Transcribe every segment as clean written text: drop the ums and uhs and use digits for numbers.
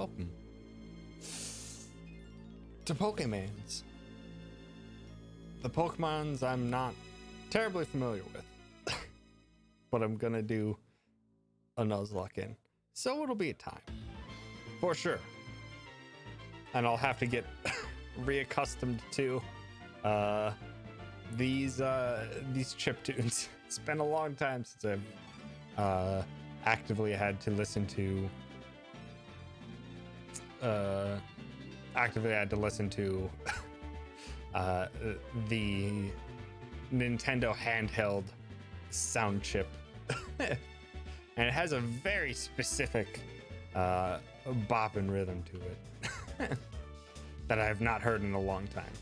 welcome to Pokemans. The Pokemons I'm not terribly familiar with, but I'm gonna do a Nuzlocke in, so it'll be a time for sure, and I'll have to get reaccustomed to these chiptunes. It's been a long time since I've actively had to listen to the Nintendo handheld sound chip. And it has a very specific bop and rhythm to it that I have not heard in a long time.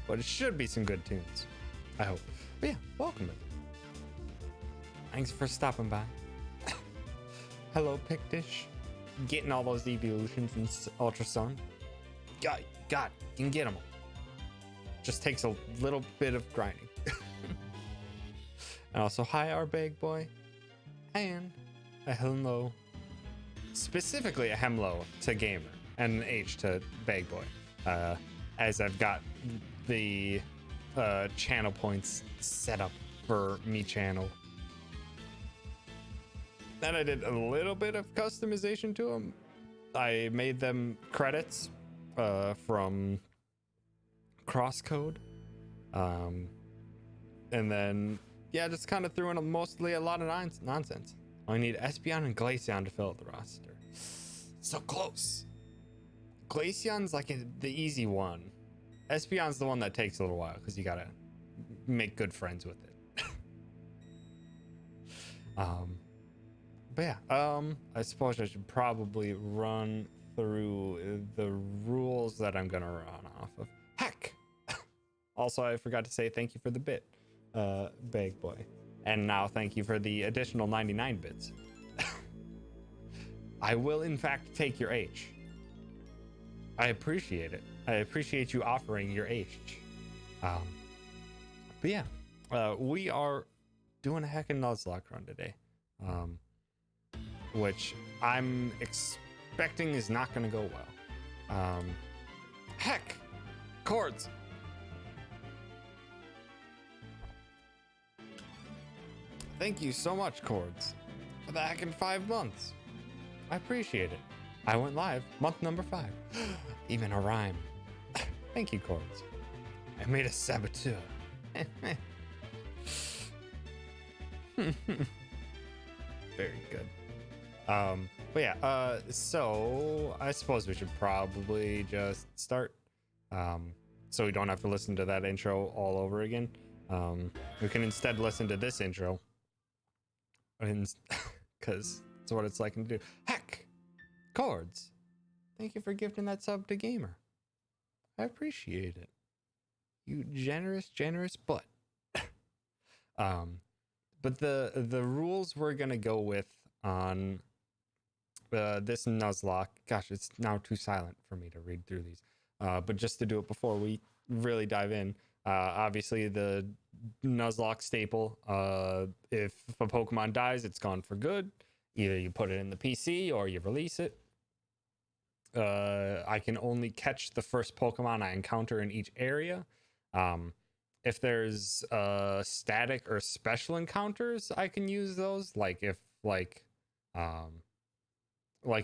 But it should be some good tunes, I hope. But yeah, welcome. Thanks for stopping by. Hello, Pictish. Getting all those evolutions in Ultra Sun. God, you can get them all. Just takes a little bit of grinding. And also, hi, our big boy. And a hello. Specifically a hemlo to gamer and an H to bag boy. As I've got the channel points set up for me channel. Then I did a little bit of customization to them. I made them credits from Crosscode. And then, yeah, just kind of threw in mostly a lot of nonsense. I need Espeon and Glaceon to fill out the roster. So close. Glaceon's like the easy one. Espeon's the one that takes a little while because you gotta make good friends with it. But yeah, I suppose I should probably run through the rules that I'm gonna run off of. Heck! Also, I forgot to say thank you for the bit, bag boy. And now thank you for the additional 99 bits. I will in fact take your H. I appreciate it. I appreciate you offering your H. But yeah, we are doing a heckin' Nuzlocke run today. Which I'm expecting is not going to go well. Heck! Chords! Thank you so much, Chords, for the heckin' 5 months. I appreciate it. I went live month number 5. Even a rhyme. Thank you, Chords. I made a saboteur. Very good. But yeah, so I suppose we should probably just start. So we don't have to listen to that intro all over again. We can instead listen to this intro. Because it's what it's like to do. Heck! Chords! Thank you for gifting that sub to Gamer. I appreciate it. You generous butt. But the rules we're gonna go with on this Nuzlocke. Gosh, it's now too silent for me to read through these. But just to do it before we really dive in, obviously the Nuzlocke staple. If a Pokemon dies, it's gone for good. Either you put it in the PC or you release it. I can only catch the first Pokemon I encounter in each area. If there's static or special encounters, I can use those. Like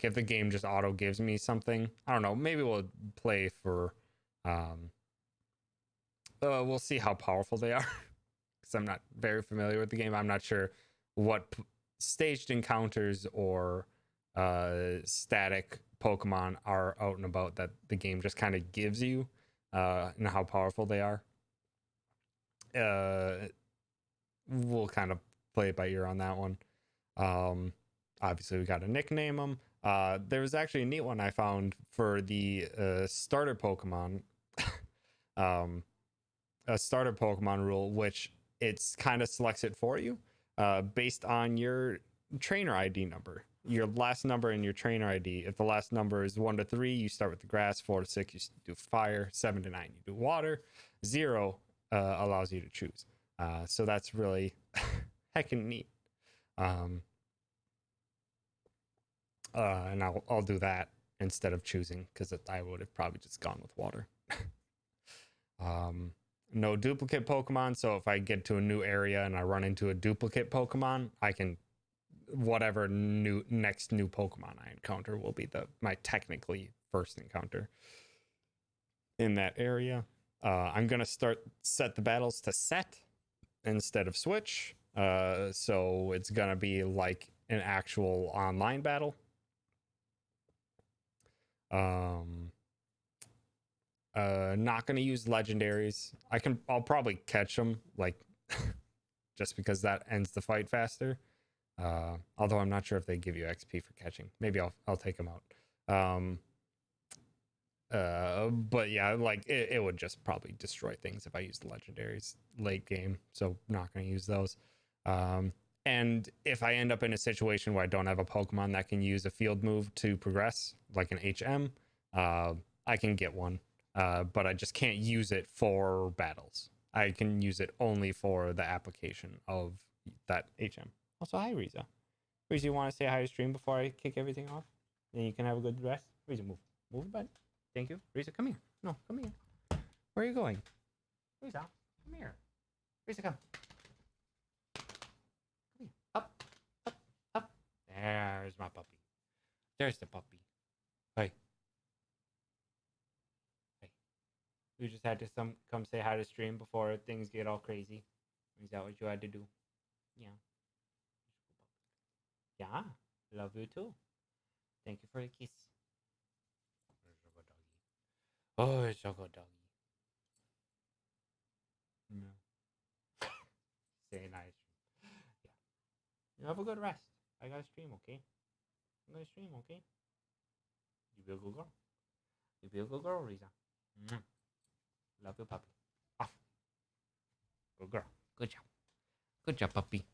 if the game just auto gives me something. I don't know. Maybe we'll play for. We'll see how powerful they are, because I'm not very familiar with the game. I'm not sure what staged encounters or static Pokemon are out and about that the game just kind of gives you, and how powerful they are. We'll kind of play it by ear on that one. Obviously we got to nickname them. There was actually a neat one I found for the starter Pokemon. A starter Pokemon rule, which it's kind of selects it for you based on your trainer ID number. Your last number in your trainer ID. If the last number is 1 to 3, you start with the grass. 4 to 6, you do fire. 7 to 9, you do water. 0 allows you to choose. So that's really heckin' neat. And I'll do that instead of choosing, because I would have probably just gone with water. No duplicate Pokemon, so if I get to a new area and I run into a duplicate Pokemon, I can whatever next new Pokemon I encounter will be my technically first encounter in that area. I'm gonna set the battles to set instead of switch. So it's gonna be like an actual online battle. Not gonna use legendaries. I'll probably catch them, like just because that ends the fight faster. Although I'm not sure if they give you XP for catching. Maybe I'll take them out. But yeah, like it would just probably destroy things if I used the legendaries late game. So not gonna use those. And if I end up in a situation where I don't have a Pokemon that can use a field move to progress, like an HM, I can get one. But I just can't use it for battles. I can use it only for the application of that HM. Also, hi, Riza. Riza, you want to say hi to stream before I kick everything off? Then you can have a good rest. Riza, move. Move, bud. Thank you. Riza, come here. No, come here. Where are you going? Riza, come here. Riza, come. Come here. Up, up, up. There's my puppy. There's the puppy. Hey. Hey. You just had to come say hi to stream before things get all crazy. Is that what you had to do? Yeah. Yeah. Love you too. Thank you for the kiss. Oh, it's so good, doggy. No. Say nice. Yeah. You have a good rest. I gotta stream, okay? I'm gonna stream, okay? You be a good girl. You be a good girl, Riza. Love you, puppy. Off. Good girl. Good job. Good job, puppy.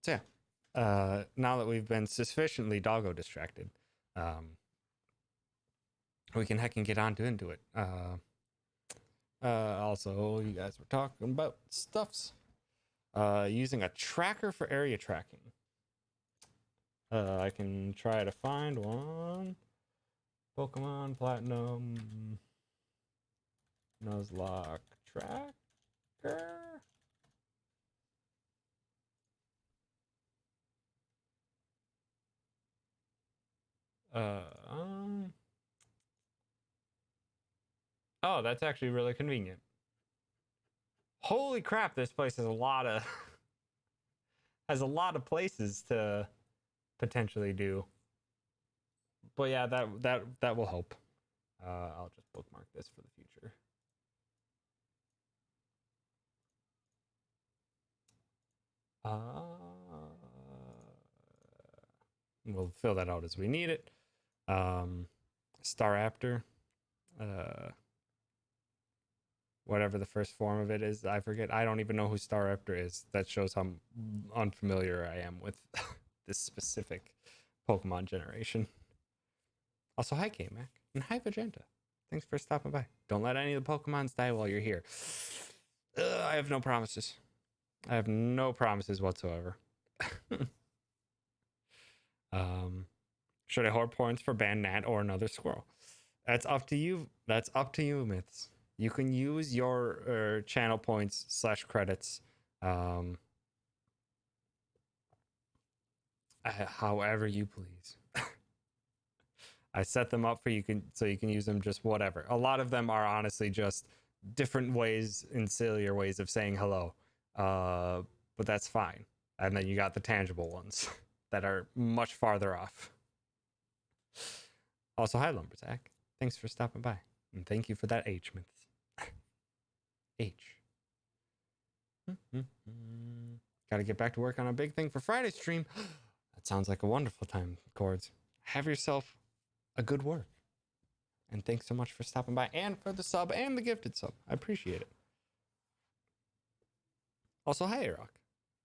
So yeah. Now that we've been sufficiently doggo distracted, we can heck and get on into it. Also, you guys were talking about stuffs. Using a tracker for area tracking. I can try to find one. Pokemon Platinum Nuzlocke tracker. Oh, that's actually really convenient. Holy crap, this place has a lot of places to potentially do. But yeah, that will help. I'll just bookmark this for the future. We'll fill that out as we need it. Staraptor. Whatever the first form of it is, I forget. I don't even know who Staraptor is. That shows how unfamiliar I am with this specific Pokemon generation. Also, hi K-Mac, and hi Vegeta. Thanks for stopping by. Don't let any of the Pokemons die while you're here. I have no promises. I have no promises whatsoever. Should I hoard points for Bandit or another squirrel? That's up to you. That's up to you, Myths. You can use your channel points / credits however you please. I set them up so you can use them just whatever. A lot of them are honestly just different ways and sillier ways of saying hello. But that's fine. And then you got the tangible ones that are much farther off. Also, hi Lumberjack. Thanks for stopping by. And thank you for that H, Myths. H. Gotta get back to work on a big thing for Friday's stream. That sounds like a wonderful time, Chords. Have yourself a good work. And thanks so much for stopping by and for the sub and the gifted sub. I appreciate it. Also, hi, Rock.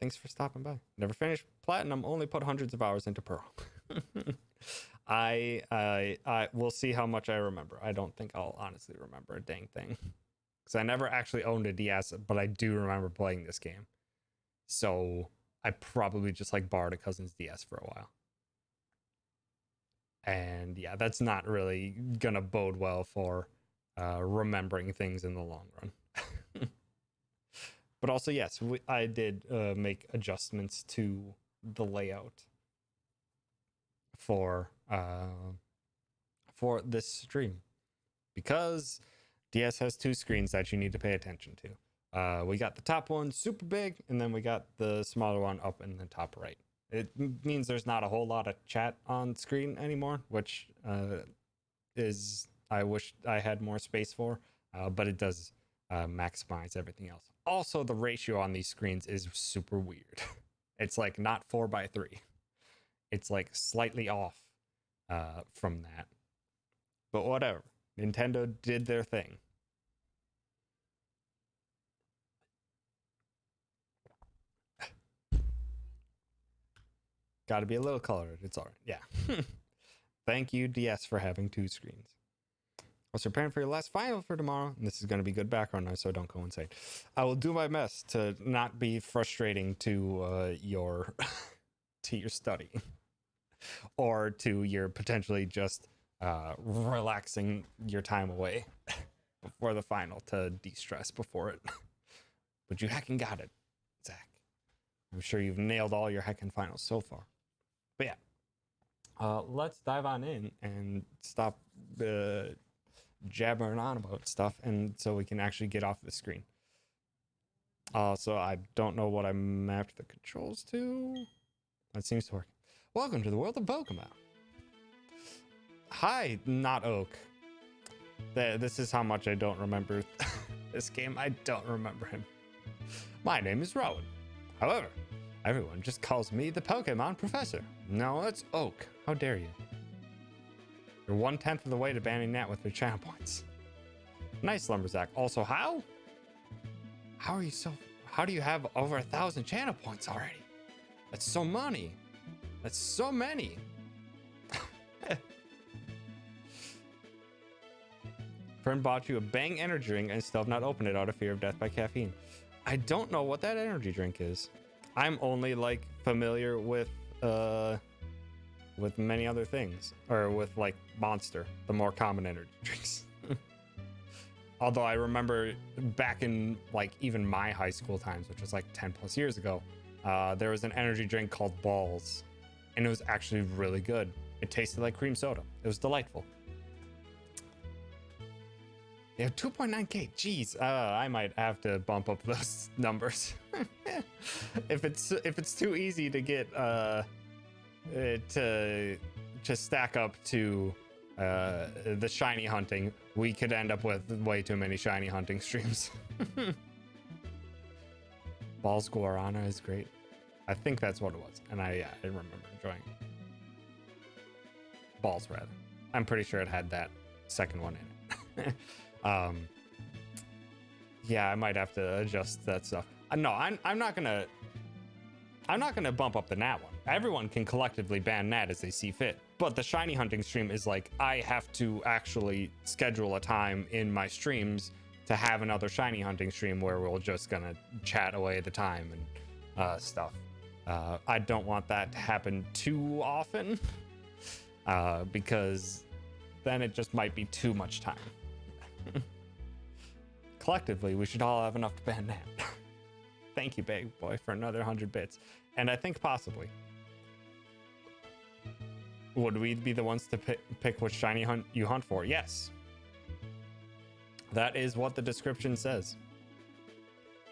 Thanks for stopping by. Never finished Platinum, only put hundreds of hours into Pearl. I will see how much I remember. I don't think I'll honestly remember a dang thing. Because I never actually owned a DS, but I do remember playing this game. So I probably just like borrowed a cousin's DS for a while. And yeah, that's not really gonna bode well for remembering things in the long run. But also, yes, I did make adjustments to the layout for this stream, because DS has two screens that you need to pay attention to. We got the top one super big, and then we got the smaller one up in the top right. It means there's not a whole lot of chat on screen anymore, which is I wish I had more space for, but it does maximize everything else. Also, the ratio on these screens is super weird. It's like not 4:3. It's like slightly off from that. But whatever. Nintendo did their thing. Gotta be a little colored. It's alright. Yeah. Thank you, DS, for having two screens. I was preparing for your last final for tomorrow, and this is going to be good background noise, so don't go insane. I will do my best to not be frustrating to your to your study, or to your potentially just relaxing your time away before the final to de-stress before it. But you heckin' got it, Zach. I'm sure you've nailed all your heckin' finals so far. But yeah, let's dive on in and stop jabbering on about stuff, and so we can actually get off the screen. So I don't know what I mapped the controls to. That seems to work. Welcome to the world of Pokemon. Hi, not Oak. This is how much I don't remember this game. I don't remember him. My name is Rowan. However, everyone just calls me the Pokemon Professor. No, it's Oak. How dare you? You're 1/10 of the way to banning Nat with your channel points. Nice, Lumberzack. Also, how? How do you have over 1,000 channel points already? That's so money. That's so many. Friend bought you a Bang energy drink and still have not opened it out of fear of death by caffeine. I don't know what that energy drink is. I'm only like familiar with many other things, or with like Monster, the more common energy drinks. Although I remember back in like even my high school times, which was like 10 plus years ago, there was an energy drink called Balls, and it was actually really good. It tasted like cream soda. It was delightful. Yeah, 2.9K. Jeez, I might have to bump up those numbers. If it's too easy to get to stack up to the shiny hunting, we could end up with way too many shiny hunting streams. Balls Guarana is great. I think that's what it was, and I remember enjoying it. Balls, rather. I'm pretty sure it had that second one in it. Yeah, I might have to adjust that stuff. No, I'm not gonna bump up the Nat one. Everyone can collectively ban Nat as they see fit, but the shiny hunting stream is like, I have to actually schedule a time in my streams to have another shiny hunting stream where we're just gonna chat away the time and stuff. I don't want that to happen too often, because then it just might be too much time. Collectively, we should all have enough to ban Nat. Thank you, Big Boy, for another 100 bits. And I think possibly, would we be the ones to pick which shiny hunt you hunt for? Yes. That is what the description says.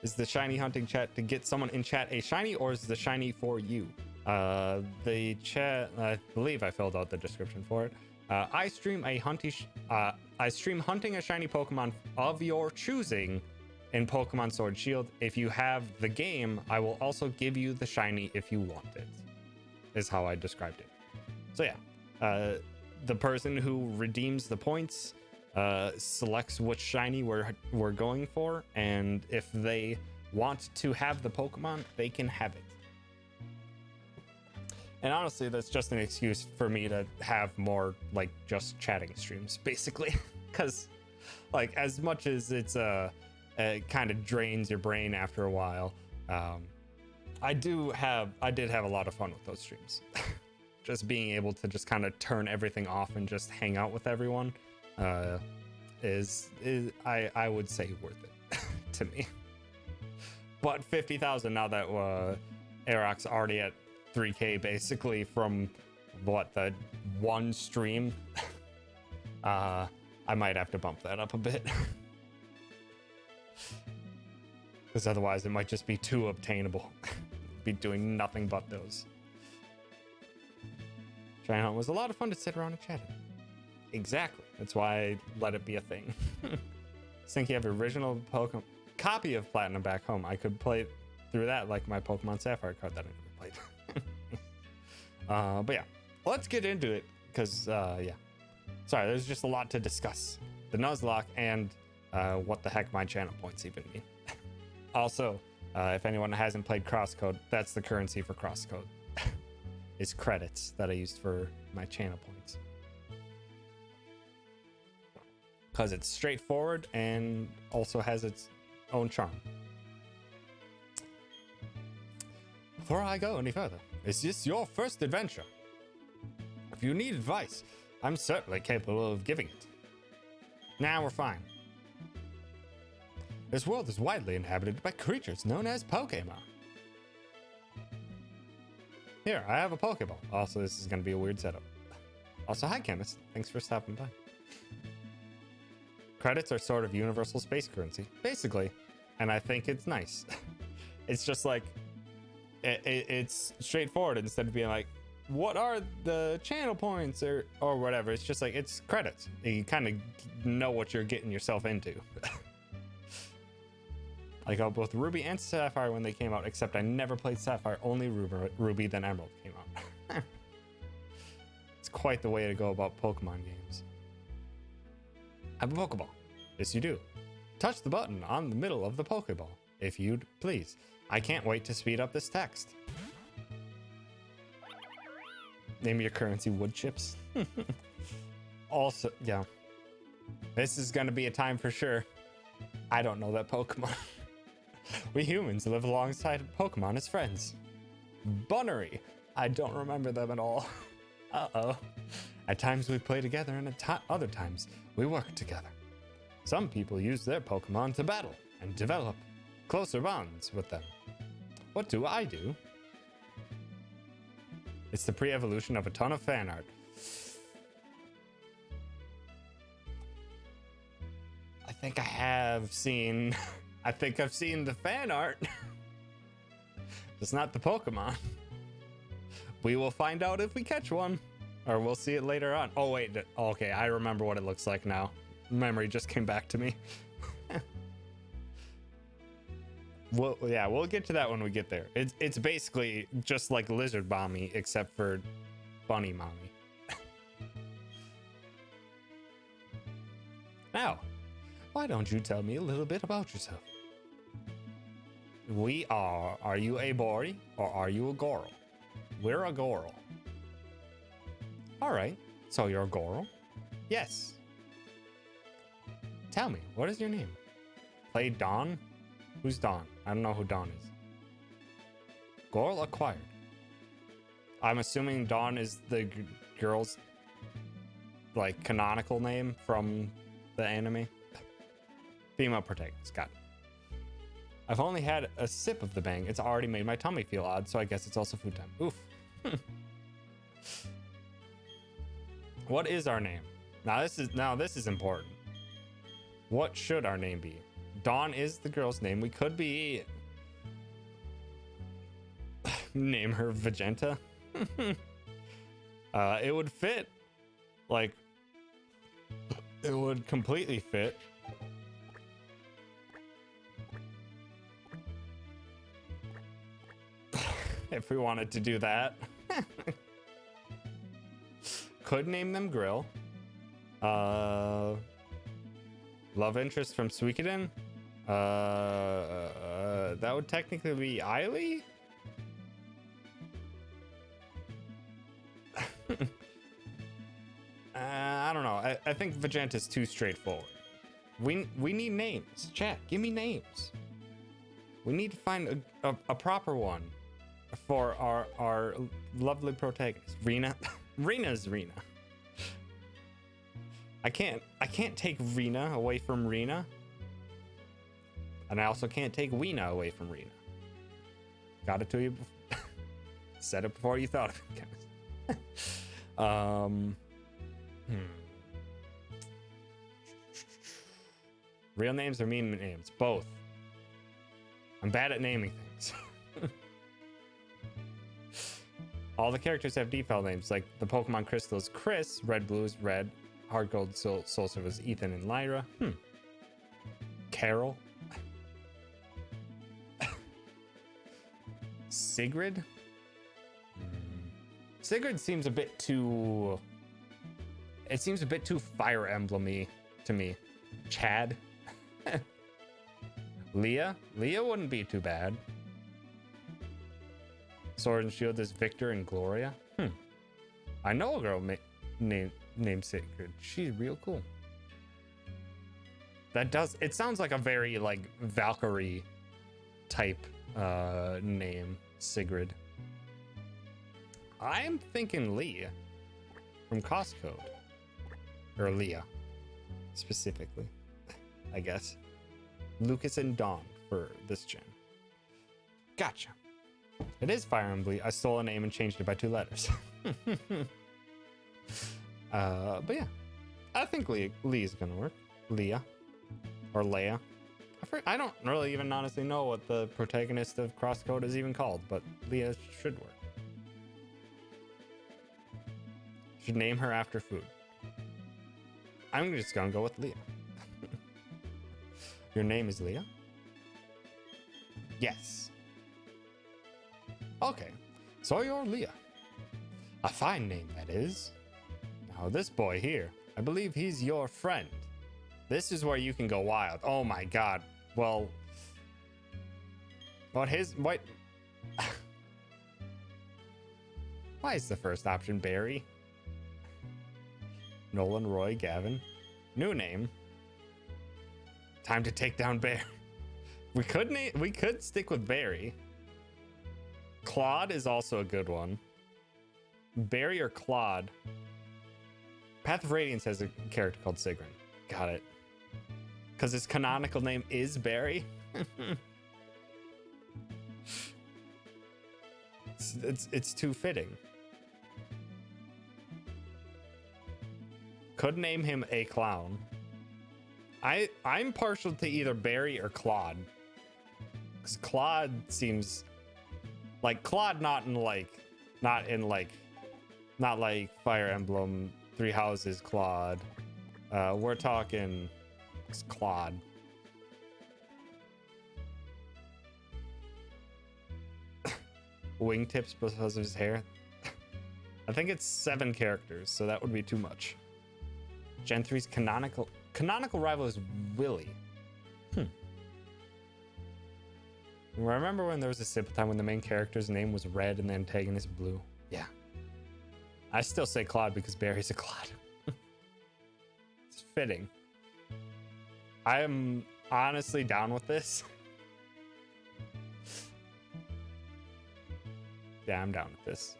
Is the shiny hunting chat to get someone in chat a shiny, or is the shiny for you? The chat, I believe I filled out the description for it. I stream hunting a shiny Pokemon of your choosing in Pokemon Sword Shield. If you have the game, I will also give you the shiny if you want it, is how I described it. So yeah, the person who redeems the points selects which shiny we're going for, and if they want to have the Pokemon, they can have it. And honestly, that's just an excuse for me to have more like just chatting streams, basically. Because like, as much as it kind of drains your brain after a while, I did have a lot of fun with those streams. Just being able to just kind of turn everything off and just hang out with everyone is I would say worth it to me. But 50,000 now that Aerok's already at 3K basically from what, the one stream. I might have to bump that up a bit. Because otherwise it might just be too obtainable. Be doing nothing but those. Trying Hunt was a lot of fun to sit around and chat. Exactly. That's why I let it be a thing. Think you have original Pokemon copy of Platinum back home. I could play through that like my Pokemon Sapphire card that I never played. But yeah, let's get into it because yeah. Sorry, there's just a lot to discuss. The Nuzlocke and what the heck my channel points even mean. Also, if anyone hasn't played Crosscode, that's the currency for Crosscode. Is credits that I used for my channel points. Because it's straightforward and also has its own charm. Before I go any further, is this your first adventure? If you need advice, I'm certainly capable of giving it. Now we're fine. This world is widely inhabited by creatures known as Pokemon. Here, I have a Pokeball. Also, this is going to be a weird setup. Also, hi, Chemist. Thanks for stopping by. Credits are sort of universal space currency, basically, and I think it's nice. It's just like, it's straightforward instead of being like, what are the channel points or whatever. It's just like, it's credits. You kind of know what you're getting yourself into. I got both Ruby and Sapphire when they came out, except I never played Sapphire, only Ruby, then Emerald came out. It's quite the way to go about Pokemon games. I have a Pokeball. Yes, you do. Touch the button on the middle of the Pokeball, if you'd please. I can't wait to speed up this text. Name your currency wood chips. Also, yeah. This is going to be a time for sure. I don't know that Pokemon. We humans live alongside Pokemon as friends. Bunnery. I don't remember them at all. Uh-oh. At times we play together and at other times we work together. Some people use their Pokemon to battle and develop closer bonds with them. What do I do? It's the pre-evolution of a ton of fan art. I think I've seen the fan art. It's not the Pokemon. We will find out if we catch one, or we'll see it later on. Oh wait, okay, I remember what it looks like now. Memory just came back to me. Well, yeah, we'll get to that when we get there. It's basically just like Lizard Mommy, except for Bunny Mommy. Now, why don't you tell me a little bit about yourself? Are you a boy or are you a girl? We're a girl. All right, so you're a girl? Yes. Tell me, what is your name? Play Dawn? Who's Dawn? I don't know who Dawn is. Girl acquired. I'm assuming Dawn is the girl's like canonical name from the anime. Female protagonist, got it. I've only had a sip of the bang. It's already made my tummy feel odd, so I guess it's also food time. Oof. What is our name? Now this is important. What should our name be? Dawn is the girl's name. We could be name her Vegeta. It would fit. Like it would completely fit. If we wanted to do that. Could name them Grill. Love interest from Suikoden. That would technically be Eiley? I don't know. I think Vegeta is too straightforward. We need names. Chat, give me names. We need to find a proper one. for our lovely protagonist, Rena. Rena's Rena. I can't take Rena away from Rena. And I also can't take Weena away from Rena. Got it to you. Said it before you thought of it, guys. Real names or meme names? Both. I'm bad at naming things. All the characters have default names, like the Pokemon Crystals Chris, Red Blues Red, Heart Gold Soul Silver's Ethan and Lyra. Carol. Sigrid? Sigrid seems a bit too... It seems a bit too Fire Emblem-y to me. Chad? Leah? Leah wouldn't be too bad. Sword and Shield is Victor and Gloria. I know a girl named Sigrid. She's real cool. It sounds like a very like Valkyrie type name, Sigrid. I'm thinking Lee from Costco. Or Leah, specifically, I guess. Lucas and Dawn for this gen. Gotcha. It is Fire Emblem. I stole a name and changed it by 2 letters. But yeah, I think Lee is gonna work. Leah or Leia. I don't really even honestly know what the protagonist of Crosscode is even called, but Leah should work. Should name her after food. I'm just gonna go with Leah. Your name is Leah? Yes. Okay, so you're Leah. A fine name, that is. Now this boy here, I believe he's your friend. This is where you can go wild. Oh my god. Well, what? Why is the first option Barry? Nolan, Roy, Gavin. New name. Time to take down Bear. We could stick with Barry. Claude is also a good one. Barry or Claude. Path of Radiance has a character called Sigrun. Got it. Because his canonical name is Barry. it's too fitting. Could name him a clown. I'm partial to either Barry or Claude. Because Claude seems like Claude, not like Fire Emblem 3 Houses Claude. We're talking Claude. Wingtips because of his hair. I think it's 7 characters, so that would be too much. Gen 3's canonical rival is Willy. Remember when there was a simple time when the main character's name was red and the antagonist blue? Yeah. I still say Claude because Barry's a Claude. It's fitting. I am honestly down with this. Yeah, I'm down with this.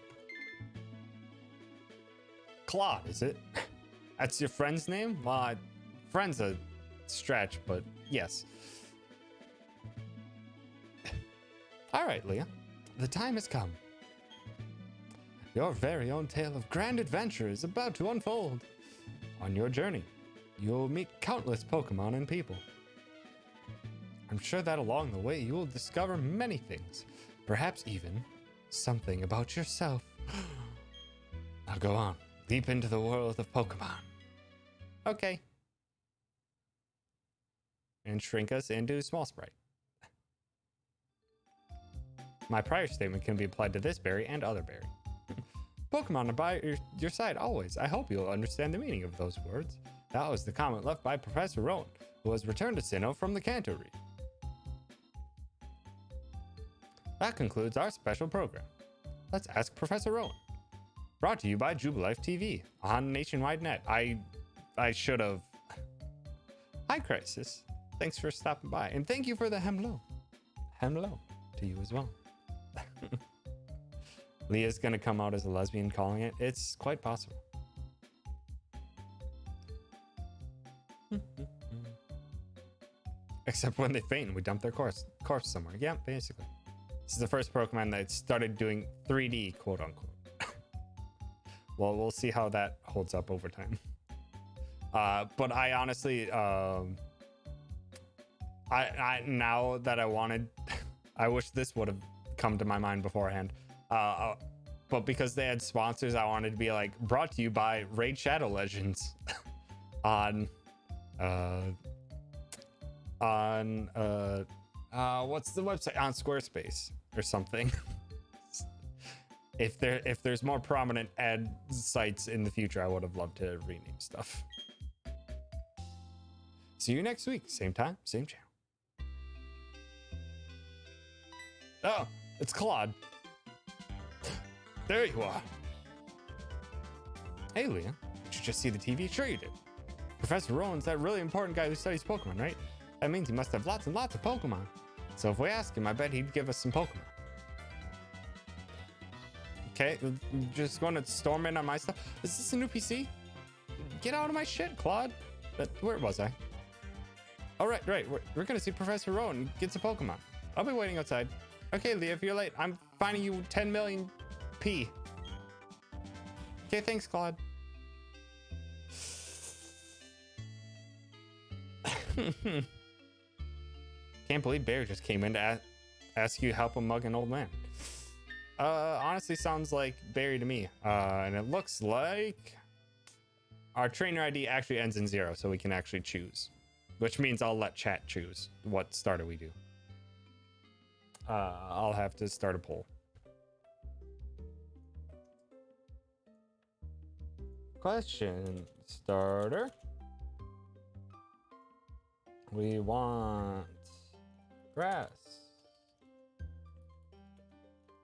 Claude, is it? That's your friend's name? Well, friend's a stretch, but yes. All right, Leah. The time has come. Your very own tale of grand adventure is about to unfold. On your journey, you'll meet countless Pokemon and people. I'm sure that along the way you will discover many things, perhaps even something about yourself. Now go on, leap into the world of Pokemon. Okay. And shrink us into small sprite. My prior statement can be applied to this berry and other berry. Pokemon are by your side always. I hope you'll understand the meaning of those words. That was the comment left by Professor Rowan, who has returned to Sinnoh from the Kanto region. That concludes our special program. Let's ask Professor Rowan. Brought to you by Jubilife TV on Nationwide Net. I should have. Hi, Crisis. Thanks for stopping by, and thank you for the hemlo. Hemlo to you as well. Leah's gonna come out as a lesbian calling it. It's quite possible. Except when they faint and we dump their corpse somewhere. Yeah, basically. This is the first Pokemon that started doing 3D, quote unquote. Well, we'll see how that holds up over time. But I honestly, I now that I wanted, I wish this would have come to my mind beforehand. But because they had sponsors, I wanted to be like, brought to you by Raid Shadow Legends on what's the website, on Squarespace or something. If there's more prominent ad sites in the future, I would have loved to rename stuff. See you next week, same time, same channel. Oh, it's Claude. There you are. Hey, Leah, did you just see the TV? Sure you did. Professor Rowan's that really important guy who studies Pokemon, right? That means he must have lots and lots of Pokemon. So if we ask him, I bet he'd give us some Pokemon. Okay, just going to storm in on my stuff. Is this a new PC? Get out of my shit, Claude. Where was I? Oh, right. We're going to see Professor Rowan get some Pokemon. I'll be waiting outside. Okay, Leah, if you're late, I'm fining you 10 million P. Okay, thanks, Claude. Can't believe Bear just came in to ask you to help him mug an old man. Honestly sounds like Barry to me. And it looks like our trainer ID actually ends in 0, so we can actually choose. Which means I'll let chat choose what starter we do. I'll have to start a poll. Question starter. We want grass,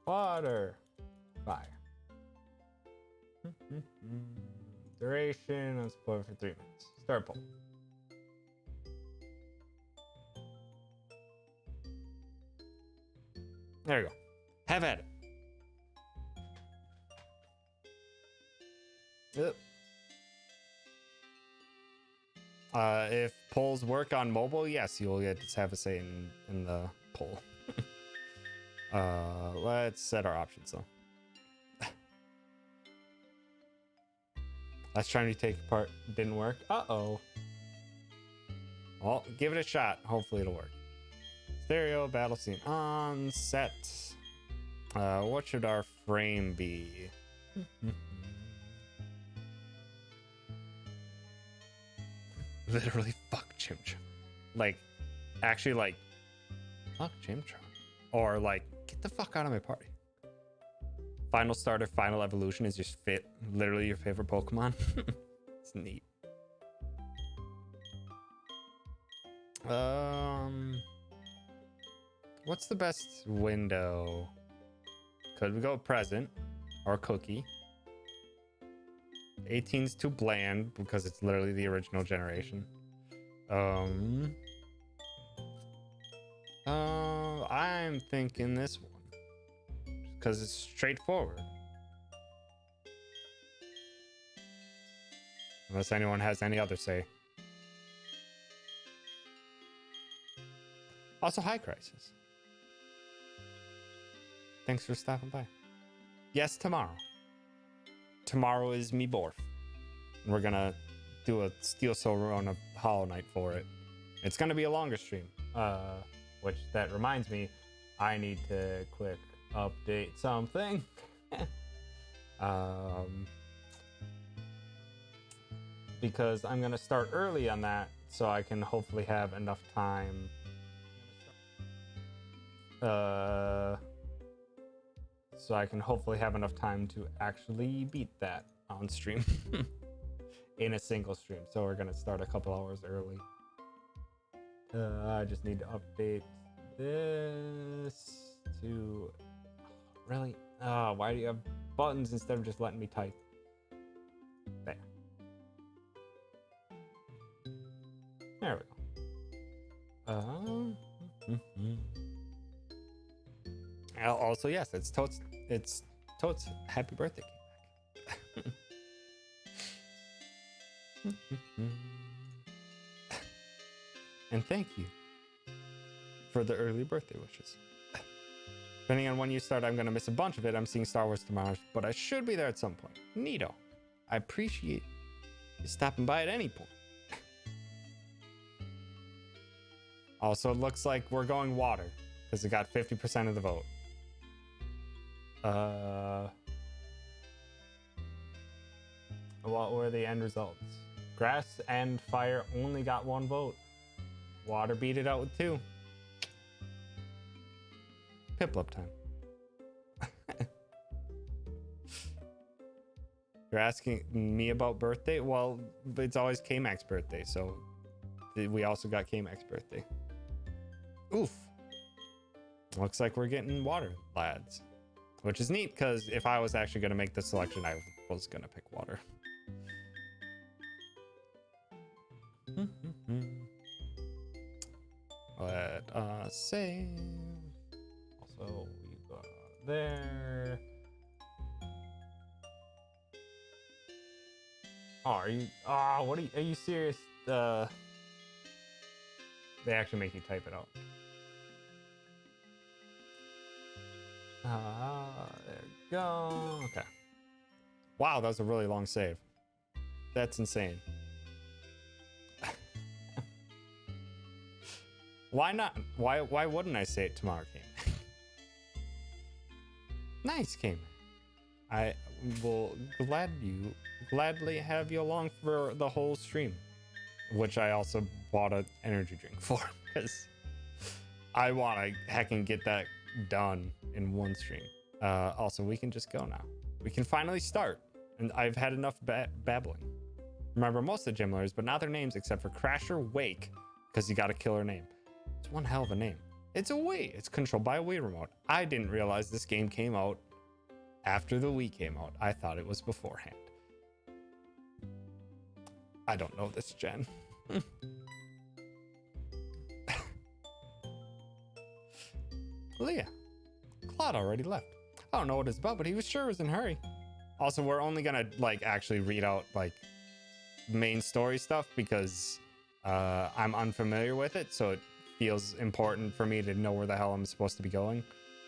water, fire. Duration, let's play for 3 minutes. Start poll. There you go. Have at it. Yep. If polls work on mobile, yes, you'll get to have a say in the poll. Let's set our options though. Last trying to take part didn't work. Uh-oh. Well, give it a shot. Hopefully it'll work. Stereo, battle scene on, set. What should our frame be? Literally, fuck Chimchar. Like, actually, like, fuck Chimchar. Or, like, get the fuck out of my party. Final starter, final evolution is just literally your favorite Pokemon. It's neat. What's the best window? Could we go present or cookie? 18's too bland because it's literally the original generation. I'm thinking this one because it's straightforward. Unless anyone has any other say. Also, hi, Crisis. Thanks for stopping by. Yes, tomorrow. Tomorrow is me Borf. And we're gonna do a Steel Soul run of Hollow Knight for it. It's gonna be a longer stream. Which that reminds me, I need to quick update something. Because I'm gonna start early on that so I can hopefully have enough time. So I can hopefully have enough time to actually beat that on stream in a single stream. So we're gonna start a couple hours early. I just need to update this to really. Why do you have buttons instead of just letting me type? There. There we go. Also, yes, it's Toad's happy birthday came back. And thank you for the early birthday wishes. Depending on when you start, I'm going to miss a bunch of it. I'm seeing Star Wars tomorrow, but I should be there at some point. Neato. I appreciate you stopping by at any point. Also, it looks like we're going water because it got 50% of the vote. What were the end results? Grass and fire only got 1 vote. Water beat it out with 2. Piplup time. You're asking me about birthday? Well, it's always K-Mac's birthday, so we also got K-Mac's birthday. Oof. Looks like we're getting water, lads. Which is neat, because if I was actually going to make the selection, I was going to pick water. Let us save. Also, we got there. Oh, are you? Oh, what are you serious? They actually make you type it out. There we go. Okay. Wow, that was a really long save. That's insane. Why not? Why wouldn't I say it tomorrow, Cayman? Nice, Cayman. I will gladly have you along for the whole stream, which I also bought an energy drink for because I want to heckin' get that done in one stream. Also, we can just go now. We can finally start, and I've had enough babbling. Remember most of the gym leaders, but not their names except for Crasher Wake, because you got a killer name. It's one hell of a name. It's a Wii. It's controlled by a Wii remote. I didn't realize this game came out after the Wii came out. I thought it was beforehand. I don't know this gen. Leah. Claude already left. I don't know what it's about, but he sure was in a hurry. Also, we're only gonna like actually read out like main story stuff because I'm unfamiliar with it, so it feels important for me to know where the hell I'm supposed to be going.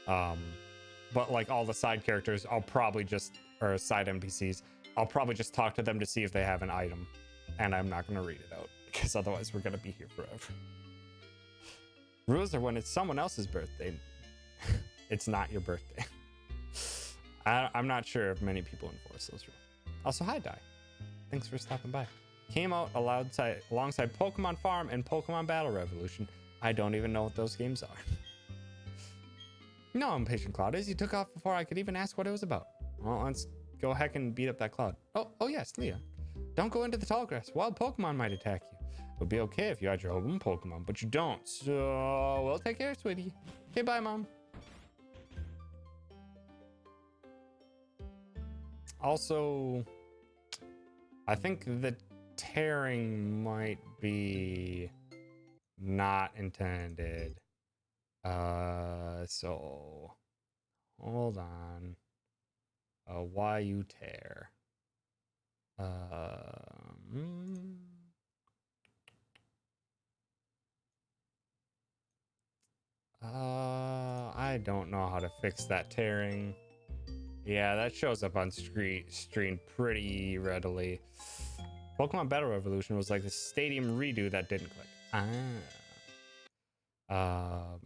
But like all the side characters, I'll probably just, or side NPCs, I'll probably just talk to them to see if they have an item, and I'm not gonna read it out because otherwise we're gonna be here forever. Rules are when it's someone else's birthday. It's not your birthday. I'm not sure if many people enforce those rules. Also, hi, Dai. Thanks for stopping by. Came out alongside Pokemon Farm and Pokemon Battle Revolution. I don't even know what those games are. No, I'm patient, Cloud is. You took off before I could even ask what it was about. Well, let's go heck and beat up that Cloud. Oh yes, Leah. Don't go into the tall grass. Wild Pokemon might attack you. It would be okay if you had your own Pokemon, but you don't. So, we'll take care, sweetie. Okay, bye, Mom. Also, I think the tearing might be not intended. So hold on. Why you tear? I don't know how to fix that tearing. Yeah, that shows up on screen pretty readily. Pokemon Battle Revolution was like the stadium redo that didn't click. Anyone know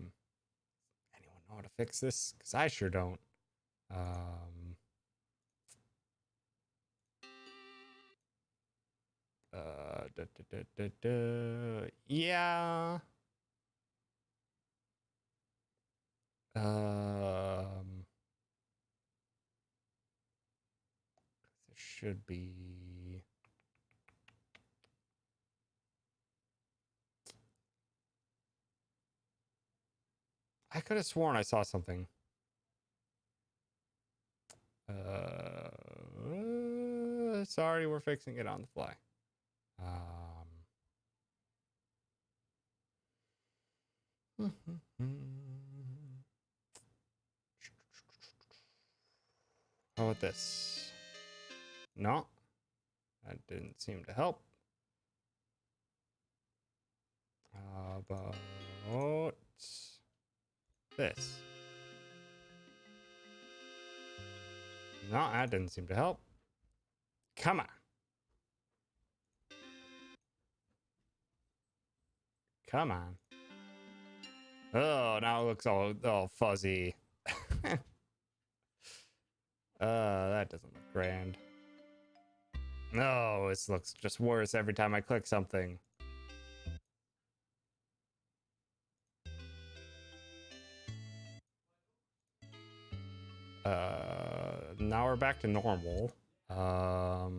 how to fix this? Because I sure don't. Yeah. There should be. I could have sworn I saw something. Sorry, we're fixing it on the fly. How about this? No, that didn't seem to help. How about this? No, that didn't seem to help. Come on. Come on. Oh, now it looks all fuzzy. That doesn't look grand. No, this looks just worse every time I click something. Now we're back to normal. Oh,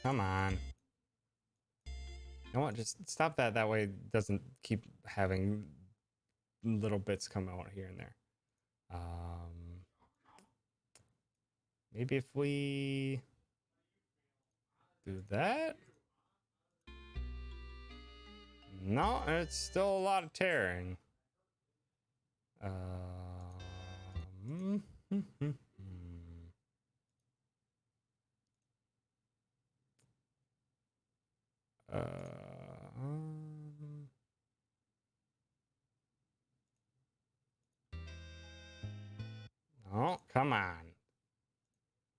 come on. You know what? Just stop that. That way it doesn't keep having little bits come out here and there. Maybe if we do that. No, it's still a lot of tearing. Oh, come on.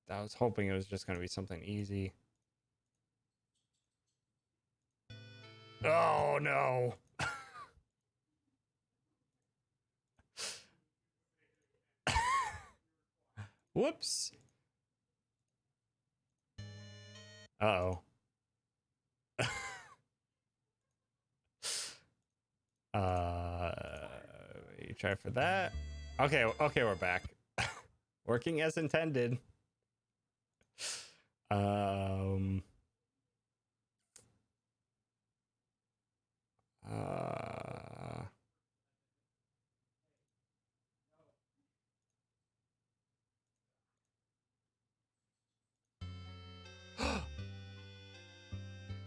I was hoping it was just going to be something easy. Oh, no. Whoops. Uh-oh. You try for that. Okay, we're back. Working as intended.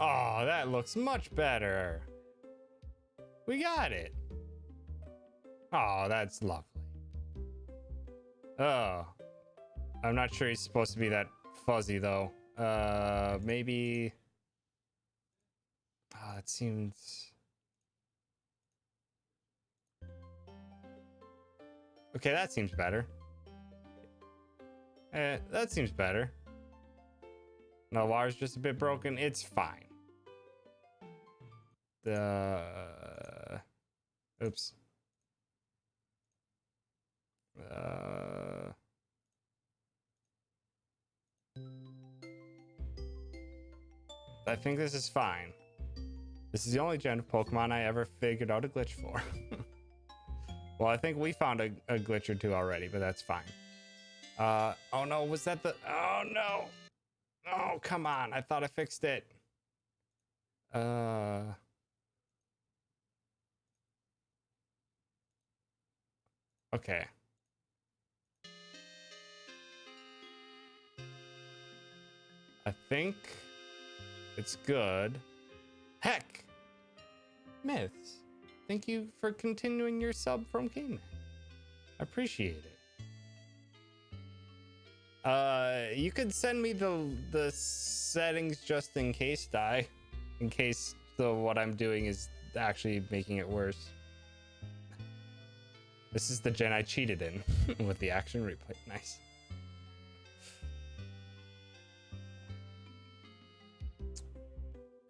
Oh, that looks much better. We got it. Oh, that's lovely. Oh, I'm not sure he's supposed to be that fuzzy though. Maybe. Oh, it seems. Okay, that seems better. That seems better. No, wire's just a bit broken. It's fine. Oops. I think this is fine. This is the only gen of Pokemon I ever figured out a glitch for. Well, I think we found a glitch or two already, but that's fine. Oh no, was that the... Oh no! Oh, come on, I thought I fixed it. Okay. I think it's good. Heck! Myths, thank you for continuing your sub from Game Man. I appreciate it. You could send me the settings just in case, in case what I'm doing is actually making it worse. This is the gen I cheated in with the action replay. Nice.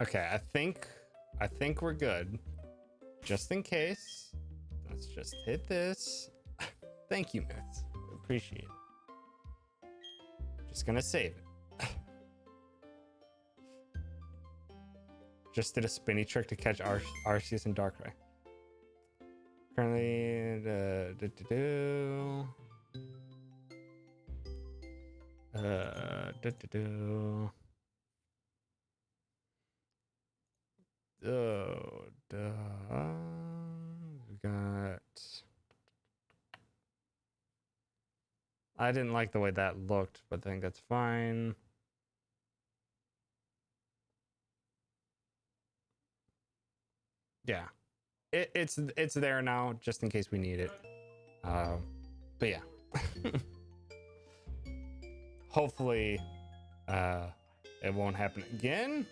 Okay, I think we're good. Just in case, let's just hit this. Thank you, Myths. Appreciate it. Just gonna save it. Just did a spinny trick to catch Arceus and Darkrai. Currently, oh, duh. We got. I didn't like the way that looked, but I think that's fine. Yeah, it's there now, just in case we need it. But yeah, hopefully, it won't happen again.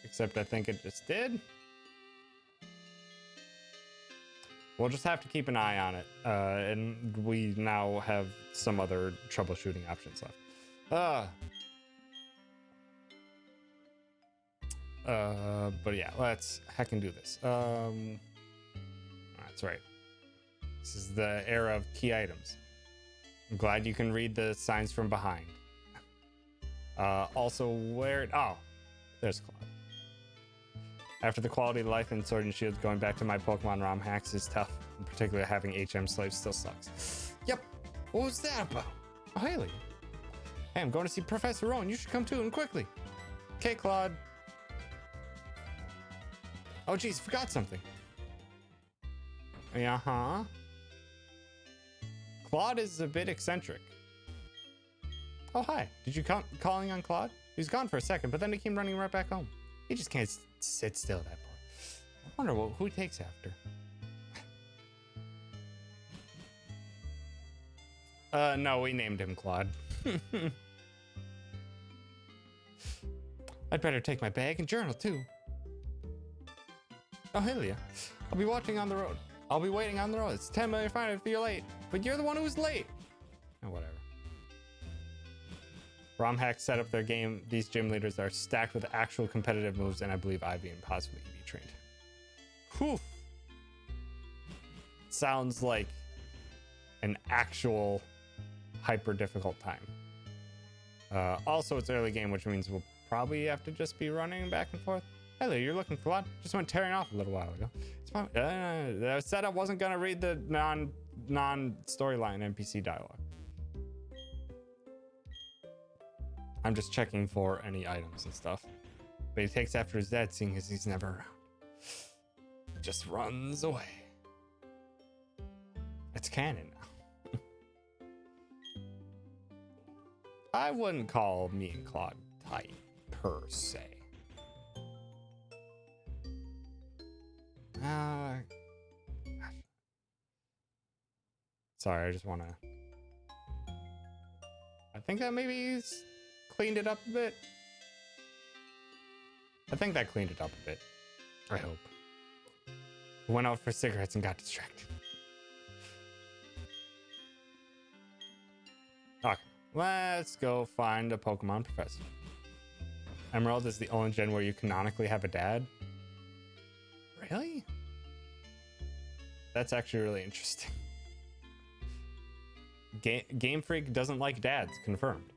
Except I think it just did. We'll just have to keep an eye on it, and we now have some other troubleshooting options left. But yeah, let's heckin' do this. That's right. This is the era of key items. I'm glad you can read the signs from behind. Also, oh, there's Claude. After the quality of life in Sword and Shield, going back to my Pokemon ROM hacks is tough. In particular, having HM slaves still sucks. Yep. What was that about? Oh, Haley. Hey, I'm going to see Professor Rowan. You should come too, and quickly. Okay, Claude. Oh, geez, forgot something. Uh-huh. Claude is a bit eccentric. Oh, hi. Did you come calling on Claude? He was gone for a second, but then he came running right back home. He just can't sit still, that boy. I wonder who he takes after. No, we named him Claude. I'd better take my bag and journal, too. Oh, Hylia. I'll be watching on the road. I'll be waiting on the road. It's 10 million fine if you're late. But you're the one who was late. Oh, whatever. ROM hacks set up their game. These gym leaders are stacked with actual competitive moves, and I believe Ivy and possibly EV trained. Whew. Sounds like an actual hyper difficult time. Also, it's early game, which means we'll probably have to just be running back and forth. Hello, you're looking for what? Just went tearing off a little while ago. I said I wasn't gonna read the non-storyline NPC dialogue. I'm just checking for any items and stuff. But he takes after his dad, seeing as he's never around. Just runs away. It's canon now. I wouldn't call me and Claude tight, per se. Sorry, I just want to... I think that maybe he's cleaned it up a bit. I think that cleaned it up a bit. I hope. Went out for cigarettes and got distracted. Okay, let's go find a Pokemon professor. Emerald is the only gen where you canonically have a dad. Really? That's actually really interesting. Game Freak doesn't like dads. Confirmed.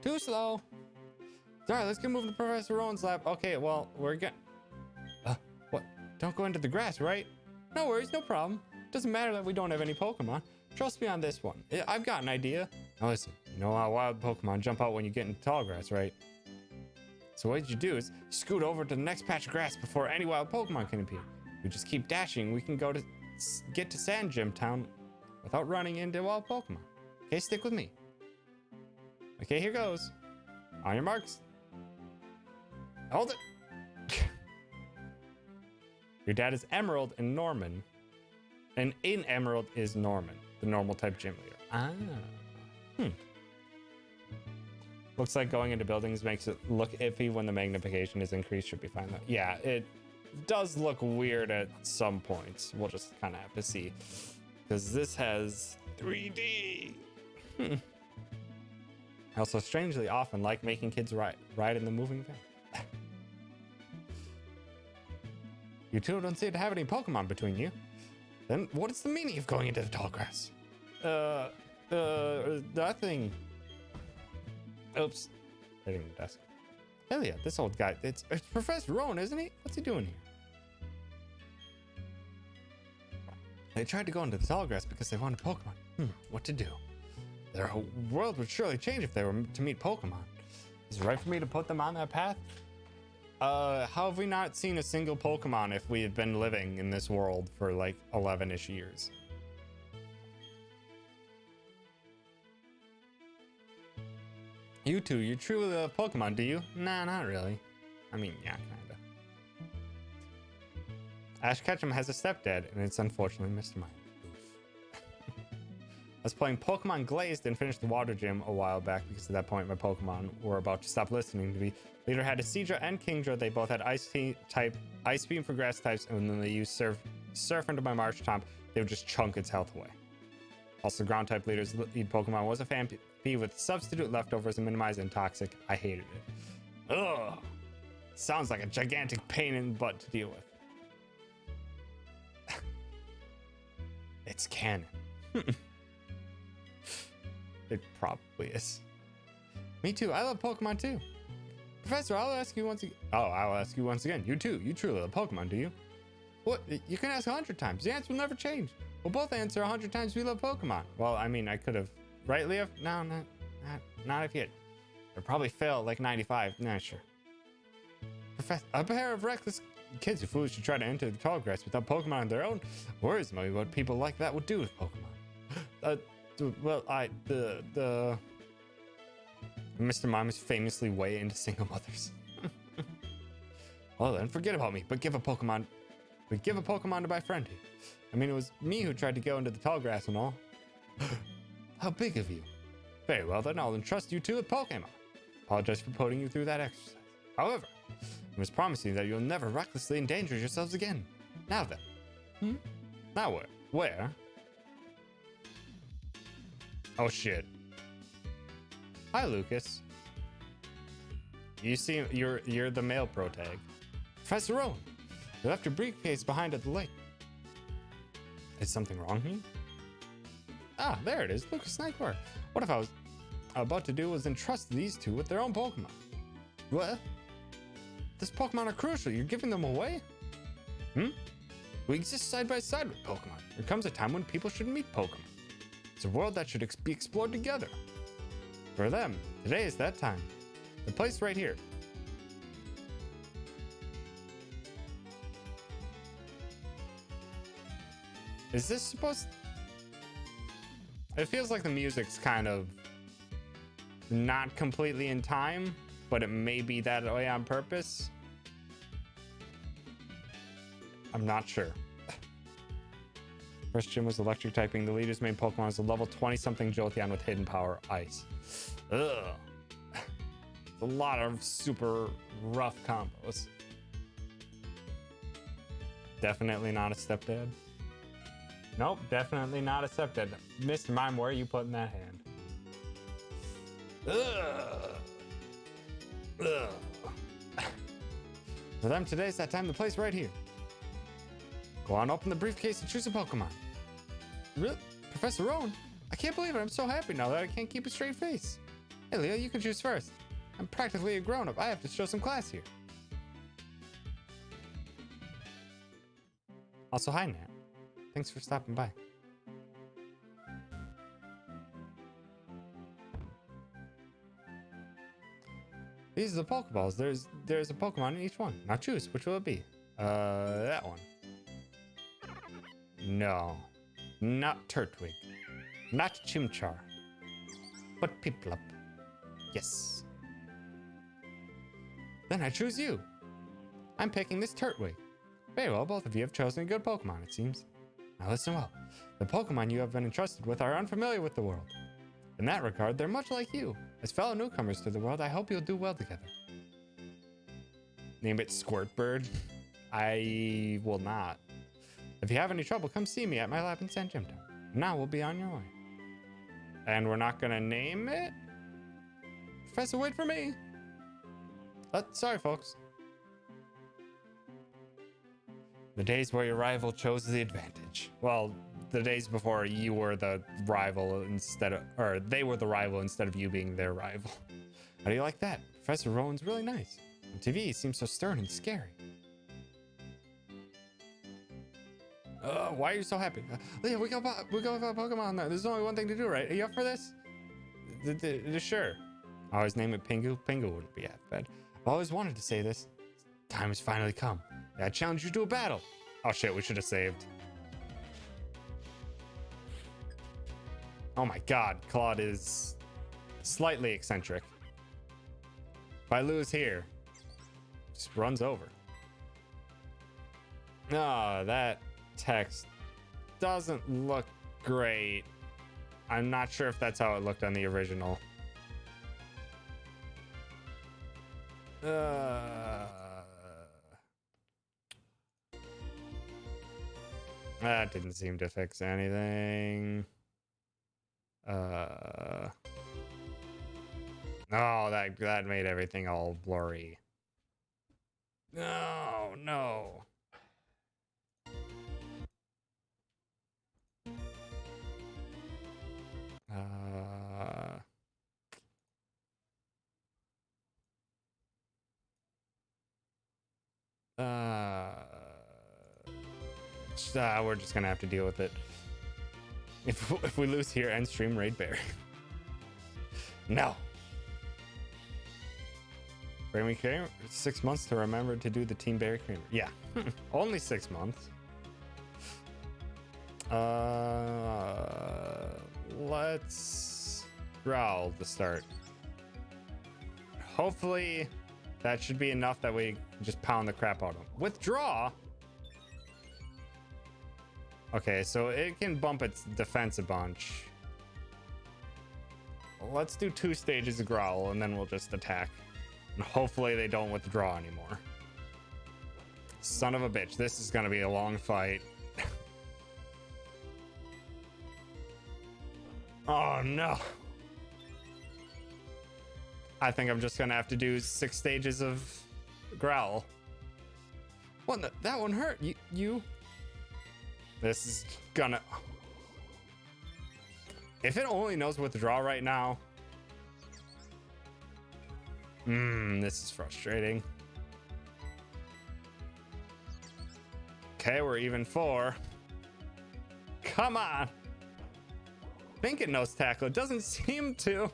Too slow. Alright, let's get moving to Professor Rowan's lab. Okay, well, we're gonna... what? Don't go into the grass, right? No worries, no problem. Doesn't matter that we don't have any Pokemon. Trust me on this one. I've got an idea. Now listen, you know how wild Pokemon jump out when you get into tall grass, right? So what you do is scoot over to the next patch of grass before any wild Pokemon can appear. We just keep dashing. We can get to Sand Gym Town without running into wild Pokemon. Okay, stick with me. Okay, here goes. On your marks. Hold it. Your dad is Emerald and Norman. And in Emerald is Norman, the normal type gym leader. Ah. Looks like going into buildings makes it look iffy when the magnification is increased. Should be fine though. Yeah, it does look weird at some points. We'll just kind of have to see. Because this has 3D. I also strangely often like making kids ride in the moving van. You two don't seem to have any Pokemon between you. Then what is the meaning of going into the tall grass? Nothing. Oops. Hitting the desk. Hell yeah, this old guy. It's Professor Rowan, isn't he? What's he doing here? They tried to go into the tall grass because they wanted Pokemon. What to do? Their whole world would surely change if they were to meet Pokemon. Is it right for me to put them on that path? How have we not seen a single Pokemon if we have been living in this world for like 11-ish years? You two, you truly love Pokemon, do you? Nah, not really. I mean, yeah, kinda. Ash Ketchum has a stepdad, and it's unfortunately Mr. Mime. I was playing Pokemon Glazed and finished the water gym a while back because at that point my Pokemon were about to stop listening to me. Leader had a Seadra and Kingdra. They both had Ice Beam for grass types, and when they used Surf into my Marshtomp, they would just chunk its health away. Also, ground type leader's lead Pokemon was a Phanpy with substitute leftovers and minimize and toxic. I hated it. Ugh. Sounds like a gigantic pain in the butt to deal with. It's canon. It probably is. Me too. I love Pokemon too. Professor, I'll ask you once again. Oh, I'll ask you once again. You too. You truly love Pokemon, do you? What? You can ask 100 times. The answer will never change. We'll both answer 100 times we love Pokemon. Well, I mean, I could have. Right, Leo? No, not if you. I'd probably fail like 95. Nah, sure. Professor, a pair of reckless kids who foolishly try to enter the tall grass without Pokemon of their own worries me what people like that would do with Pokemon. Well, Mr. Mime is famously way into single mothers. Well then, forget about me, but give a Pokemon to my friend here. I mean, it was me who tried to go into the tall grass and all. How big of you. Very well then, I'll entrust you two with Pokemon. Apologize for putting you through that exercise. However, I must promise you that you'll never recklessly endanger yourselves again. Now then. Now where? Where? Oh shit. Hi, Lucas. You see, you're the male pro tag. Professor Rowan, you left your briefcase behind at the lake. Is something wrong here? Ah, there it is. Lucas Nightcore. What if I was about to do was entrust these two with their own Pokemon? What? These Pokemon are crucial. You're giving them away? We exist side by side with Pokemon. There comes a time when people should meet Pokemon. It's a world that should be explored together. For them, today is that time. The place right here. Is this supposed... It feels like the music's kind of not completely in time, but it may be that way on purpose. I'm not sure. First gym was electric typing. The leader's main Pokemon is a level 20-something Jolteon with hidden power, Ice. Ugh. A lot of super rough combos. Definitely not a stepdad. Nope, definitely not a stepdad. Mr. Mime, where are you putting that hand? Ugh. Ugh. For them, today's that time, the place right here. Go on, open the briefcase and choose a Pokemon. Really? Professor Rowan? I can't believe it. I'm so happy now that I can't keep a straight face. Hey, Leo, you can choose first. I'm practically a grown-up. I have to show some class here. Also, hi, Nat. Thanks for stopping by. These are the Pokeballs. There's a Pokemon in each one. Now choose. Which will it be? That one. No. Not Turtwig. Not Chimchar. But Piplup. Yes. Then I choose you. I'm picking this Turtwig. Very well, both of you have chosen a good Pokemon, it seems. Now listen well. The Pokemon you have been entrusted with are unfamiliar with the world. In that regard, they're much like you. As fellow newcomers to the world, I hope you'll do well together. Name it Squirtbird. I will not. If you have any trouble, come see me at my lab in San Jimtown. Now we'll be on your way. And we're not gonna name it? Professor, wait for me. Sorry, folks. The days where your rival chose the advantage. Well, the days before you were the rival or they were the rival instead of you being their rival. How do you like that? Professor Rowan's really nice. On TV, he seems so stern and scary. Why are you so happy? Leo, we got Pokemon now. There's only one thing to do, right? Are you up for this? Sure. I always name it Pingu. Pingu wouldn't be half bad. I've always wanted to say this. Time has finally come. I challenge you to a battle. Oh shit, we should have saved. Oh my god, Claude is slightly eccentric. I lose here, just runs over. No, that text doesn't look great. I'm not sure if that's how it looked on the original. That didn't seem to fix anything. Oh, that made everything all blurry. No, no. We're just gonna have to deal with it. If we lose here, end stream raid bear. No. Bring creamer. 6 months to remember to do the team berry creamer. Yeah, only 6 months. Let's growl to start. Hopefully that should be enough that we just pound the crap out of them. Withdraw. Okay, so it can bump its defense a bunch. Let's do 2 stages of growl and then we'll just attack. And hopefully they don't withdraw anymore. Son of a bitch, this is gonna be a long fight. Oh no. I think I'm just gonna have to do 6 stages of growl. What? That one hurt. You. This is gonna. If it only knows withdraw right now. This is frustrating. Okay, we're even 4. Come on. I think it knows tackle. It doesn't seem to.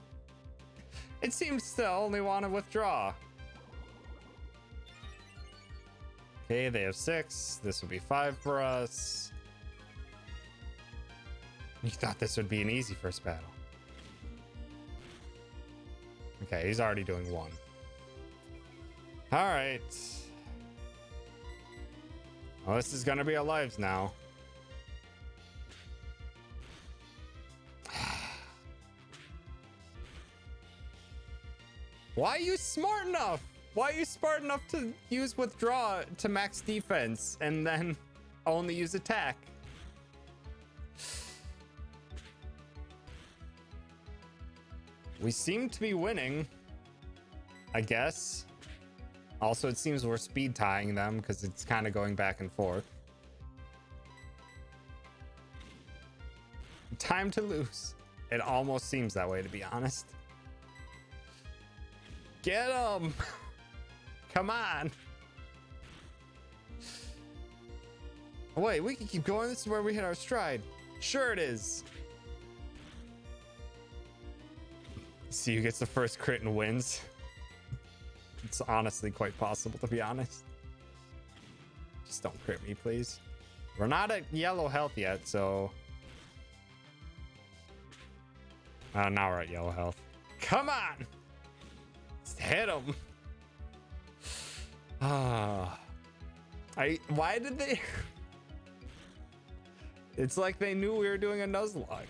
It seems to only want to withdraw. Okay, they have 6. This would be 5 for us. You thought this would be an easy first battle. Okay, he's already doing 1. All right. Well, this is gonna be our lives now. Why are you smart enough? Why are you smart enough to use withdraw to max defense and then only use attack? We seem to be winning, I guess. Also, it seems we're speed tying them because it's kind of going back and forth. Time to lose. It almost seems that way, to be honest. Get him! Come on! Wait, we can keep going. This is where we hit our stride. Sure it is. See who gets the first crit and wins. It's honestly quite possible, to be honest. Just don't crit me, please. We're not at yellow health yet, so... now we're at yellow health. Come on! Let's hit him! Why did they... It's like they knew we were doing a Nuzlocke.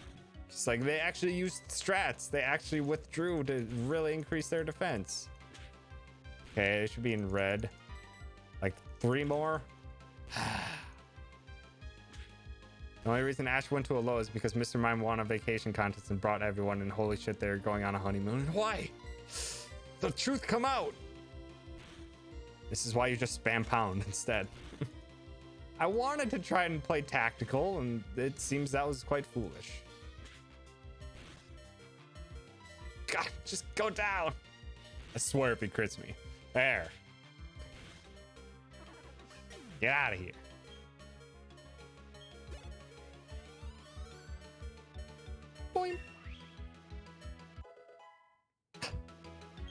It's like they actually used strats. They actually withdrew to really increase their defense. Okay, it should be in red. Like 3 more. The only reason Ash went to a low is because Mr. Mime won a vacation contest and brought everyone, and holy shit, they're going on a honeymoon. Why? The truth come out. This is why you just spam pound instead. I wanted to try and play tactical, and it seems that was quite foolish. God, just go down. I swear if he crits me. There. Get out of here. Boing.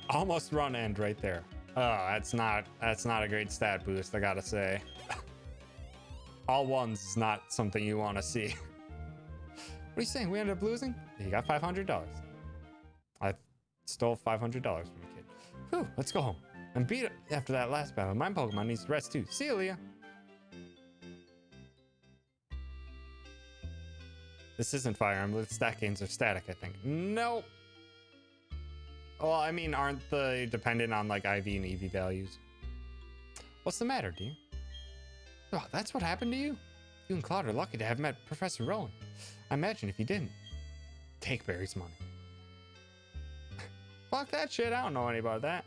Almost run end right there. Oh, that's not a great stat boost, I gotta say. All ones is not something you want to see. What are you saying? We ended up losing? You got $500. I stole $500 from a kid. Whew, let's go home. I'm beat after that last battle. My Pokemon needs to rest too. See you, Leah. This isn't Fire Emblem. Stat gains are static, I think. Nope. Well, I mean, aren't they dependent on like IV and EV values? What's the matter, dear? Oh, that's what happened to you? You and Claude are lucky to have met Professor Rowan. I imagine if you didn't, take Barry's money. Fuck that shit. I don't know any about that.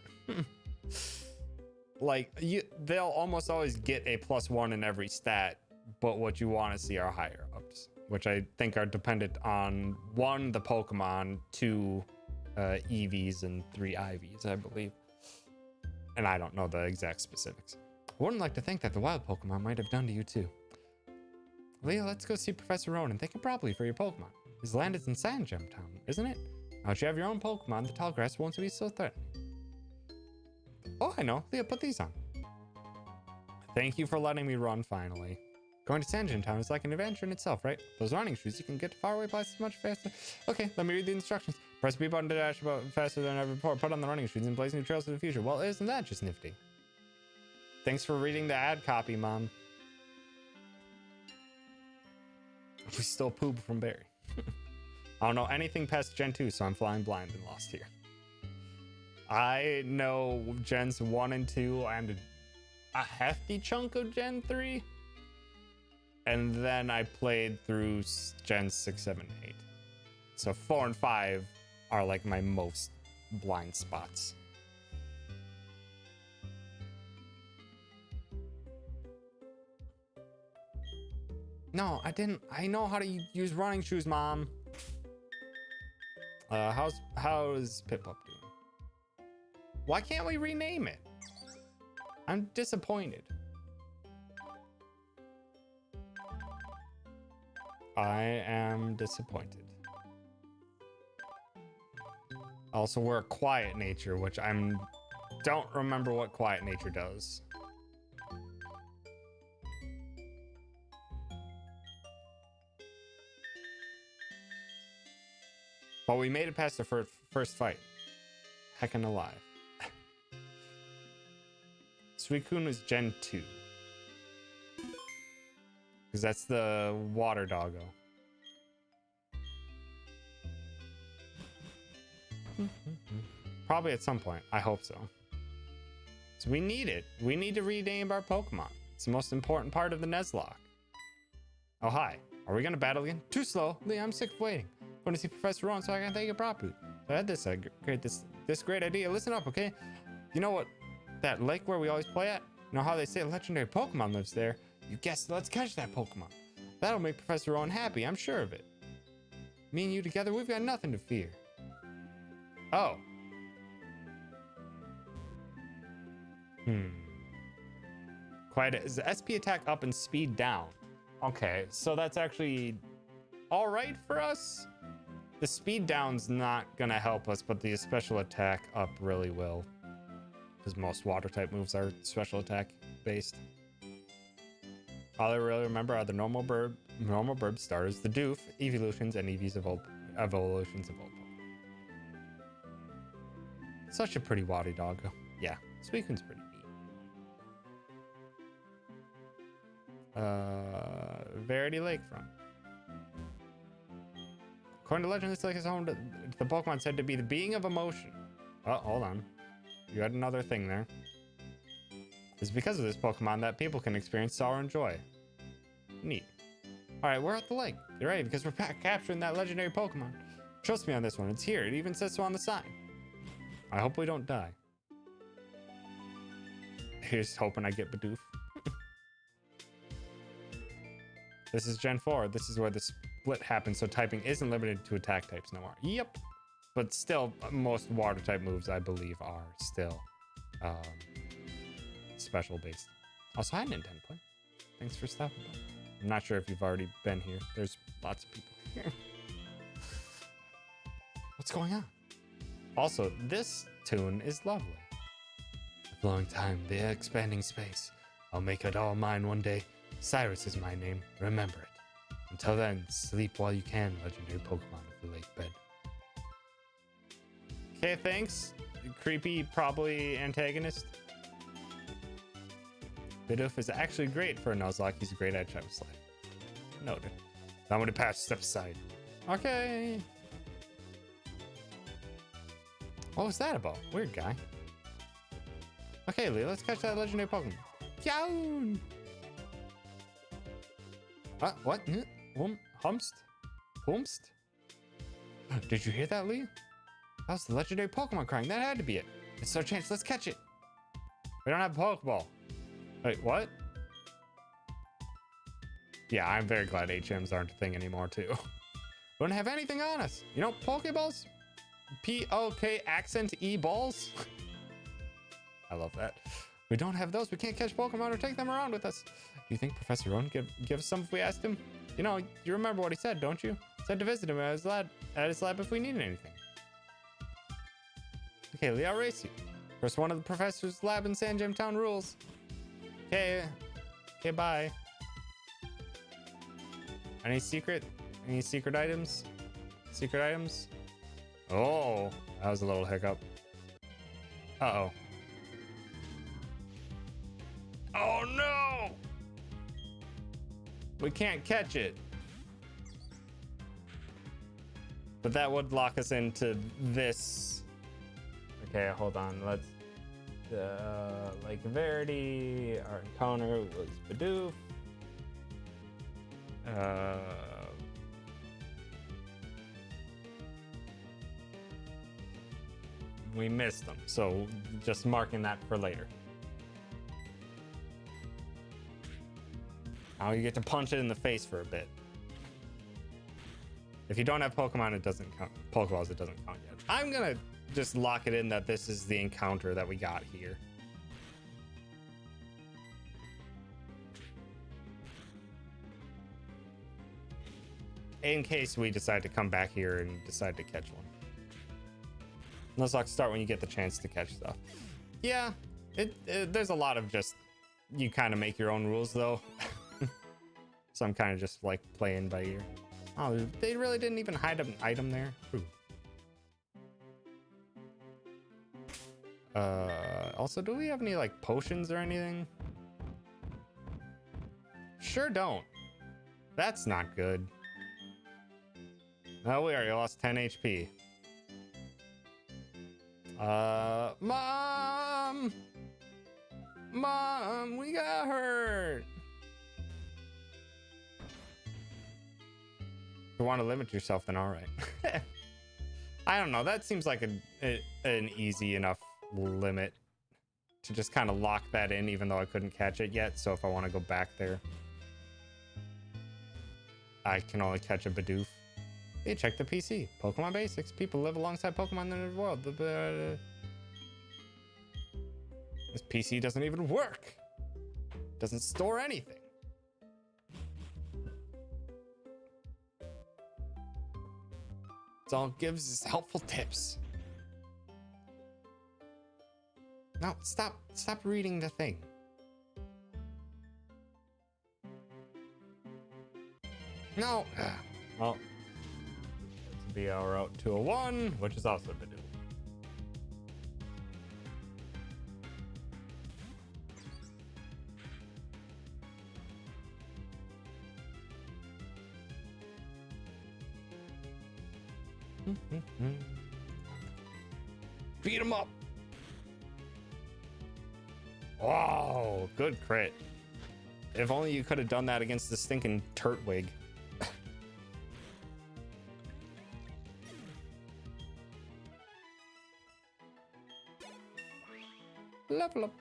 Like, they'll almost always get a +1 in every stat, but what you want to see are higher ups, which I think are dependent on 1, the Pokemon, 2, EVs, and 3 IVs, I believe. And I don't know the exact specifics. I wouldn't like to think that the wild Pokemon might have done to you too. Leah, let's go see Professor Rowan and thank him properly for your Pokemon. His land is in Sand Gem Town, isn't it? Now that you have your own Pokemon, the tall grass won't be so threatening. Oh, I know. Leah, put these on. Thank you for letting me run finally. Going to Sand Gem Town is like an adventure in itself, right? Those running shoes, you can get to faraway places much faster. Okay, let me read the instructions. Press B button to dash about faster than ever before. Put on the running shoes and blaze new trails to the future. Well, isn't that just nifty? Thanks for reading the ad copy, Mom. We stole poop from Barry. I don't know anything past Gen 2, so I'm flying blind and lost here. I know Gens 1 and 2 and a hefty chunk of Gen 3. And then I played through Gen 6, 7, 8. So 4 and 5 are like my most blind spots. No, I didn't. I know how to use running shoes, Mom. How's Pip-Up doing? Why can't we rename it? I'm disappointed. I am disappointed. Also, we're a quiet nature, which don't remember what quiet nature does. But we made it past the first fight. Heckin' alive. Suicune was Gen 2. Because that's the water doggo. Probably at some point. I hope so. So we need it. We need to rename our Pokemon. It's the most important part of the Nuzlocke. Oh, hi. Are we going to battle again? Too slow. Lee, I'm sick of waiting. I'm going to see Professor Rowan so I can thank you properly. I had this great idea. Listen up, okay? You know what? That lake where we always play at? You know how they say a legendary Pokemon lives there? You guessed it. Let's catch that Pokemon. That'll make Professor Rowan happy. I'm sure of it. Me and you together, we've got nothing to fear. Oh. Quite is the SP attack up and speed down. Okay, so that's actually all right for us. The speed down's not gonna help us, but the special attack up really will. Because most water type moves are special attack based. All I really remember are the normal burb starters, the doof, evolutions, and evolutions of old Pokemon. Such a pretty waddy doggo. Yeah, Suicune's pretty neat. Verity Lakefront. According to legend, this lake is home to the Pokemon said to be the being of emotion. Oh, hold on. You had another thing there. It's because of this Pokemon that people can experience sorrow and joy. Neat. Alright, we're at the lake. Get ready because we're capturing that legendary Pokemon. Trust me on this one. It's here. It even says so on the sign. I hope we don't die. Here's hoping I get Bidoof. This is Gen 4. This is where the split happens, so typing isn't limited to attack types no more. Yep. But still, most water type moves, I believe, are still special based. Also, hi, Nintendo Play. Thanks for stopping by. I'm not sure if you've already been here. There's lots of people here. What's going on? Also, this tune is lovely. The flowing time, the expanding space. I'll make it all mine one day. Cyrus is my name. Remember it. Until then, sleep while you can, legendary Pokemon of the lake bed. Okay, thanks. creepy, probably antagonist. Bidoof is actually great for a Nuzlocke. He's great at Travis Slide. Noted. I'm gonna pass step aside. Okay. What was that about? Weird guy. Okay, Lee, let's catch that legendary Pokemon. Yown! What? Humst? Humst? Did you hear that, Lee? That was the legendary Pokemon crying. That had to be it. It's our chance. Let's catch it. We don't have a Pokeball. Wait, what? Yeah, I'm very glad HMs aren't a thing anymore, too. We don't have anything on us. You know, Pokeballs? P-O-K accent E-balls? I love that. We don't have those. We can't catch Pokemon or take them around with us. Do you think Professor Rowan could give us some if we asked him? You know, you remember what he said, don't you? He said to visit him at his lab if we needed anything. Okay, Lee, I'll race you. First one of the professor's lab in Sandgem Town rules. Okay. Okay, bye. Any secret items? Secret items? Oh, that was a little hiccup. Uh-oh. Oh no! We can't catch it. But that would lock us into this. Okay, hold on. Let's like Verity, our encounter was Bidoof. We missed them, so just marking that for later. Now you get to punch it in the face for a bit. If you don't have Pokemon, it doesn't count. Pokeballs, it doesn't count yet. I'm gonna just lock it in that this is the encounter that we got here. In case we decide to come back here and decide to catch one. Nuzlocke start when you get the chance to catch stuff. Yeah, there's a lot of just, you kind of make your own rules though. So I'm kind of just like playing by ear. Oh, they really didn't even hide an item there. Ooh. Also, do we have any like potions or anything? Sure don't. That's not good. Oh, we already lost 10 HP. Mom! Mom, we got hurt! If you want to limit yourself, then alright. I don't know, that seems like an easy enough limit to just kind of lock that in, even though I couldn't catch it yet. So if I want to go back there, I can only catch a Bidoof. Hey, check the PC. Pokemon Basics. People live alongside Pokemon in the world. This PC doesn't even work. Doesn't store anything. It's all it gives is helpful tips. No, stop reading the thing. No. Well, this will be our route to a 1, which is also Bidoof. Beat him up. Oh, good crit. If only you could have done that against the stinking Turtwig. Level up.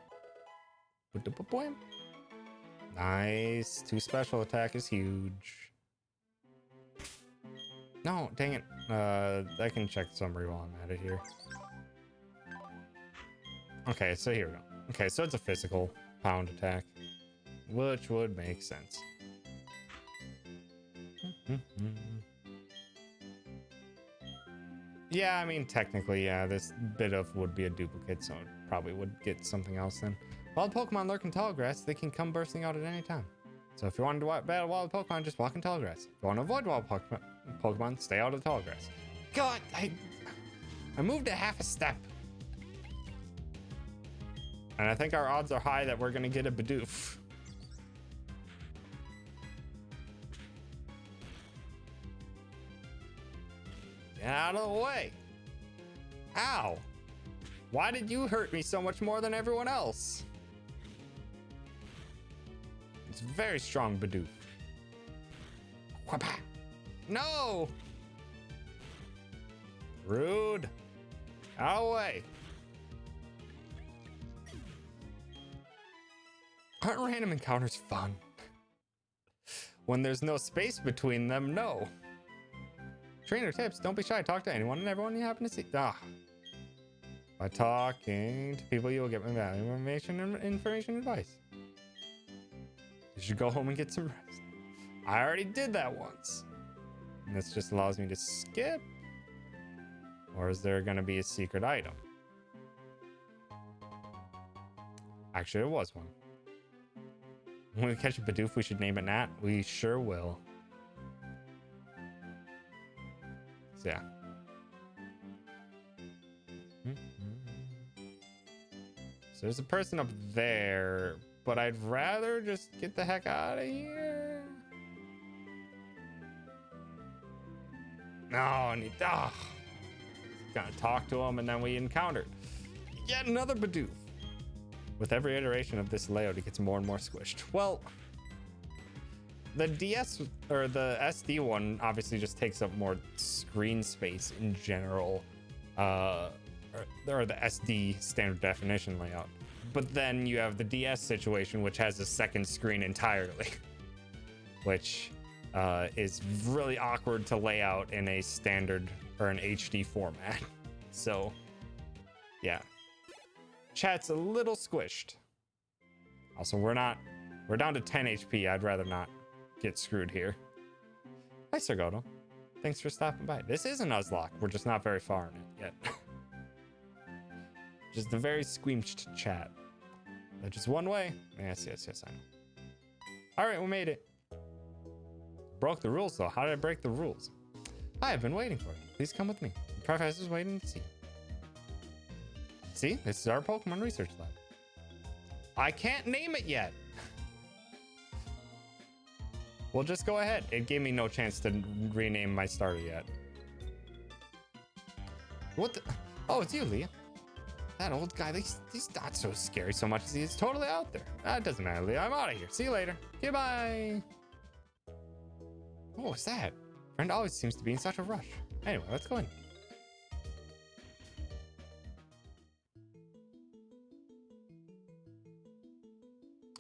Nice. 2 special attack is huge. No, dang it. I can check summary while I'm at it here. Okay, so here we go. Okay, so it's a physical pound attack, which would make sense. Yeah, I mean, technically, yeah, this Bidoof would be a duplicate, so it probably would get something else then. Wild Pokemon lurk in tall grass, they can come bursting out at any time. So if you want to battle wild Pokemon, just walk in tall grass. If you want to avoid wild Pokemon, stay out of tall grass. God, I moved a half a step. And I think our odds are high that we're gonna get a Bidoof. Get out of the way. Ow. Why did you hurt me so much more than everyone else? It's a very strong Bidoof. No! Rude. Out of the way. Aren't random encounters fun? When there's no space between them, no. Trainer tips, don't be shy. Talk to anyone and everyone you happen to see. By talking to people, you will get valuable information advice. You should go home and get some rest. I already did that once. And this just allows me to skip. Or is there going to be a secret item? Actually, there was one. When we catch a Bidoof, we should name it Nat. We sure will. So, yeah. So there's a person up there, but I'd rather just get the heck out of here. No, I need... Gonna talk to him, and then we encountered yet another Bidoof. With every iteration of this layout, it gets more and more squished. Well, the DS or the SD one obviously just takes up more screen space in general, or the SD standard definition layout. But then you have the DS situation, which has a second screen entirely, which is really awkward to lay out in a standard or an HD format. So, yeah. Chat's a little squished. Also, we're down to 10 HP. I'd rather not get screwed here. Hi, Sargoto. Thanks for stopping by. This is a Nuzlocke. We're just not very far in it yet. Just a very squeamished chat. Just one way. Yes, I know. All right, we made it. Broke the rules, though. How did I break the rules? I have been waiting for you. Please come with me. The professor's waiting to see you. See, this is our Pokemon research lab. I can't name it yet. We'll just go ahead. It gave me no chance to rename my starter yet. What the? Oh, it's you, Leah. That old guy, he's not so scary so much as he is totally out there. It doesn't matter, Leah. I'm out of here. See you later. Goodbye. What was that? Friend always seems to be in such a rush. Anyway, let's go in.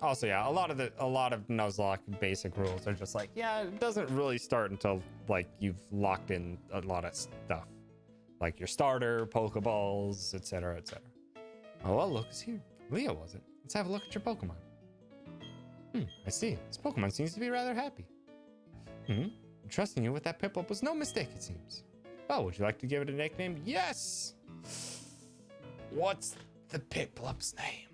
Also, yeah, a lot of Nuzlocke basic rules are just like, yeah, it doesn't really start until like you've locked in a lot of stuff, like your starter, Pokeballs, etc., etc. Oh well, look, it's here. Leah was it? Let's have a look at your Pokemon. I see. This Pokemon seems to be rather happy. Trusting you with that Piplup was no mistake, it seems. Well, would you like to give it a nickname? Yes! What's the Piplup's name?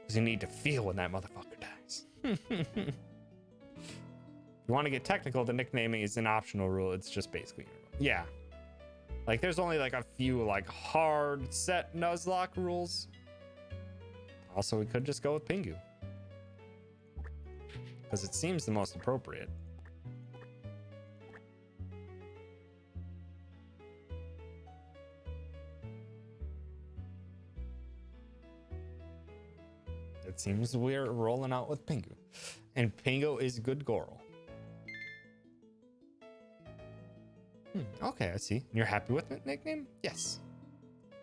Because you need to feel when that motherfucker dies. If you want to get technical, the nicknaming is an optional rule. It's just basically, yeah. Like, there's only like a few like hard set Nuzlocke rules. Also, we could just go with Pingu, because it seems the most appropriate. It seems we're rolling out with Pingu. And Pingu is good Goral. Okay, I see. And you're happy with the nickname? Yes.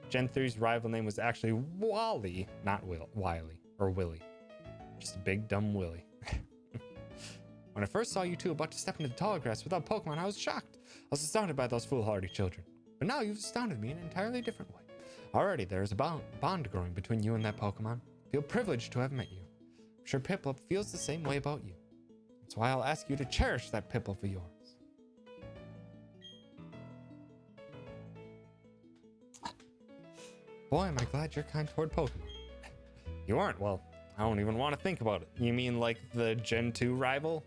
Gen 3's rival name was actually Wally, not Wiley or Willy. Just a big dumb Willy. When I first saw you two about to step into the tall grass without Pokemon, I was shocked. I was astounded by those foolhardy children. But now you've astounded me in an entirely different way. Already there is a bond growing between you and that Pokemon. I feel privileged to have met you. I'm sure Piplup feels the same way about you. That's why I'll ask you to cherish that Piplup of yours. Boy, am I glad you're kind toward Pokemon. You aren't? Well, I don't even want to think about it. You mean like the Gen 2 rival?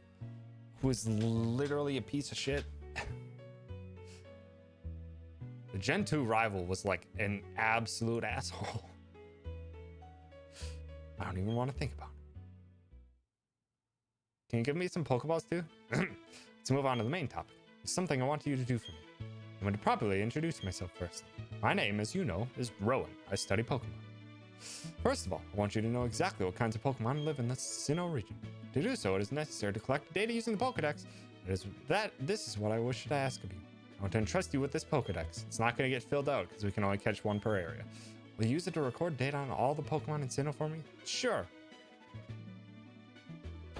Who is literally a piece of shit? The Gen 2 rival was like an absolute asshole. I don't even want to think about it. Can you give me some Pokeballs too? Let's move on to the main topic. It's something I want you to do for me. I'm going to properly introduce myself first. My name, as you know, is Rowan. I study Pokemon. First of all, I want you to know exactly what kinds of Pokemon live in the Sinnoh region. To do so, it is necessary to collect data using the Pokedex. This is what I wish to ask of you. I want to entrust you with this Pokedex. It's not going to get filled out because we can only catch one per area. Will you use it to record data on all the Pokemon in Sinnoh for me? Sure.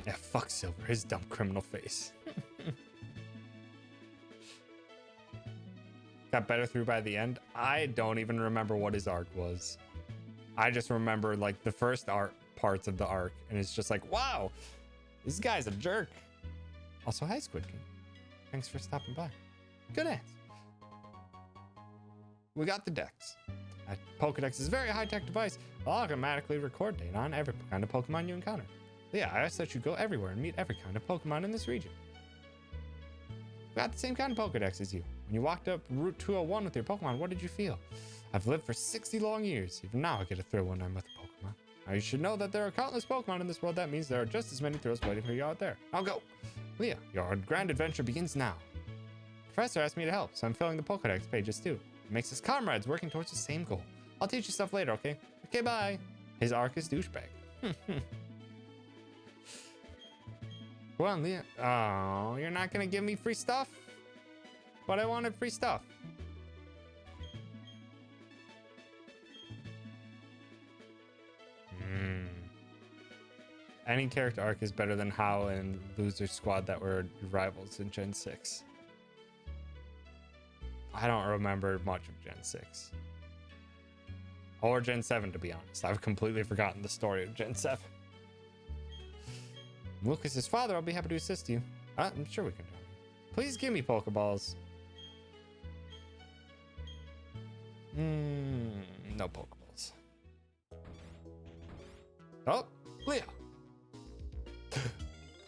Yeah, fuck Silver, his dumb criminal face. Got better through by the end. I don't even remember what his arc was. I just remember like the first parts of the arc, and it's just like, wow, this guy's a jerk. Also, hi Squid King. Thanks for stopping by. Good answer. We got the Dex. That Pokedex is a very high-tech device. It'll automatically record data on every kind of Pokemon you encounter. Yeah, I asked that you go everywhere and meet every kind of Pokemon in this region. We got the same kind of Pokedex as you. When you walked up Route 201 with your Pokemon, what did you feel? I've lived for 60 long years. Even now I get a thrill when I'm with a Pokemon. Now you should know that there are countless Pokemon in this world. That means there are just as many thrills waiting for you out there. Now go! Leah, your grand adventure begins now. The professor asked me to help, so I'm filling the Pokedex pages too. It makes us comrades working towards the same goal. I'll teach you stuff later, okay? Okay, bye. His arc is douchebag. Well, Leah, oh, you're not gonna give me free stuff? But I wanted free stuff. Any character arc is better than Hao and Loser Squad that were rivals in Gen 6. I don't remember much of Gen 6. Or Gen 7, to be honest. I've completely forgotten the story of Gen 7. Lucas's father, I'll be happy to assist you. I'm sure we can do it. Please give me Pokeballs. No Pokeballs. Oh, Leah.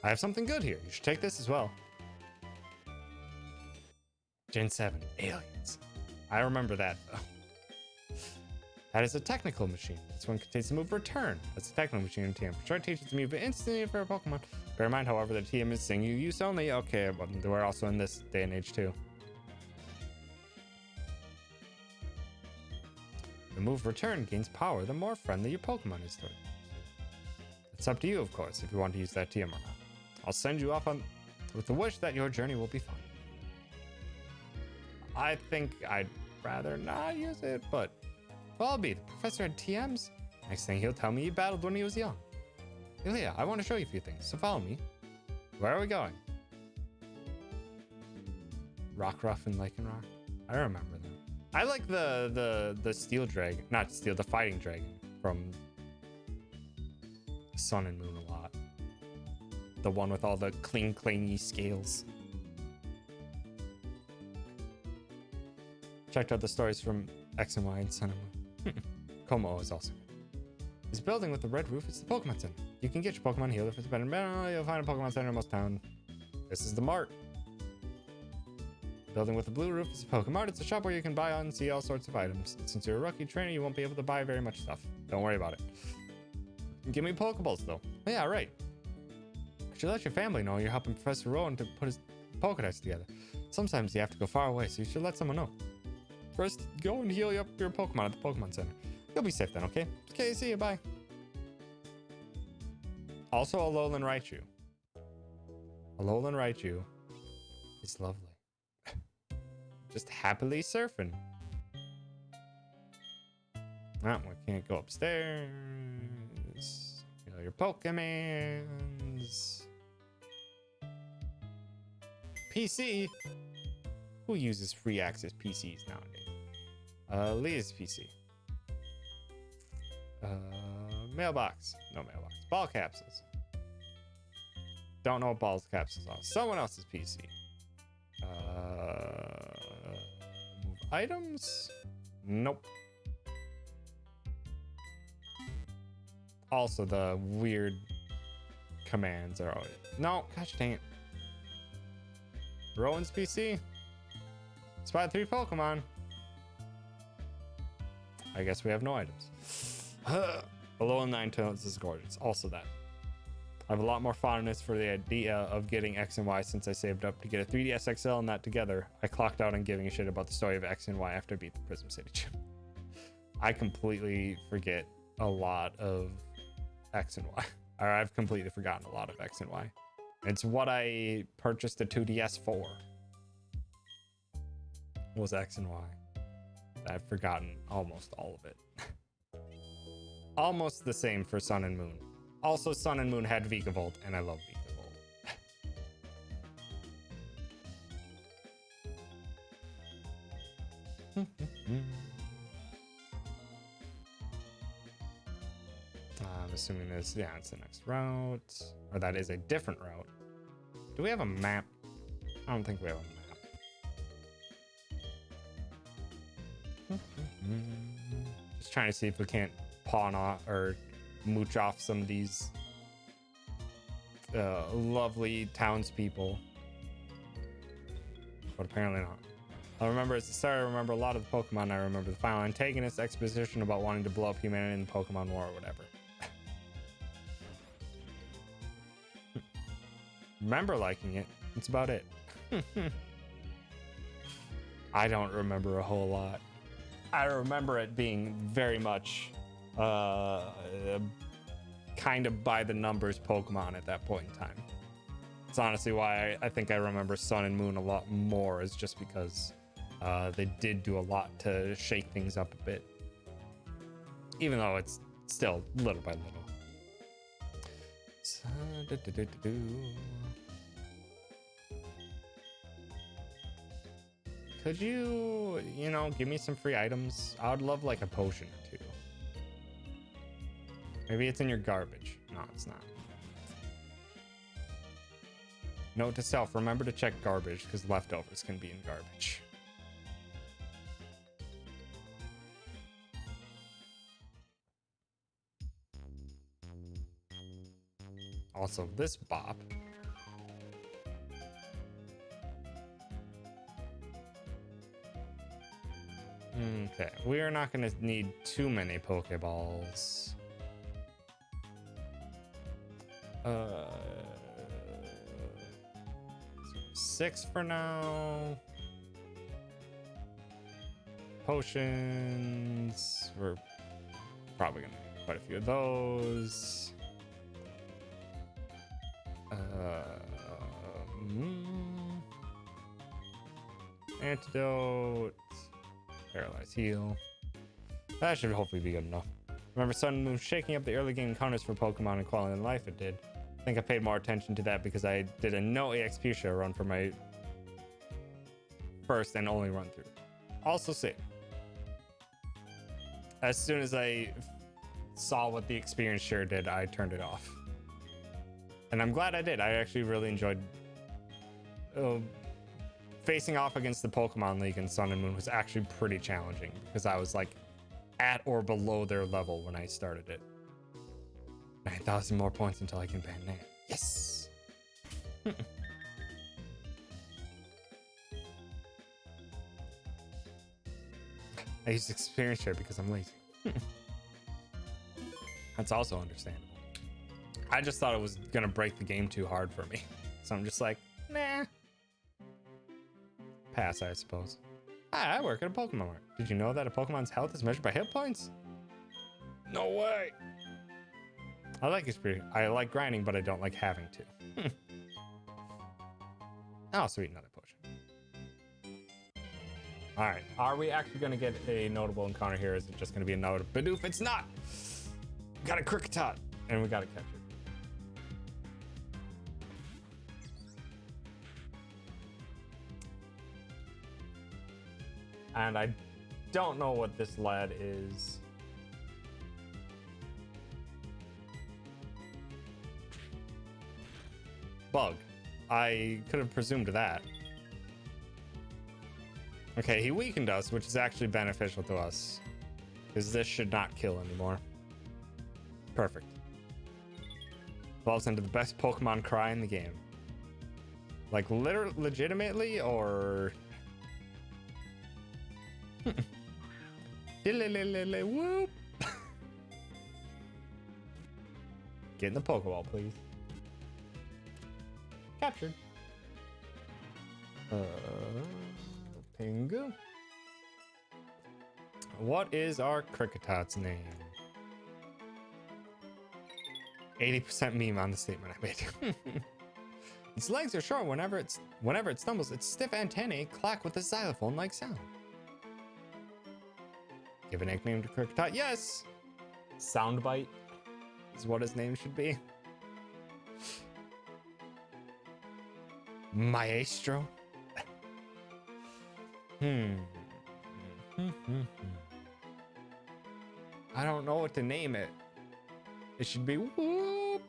I have something good here. You should take this as well. Gen 7, aliens. I remember that, though. That is a technical machine. This one contains the move Return. That's a technical machine in TM. Try to teach it to move instantly for a Pokemon. Bear in mind, however, that TM is single use only. Okay, but we're also in this day and age, too. The move Return gains power the more friendly your Pokemon is to it. It's up to you, of course, if you want to use that TM or not. I'll send you off on with the wish that your journey will be fun. I think I'd rather not use it, but well, I'll be. The professor had TMs. Next thing he'll tell me he battled when he was young. Ilya, I want to show you a few things, so follow me. Where are we going? Rockruff and Lycanroc. I remember them. I like the steel dragon, not steel, the fighting dragon from Sun and Moon a lot. The one with all the clingy scales. Checked out the stories from X and Y and Sun and Moon. Como is also good. This building with the red roof is the Pokemon Center. You can get your Pokemon healed if it's better. You'll find a Pokemon Center in most town. This is the Mart. Building with the blue roof is a Pokemart. It's a shop where you can buy and see all sorts of items. Since you're a rookie trainer, you won't be able to buy very much stuff. Don't worry about it. Give me Pokeballs, though. Yeah, right. You should let your family know you're helping Professor Rowan to put his Pokedex together. Sometimes you have to go far away, so you should let someone know. First, go and heal up your Pokemon at the Pokemon Center. You'll be safe then, okay? Okay, see you, bye. Also, Alolan Raichu. Alolan Raichu is lovely. Just happily surfing. Ah, we can't go upstairs. Heal your Pokemons. PC? Who uses free access PCs nowadays? Leah's PC. Mailbox. No mailbox. Ball capsules. Don't know what ball capsules are. Someone else's PC. Move items? Nope. Also, the weird commands are always... No, gosh dang it. Rowan's PC? Spot 3 Pokemon. I guess we have no items. Below 9 tones is gorgeous. Also that. I have a lot more fondness for the idea of getting X and Y since I saved up to get a 3DS XL and that together. I clocked out on giving a shit about the story of X and Y after I beat the Prism City Gym. I completely forget a lot of X and Y. Or I've completely forgotten a lot of X and Y. It's what I purchased the 2DS for. Was X and Y. I've forgotten almost all of it. Almost the same for Sun and Moon. Also, Sun and Moon had Vikavolt, and I love Vikavolt. I'm assuming this, yeah, it's the next route. Or that is a different route. Do we have a map? I don't think we have a map. Just trying to see if we can't pawn off or mooch off some of these lovely townspeople. But apparently not. I remember as a starter, I remember a lot of the Pokemon. I remember the final antagonist exposition about wanting to blow up humanity in the Pokemon War or whatever. Remember liking it. That's about it. I don't remember a whole lot. I remember it being very much kind of by the numbers Pokemon at that point in time. It's honestly why I think I remember Sun and Moon a lot more, is just because they did do a lot to shake things up a bit. Even though it's still little by little. So, could you know, give me some free items? I would love like a potion or two. Maybe it's in your garbage. No, it's not. Note to self, remember to check garbage because leftovers can be in garbage. Also, this bop. Okay, we are not going to need too many Pokeballs. 6 for now. Potions. We're probably going to need quite a few of those. Antidote. Paralyze heal. That should hopefully be good enough. Remember Sun and Moon shaking up the early game encounters for Pokemon and quality of life? It did. I think I paid more attention to that because I did a no EXP share run for my first and only run through. Also save. As soon as I saw what the experience share did, I turned it off. And I'm glad I did. I actually really enjoyed facing off against the Pokemon League in Sun and Moon was actually pretty challenging because I was like at or below their level when I started it. 9,000 more points until I can ban Nan. Yes! I used experience share because I'm lazy. That's also understandable. I just thought it was gonna break the game too hard for me. So I'm just like, nah. Pass, I suppose. Hi, I work at a Pokemon Mart. Did you know that a Pokemon's health is measured by hit points? No way. I like experience. I like grinding, but I don't like having to. Oh, sweet, another potion. All right, are we actually going to get a notable encounter here? Is it just going to be another Bidoof? It's not. We got a Kricketot, and we got to catch it. And I don't know what this lad is. Bug. I could have presumed that. Okay, he weakened us, which is actually beneficial to us. Because this should not kill anymore. Perfect. Evolves into the best Pokemon cry in the game. Like, legitimately, or... Whoop! Get in the Pokeball, please. Captured. Pingu. What is our Cricketot's name? 80% meme on the statement I made. Its legs are short. Whenever it stumbles, its stiff antennae clack with a xylophone-like sound. Give a nickname to Cricketot. Yes. Soundbite is what his name should be. Maestro. I don't know what to name it. It should be whoop.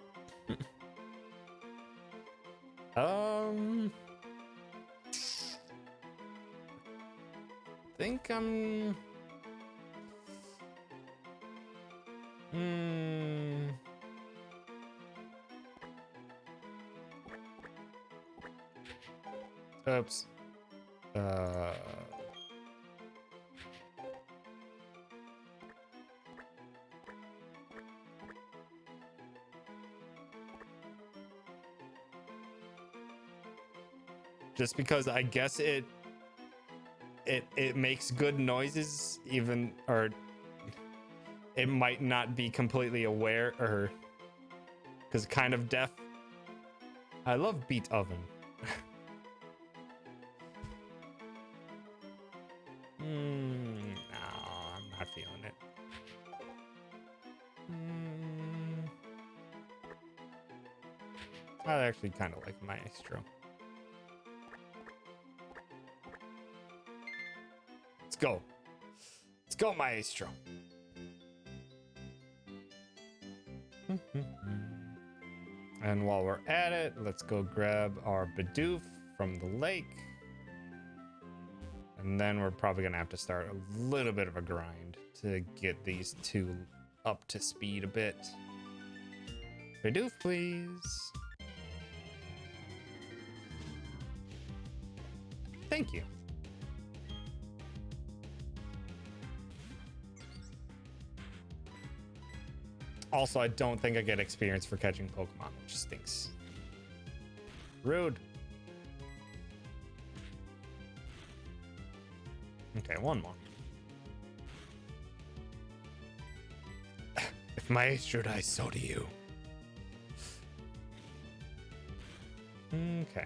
Think I'm oops. Just because I guess it makes good noises, even, or it might not be completely aware, or because kind of deaf. I love Beat Oven. No, I'm not feeling it. I actually kind of like Maestro. Let's go. Let's go, Maestro. And while we're at it, let's go grab our Bidoof from the lake. And then we're probably gonna have to start a little bit of a grind to get these two up to speed a bit. Bidoof, please. Thank you. Also, I don't think I get experience for catching Pokemon, which stinks. Rude. Okay, one more. If Maestro dies, so do you. Okay.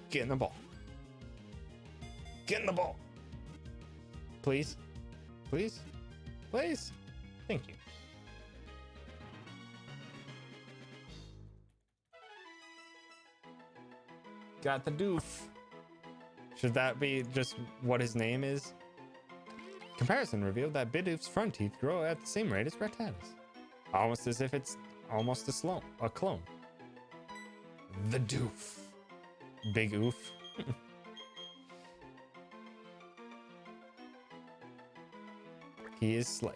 Get in the ball. Get in the ball. Please. Please. Please. Thank you. Got the doof. Should that be just what his name is? Comparison revealed that Bidoof's front teeth grow at the same rate as Rattata's. Almost as if it's almost a clone. The doof. Big oof. He is slave.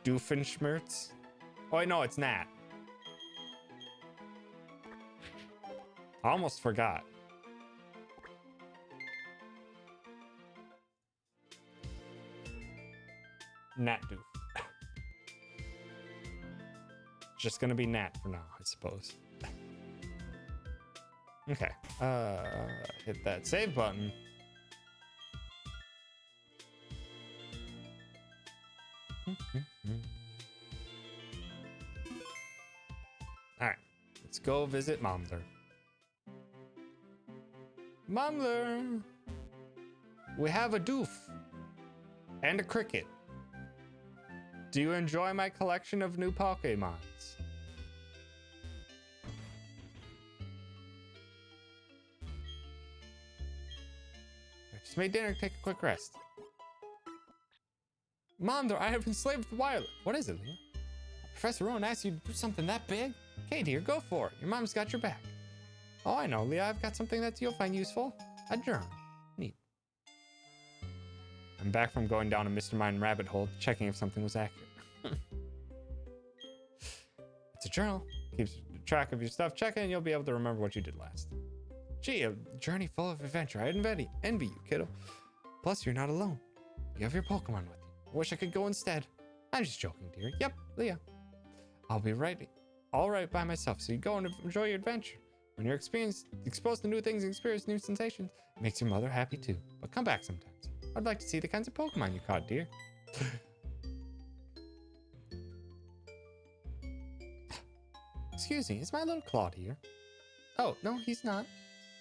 Doofenshmirtz. Oh, wait, no, it's Nat. I almost forgot. Nat Doof. Just gonna be Nat for now, I suppose. Okay. Hit that save button. Alright. Let's go visit Momler. Momler! We have a doof. And a cricket. Do you enjoy my collection of new Pokemons? Just made dinner, take a quick rest. Mom, I have enslaved the wireless. What is it, Leah? Professor Rowan asked you to do something that big? Okay, dear, go for it. Your mom's got your back. Oh, I know, Leah. I've got something that you'll find useful. A journal. Neat. I'm back from going down a Mr. Mine rabbit hole, checking if something was accurate. It's a journal. Keeps track of your stuff. Check it and you'll be able to remember what you did last. Gee, a journey full of adventure. I envy you, kiddo. Plus, you're not alone. You have your Pokemon with you. I wish I could go instead. I'm just joking, dear. Yep, Leah. I'll be all right by myself, so you go and enjoy your adventure. When you're exposed to new things and experience new sensations, it makes your mother happy too. But come back sometimes. I'd like to see the kinds of Pokemon you caught, dear. Excuse me, is my little Claude here? Oh, no, he's not.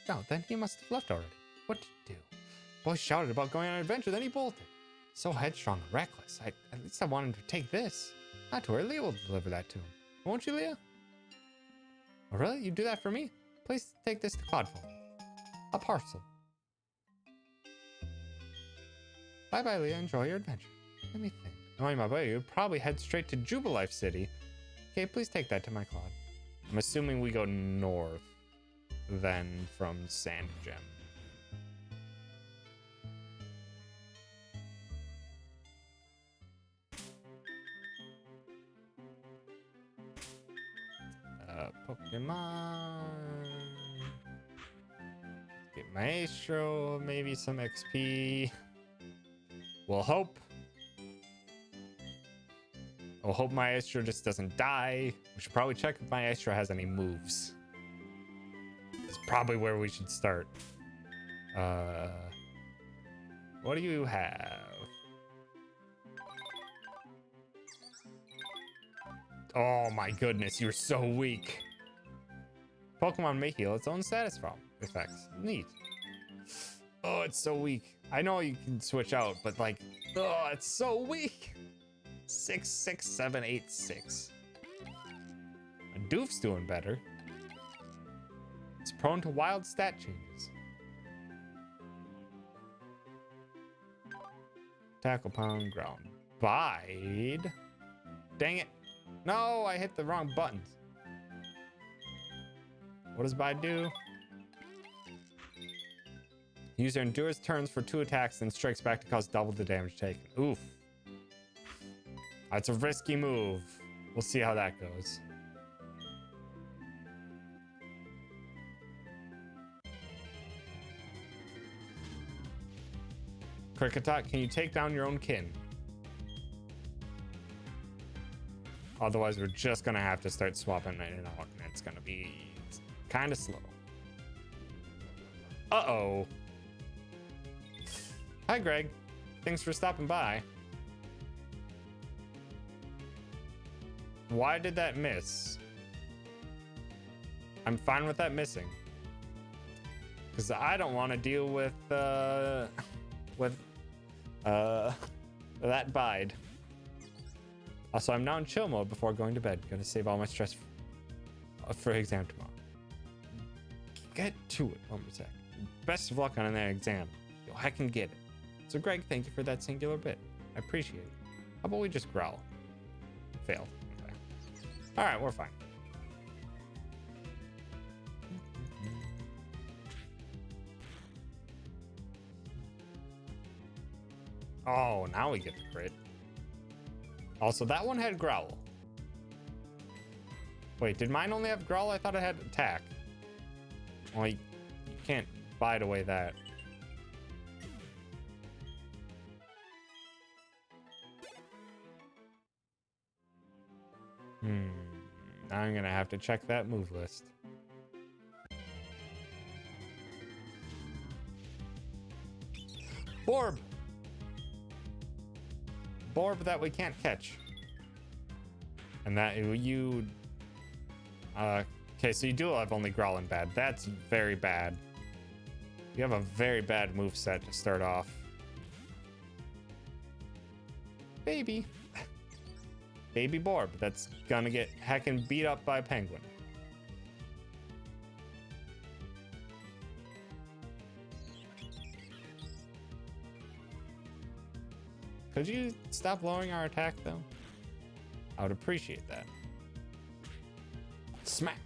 No, then he must have left already. What did you do? Boy shouted about going on an adventure, then he bolted. So headstrong and reckless. At least I wanted to take this. Not to worry, Leah will deliver that to him. Won't you, Leah? Oh, really? You do that for me? Please take this to Claude for me. A parcel. Bye-bye, Leah. Enjoy your adventure. Let me think. Knowing my way, you'd probably head straight to Jubilife City. Okay, please take that to my Claude. I'm assuming we go north, then from Sand Gem. Pokemon. Get Maestro, maybe some XP. We'll hope. We'll hope Maestro just doesn't die. We should probably check if Maestro has any moves. It's probably where we should start. What do you have? Oh my goodness, you're so weak. Pokemon may heal its own status effects. Neat. Oh, it's so weak. I know you can switch out, but like, oh, it's so weak. 6, 6, 7, 8, 6. A Doof's doing better. It's prone to wild stat changes. Tackle, pound, ground. Bide. Dang it. No, I hit the wrong buttons. What does Bide do? User endures turns for 2 attacks, then strikes back to cause double the damage taken. Oof. That's a risky move. We'll see how that goes. Kricketot, can you take down your own kin? Otherwise, we're just gonna have to start swapping it out, and it's gonna be kind of slow. Uh-oh. Hi, Greg. Thanks for stopping by. Why did that miss? I'm fine with that missing. Because I don't want to deal with that bide. Also, I'm now in chill mode before going to bed. Gonna save all my stress for exam tomorrow. Get to it, 1%. Best of luck on that exam. Yo, I can get it. So, Greg, thank you for that singular bit. I appreciate it. How about we just growl? Failed. Okay. All right, we're fine. Oh, now we get the crit. Also, that one had growl. Wait, did mine only have growl? I thought it had attack. Well, you can't bide away that. I'm gonna have to check that move list. Borb! Borb that we can't catch. And that you... okay, so you do have only Growl and bad. That's very bad. You have a very bad moveset to start off. Baby. Baby Borb. That's gonna get heckin' beat up by Penguin. Could you stop lowering our attack, though? I would appreciate that. Smack!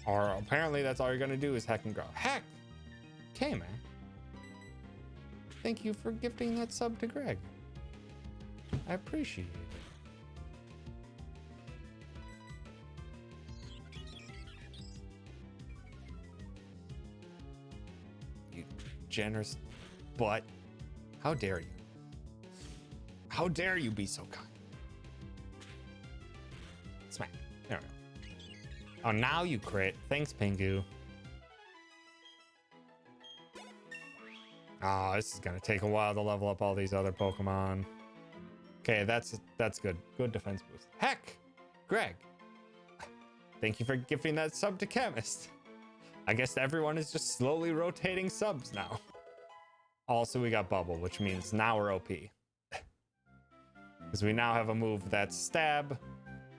Or apparently that's all you're gonna do is heck and grow. Heck! Okay, man. Thank you for gifting that sub to Greg. I appreciate it. generous butt. How dare you? How dare you be so kind? Smack. There we go. Oh, now you crit. Thanks, Pingu. Oh, this is gonna take a while to level up all these other Pokemon. Okay, that's good. Good defense boost. Heck, Greg. Thank you for gifting that sub to Chemist. I guess everyone is just slowly rotating subs now. Also, we got Bubble, which means now we're OP. Because we now have a move that's Stab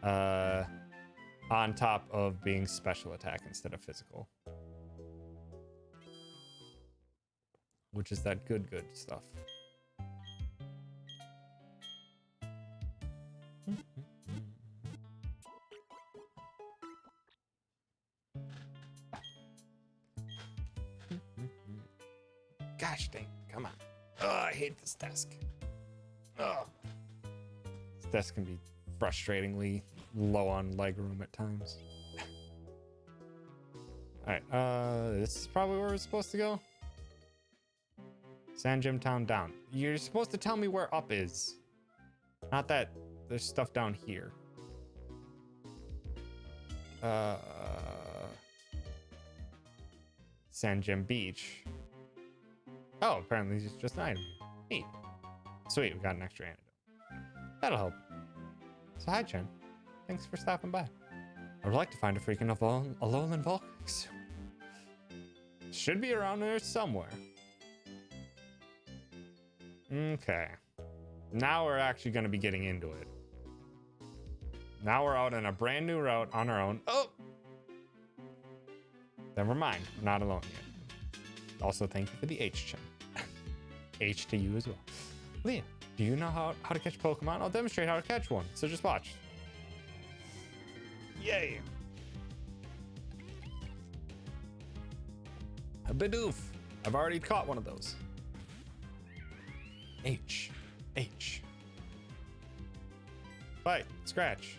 on top of being special attack instead of physical. Which is that good stuff. Gosh dang, come on. Oh, I hate this desk. Oh. This desk can be frustratingly low on leg room at times. Alright, this is probably where we're supposed to go. Sand Gym Town down. You're supposed to tell me where up is. Not that there's stuff down here. Sand Gym Beach. Oh, apparently it's just an item. Neat. Sweet, we got an extra antidote. That'll help. So hi, Chen. Thanks for stopping by. I would like to find a freaking Alolan Vulpix. Should be around there somewhere. Okay. Now we're actually going to be getting into it. Now we're out on a brand new route on our own. Oh! Never mind. We're not alone yet. Also, thank you for the H, Chen. H to you as well. Leah, do you know how to catch Pokemon? I'll demonstrate how to catch one, so just watch. Yay! A Bidoof. I've already caught one of those. H. Bite. Scratch.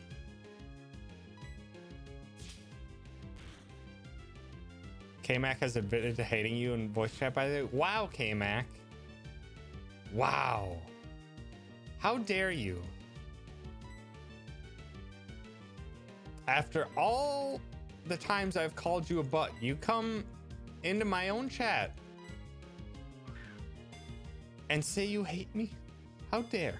K-Mac has admitted to hating you in voice chat, by the way. Wow, K-Mac. Wow. How dare you? After all the times I've called you a butt, you come into my own chat and say you hate me? How dare?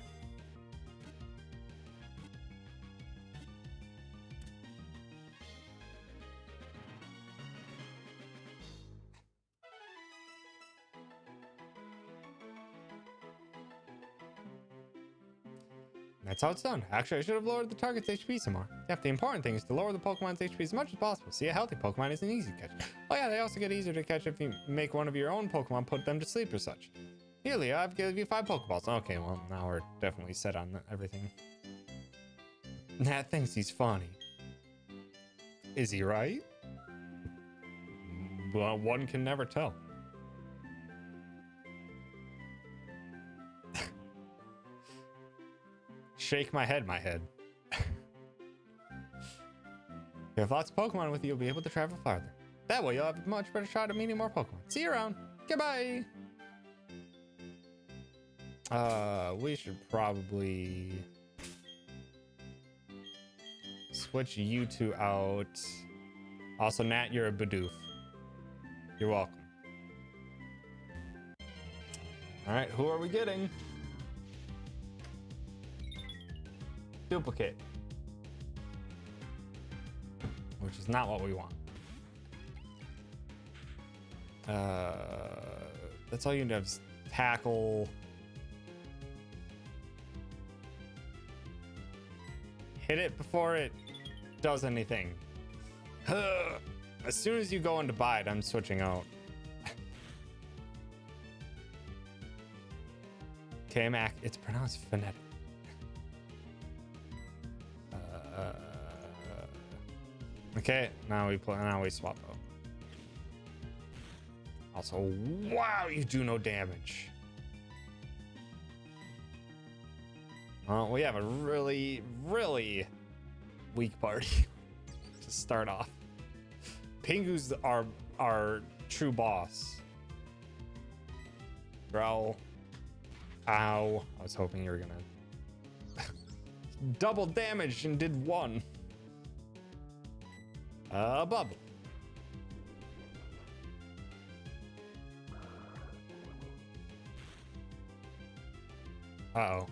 That's how it's done. Actually, I should have lowered the target's HP some more. Yep, the important thing is to lower the Pokemon's HP as much as possible. See, a healthy Pokemon isn't easy to catch. Oh yeah, they also get easier to catch if you make one of your own Pokemon put them to sleep or such. Here, Leo, I've given you 5 Pokeballs. Okay, well, now we're definitely set on everything. Nat thinks he's funny. Is he right? Well, one can never tell. Shake my head. If you have lots of Pokemon with you, you'll be able to travel farther. That way, you'll have a much better shot at meeting more Pokemon. See you around. Goodbye. We should probably switch you two out. Also, Nat, you're a Bidoof. You're welcome. All right, who are we getting? Duplicate. Which is not what we want. That's all you need to have is tackle. Hit it before it does anything. As soon as you go into bite, I'm switching out. K-Mac, it's pronounced phonetic. Okay, now we swap out. Also, wow, you do no damage. Well, we have a really, really weak party to start off. Pingu's our true boss. growl. Ow. I was hoping you were gonna double damage and did one. Bubble. Uh-oh.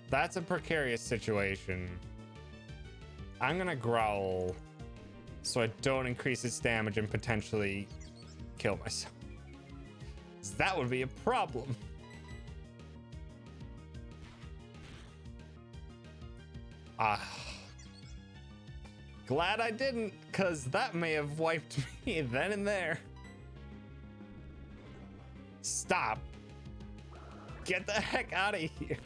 That's a precarious situation. I'm gonna growl so I don't increase its damage and potentially kill myself. That would be a problem. Glad I didn't, because that may have wiped me then and there. Stop. Get the heck out of here.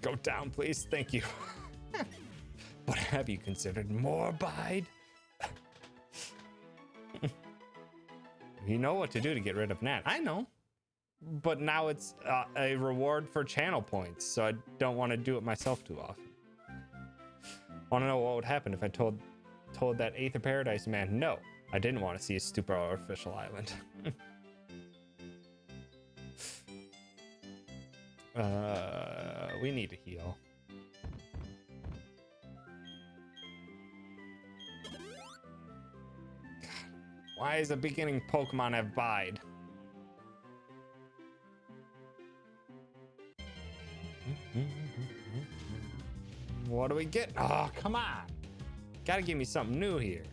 Go down, please. Thank you. But have you considered Morbide? You know what to do to get rid of Nat. I know. But now it's a reward for channel points, so I don't want to do it myself too often. Want to know what would happen if I told that Aether Paradise man no, I didn't want to see a stupid artificial island. We need to heal. God, why is a beginning Pokemon have Bide? What do we get? Oh, come on. Gotta give me something new here.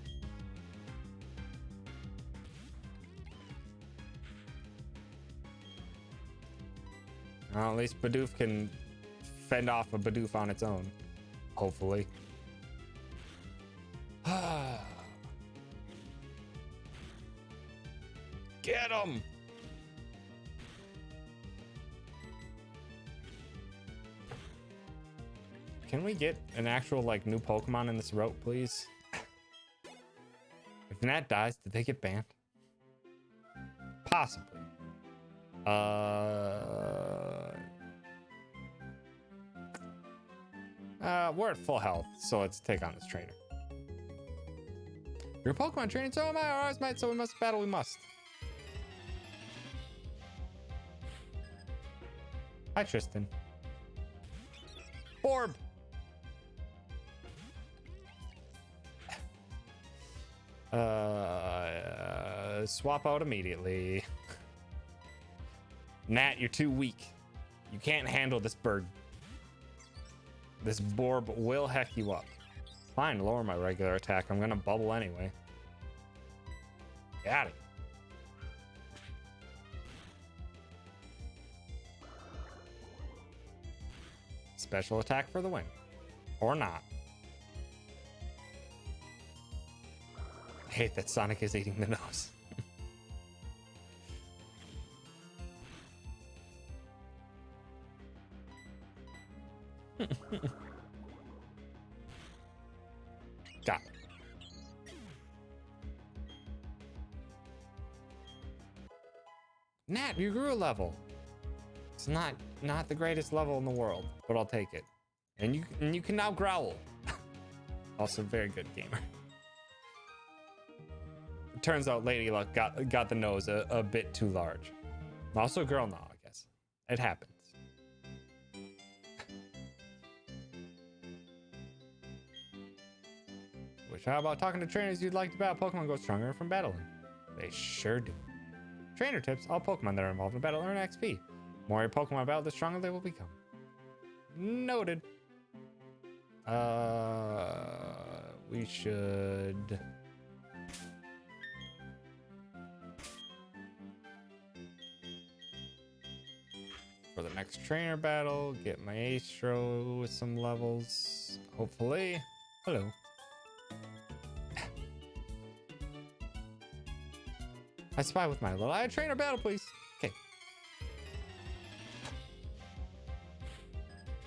Well, at least Bidoof can fend off a Bidoof on its own. Hopefully. Get him! Can we get an actual, like, new Pokemon in this route, please? If Nat dies, did they get banned? Possibly. We're at full health, so let's take on this trainer. Your Pokemon training, so am I. Ours might, so we must battle. We must. Hi, Tristan. Orb. Swap out immediately. Nat, you're too weak. You can't handle this bird. This Borb will heck you up. Fine, lower my regular attack. I'm gonna bubble anyway. Got it. Special attack for the win. Or not. I hate that Sonic is eating the nose. Got it. Nat, you grew a level. It's not the greatest level in the world, but I'll take it. And you can now growl. Also, very good gamer. It turns out Lady Luck got the nose a bit too large. Also, girl now, I guess. It happens. Which, how about talking to trainers you'd like to battle? Pokemon go stronger from battling. They sure do. Trainer tips: all Pokemon that are involved in battle earn XP. The more your Pokemon battle, the stronger they will become. Noted. We should... For the next trainer battle, get my Astro with some levels. Hopefully. Hello. I spy with my little eye. Trainer battle, please. Okay.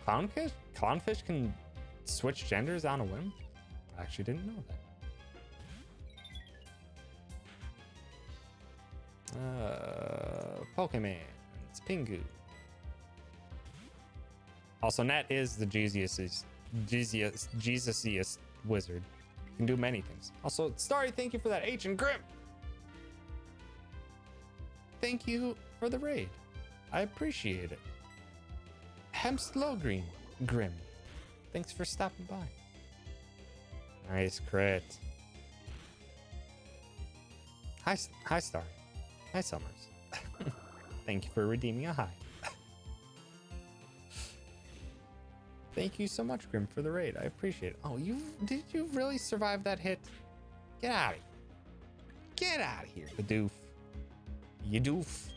Clownfish can switch genders on a whim? I actually didn't know that. Pokemon. It's Pingu. Also, Nat is the Jesusiest wizard. Can do many things. Also, Starry, thank you for that. H and Grim. Thank you for the raid. I appreciate it. Hemslowgreen Grim. Thanks for stopping by. Nice crit. Hi Starry. Hi Summers. Thank you for redeeming a high. Thank you so much, Grim, for the raid. I appreciate it. Oh, did you really survive that hit? Get out of here. Get out of here, the doof. You doof.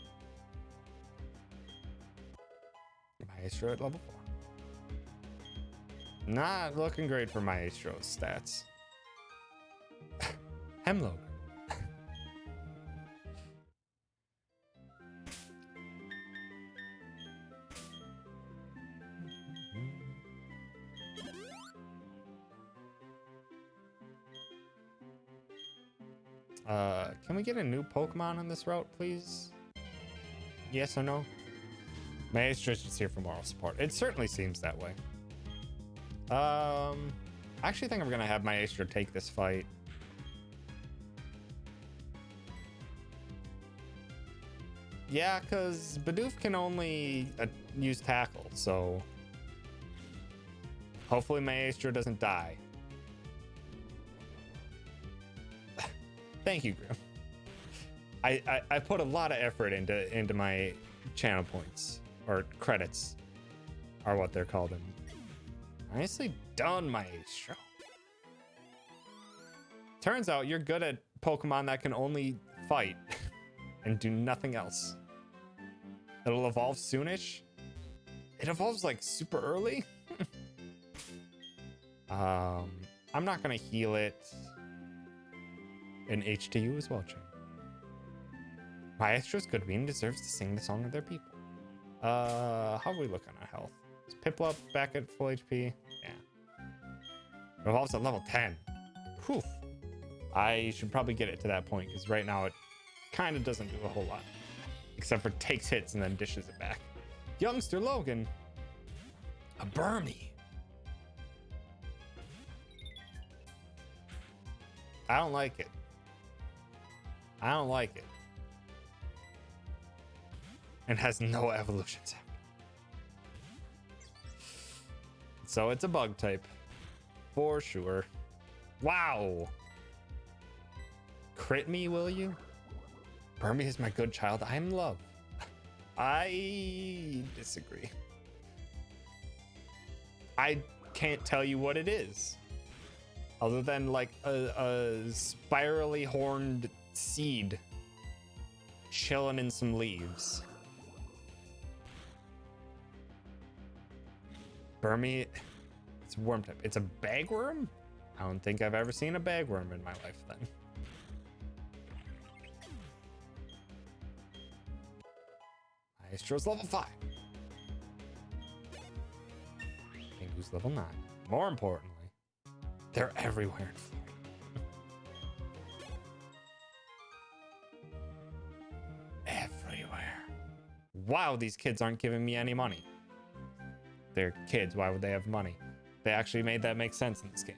Maestro at level 4. Not looking great for Maestro's stats. Hemlock. Can we get a new Pokemon on this route, please? Yes or no? Maestra's just here for moral support. It certainly seems that way. I actually think I'm gonna have Maestro take this fight. Yeah, because Bidoof can only use tackle, so hopefully Maestro doesn't die. Thank you, Grim. I put a lot of effort into my channel points, or credits are what they're called. And nicely done, Maestro. Turns out you're good at Pokemon that can only fight and do nothing else. It'll evolve soonish. It evolves like super early. I'm not gonna heal it. An H to you as well, Jim. Maestro's good being deserves to sing the song of their people. How are we looking at health? Is Piplup back at full HP? Yeah. It evolves at level 10. Whew. I should probably get it to that point because right now it kind of doesn't do a whole lot. Except for takes hits and then dishes it back. Youngster Logan. A Burmy. I don't like it. I don't like it. And has no evolutions. So it's a bug type. For sure. Wow. Crit me, will you? Burmy is my good child. I'm love. I disagree. I can't tell you what it is. Other than like a spirally horned seed chilling in some leaves. Burmy, it's worm type. It's a bagworm? I don't think I've ever seen a bagworm in my life then. Maestro's level 5. Pingu's level 9. More importantly, they're everywhere in Florida. Everywhere. Wow, these kids aren't giving me any money. They're kids. Why would they have money? They actually made that make sense in this game.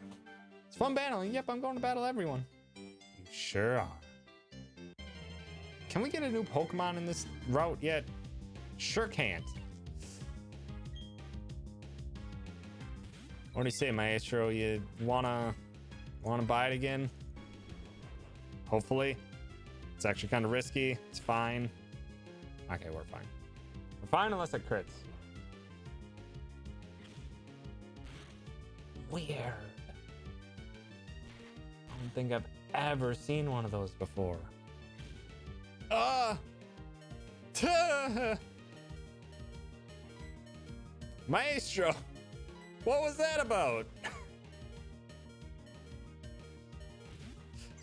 It's fun battling. Yep, I'm going to battle everyone. You sure are. Can we get a new Pokemon in this route yet? Sure can't. What do you say, Maestro? You wanna buy it again? Hopefully. It's actually kind of risky. It's fine. Okay, we're fine. We're fine unless it crits. Weird. I don't think I've ever seen one of those before. Maestro, what was that about?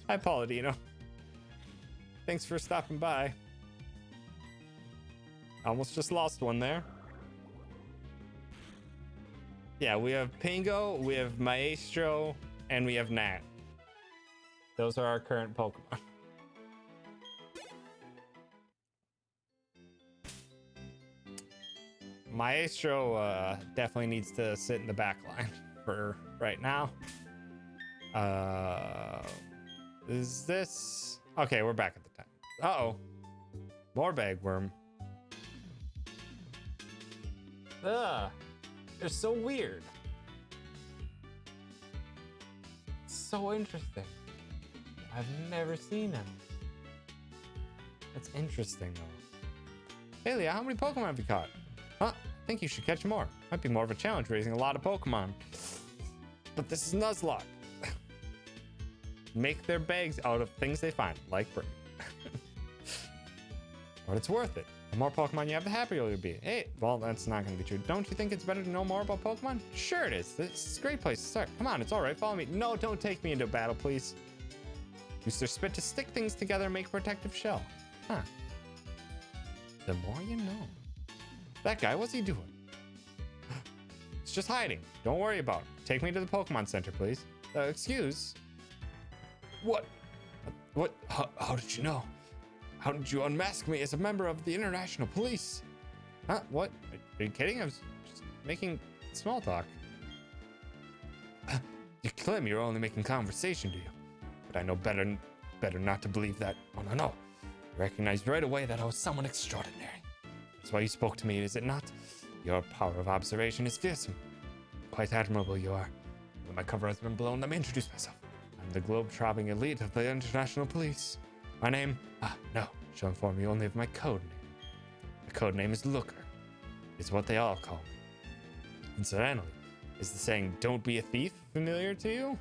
Hi, Palladino. Thanks for stopping by. Almost just lost one there. Yeah, we have Pingo, we have Maestro, and we have Nat. Those are our current Pokemon. Maestro definitely needs to sit in the back line for right now. Is this okay? We're back at the time. Uh-oh, more bagworm. Ugh, they're so weird. So interesting. I've never seen them. That's interesting though. Hey Leah, how many Pokemon have you caught? Huh? I think you should catch more. Might be more of a challenge raising a lot of Pokemon. But this is Nuzlocke. Make their bags out of things they find, like bread. But it's worth it. The more Pokemon you have, the happier you'll be. Hey, well, that's not going to be true. Don't you think it's better to know more about Pokemon? Sure it is. This is a great place to start. Come on, it's all right. Follow me. No, don't take me into battle, please. Use their spit to stick things together and make a protective shell. Huh. The more you know. That guy, what's he doing? It's just hiding. Don't worry about him. Take me to the Pokemon Center, please. Excuse? What? What? How did you know? How did you unmask me as a member of the International Police? Huh? What? Are you kidding? I was just making small talk. You claim you're only making conversation, do you? But I know better not to believe that. Oh, no. I recognized right away that I was someone extraordinary. That's why you spoke to me, is it not? Your power of observation is fearsome. Quite admirable you are. When my cover has been blown, let me introduce myself. I'm the globe-trotting elite of the International Police. My name? No. Shall inform you only of my code name. My code name is Looker. It's what they all call me. Incidentally, is the saying, don't be a thief, familiar to you?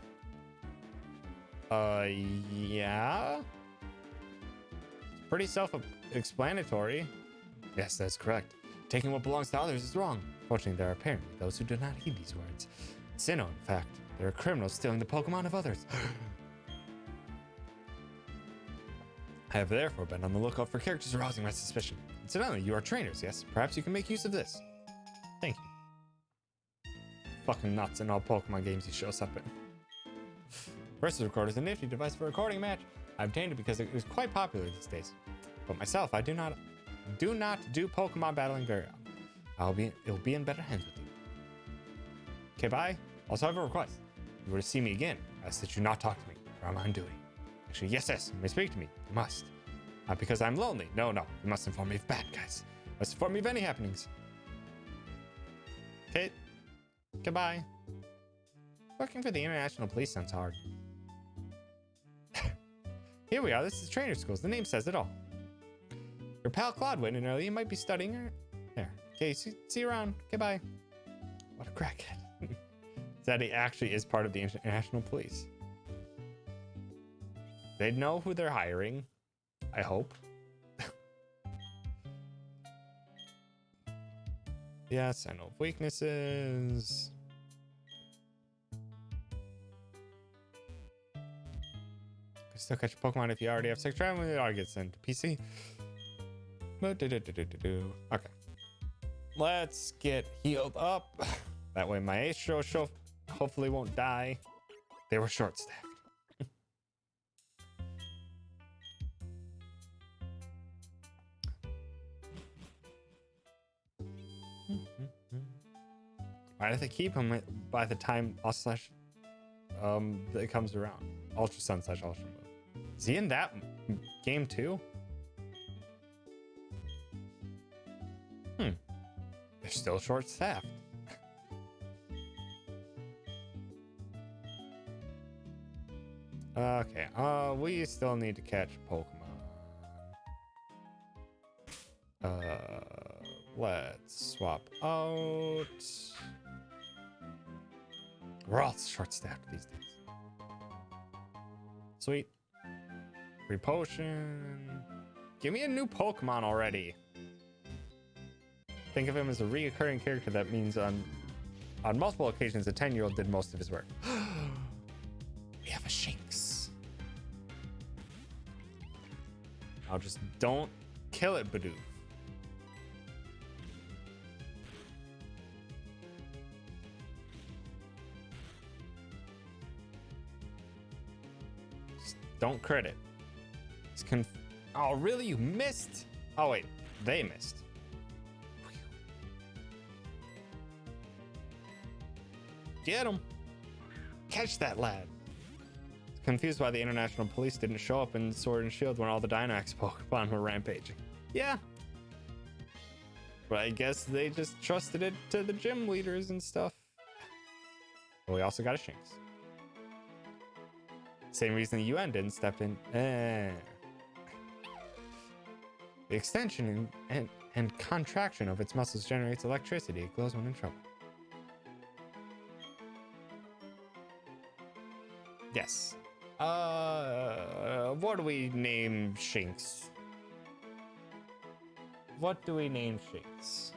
Yeah? It's pretty self-explanatory. Yes, that's correct. Taking what belongs to others is wrong. Fortunately, there are apparently those who do not heed these words. Sinnoh, in fact. There are criminals stealing the Pokemon of others. I have therefore been on the lookout for characters arousing my suspicion. Incidentally, you are trainers, yes? Perhaps you can make use of this. Thank you. Fucking nuts in all Pokemon games he shows up in. Versus Recorder is a nifty device for recording a match. I obtained it because it is quite popular these days. But myself, I do not do Pokemon battling very often. It'll be in better hands with you. Okay, bye. Also, I have a request. If you were to see me again, I ask that you not talk to me, or I'm on duty. Actually, yes, you may speak to me. You must. Not because I'm lonely. No. You must inform me of bad guys. You must inform me of any happenings. Okay. Goodbye. Working for the International Police sounds hard. Here we are. This is trainer schools. The name says it all. Your pal Claude went in early. You might be studying her. There. Okay, see you around. Goodbye. What a crackhead. That he actually is part of the International Police. They know who they're hiring. I hope. Yes, I know weaknesses. You still catch a Pokemon if you already have 6 traveling. It already gets sent to PC. Okay. Let's get healed up. That way my Maestro hopefully won't die. They were short-staffed. Why do they keep him by the time it comes around? Ultra Sun / Ultra Moon. Is he in that game too? They're still short-staffed. Okay, we still need to catch Pokemon. Let's swap out. We're all short-staffed these days. Sweet. Free potion. Give me a new Pokemon already. Think of him as a reoccurring character. That means on multiple occasions, a 10-year-old did most of his work. We have a Shinx. I'll just don't kill it, Bidoof. Just don't crit it. Oh, really? You missed? Oh, wait. They missed. Get him. Catch that lad. Confused why the international police didn't show up in Sword and Shield when all the Dynamax Pokemon were rampaging. Yeah. But I guess they just trusted it to the gym leaders and stuff. But we also got a Shinx. Same reason the UN didn't step in. The extension and contraction of its muscles generates electricity. It glows when in trouble. Yes. What do we name Shinx? What do we name Shinx?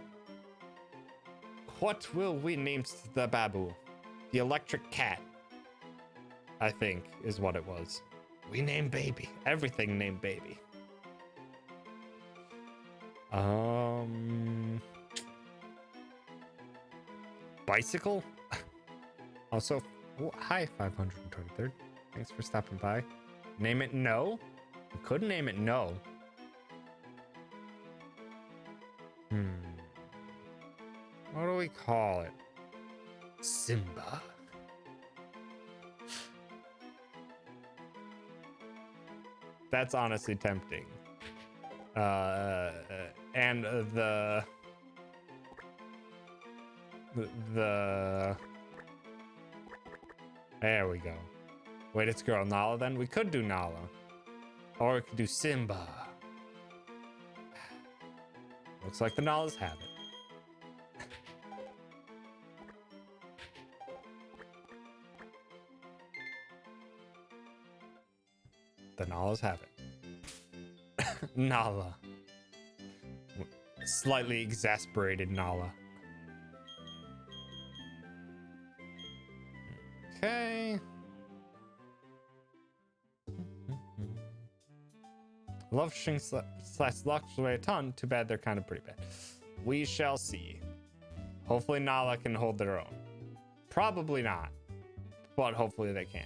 What will we name the Babu? The electric cat, I think, is what it was. We name baby. Everything named baby. Bicycle? Also, hi, 523rd. Thanks for stopping by. Name it No? We could name it No. What do we call it? Simba. That's honestly tempting. And the there we go. Wait, it's girl Nala then? We could do Nala. Or we could do Simba. Looks like the Nalas have it. The Nalas have it. Nala. Slightly exasperated Nala. Okay. Love Shinx slash locks away a ton. Too bad they're kind of pretty bad. We shall see. Hopefully Nala can hold their own. Probably not. But hopefully they can.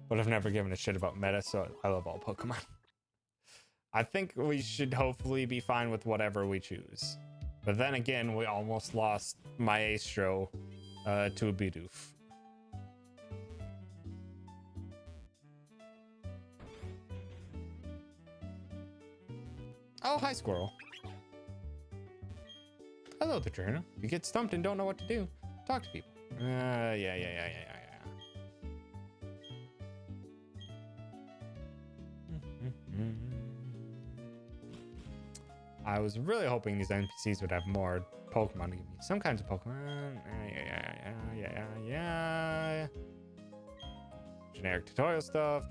But I've never given a shit about meta, so I love all Pokemon. I think we should hopefully be fine with whatever we choose. But then again, we almost lost Maestro to a Bidoof. Oh, hi, Squirrel. Hello, the trainer. You get stumped and don't know what to do. Talk to people. Yeah. I was really hoping these NPCs would have more Pokemon to give me some kinds of Pokemon. Yeah. Generic tutorial stuff.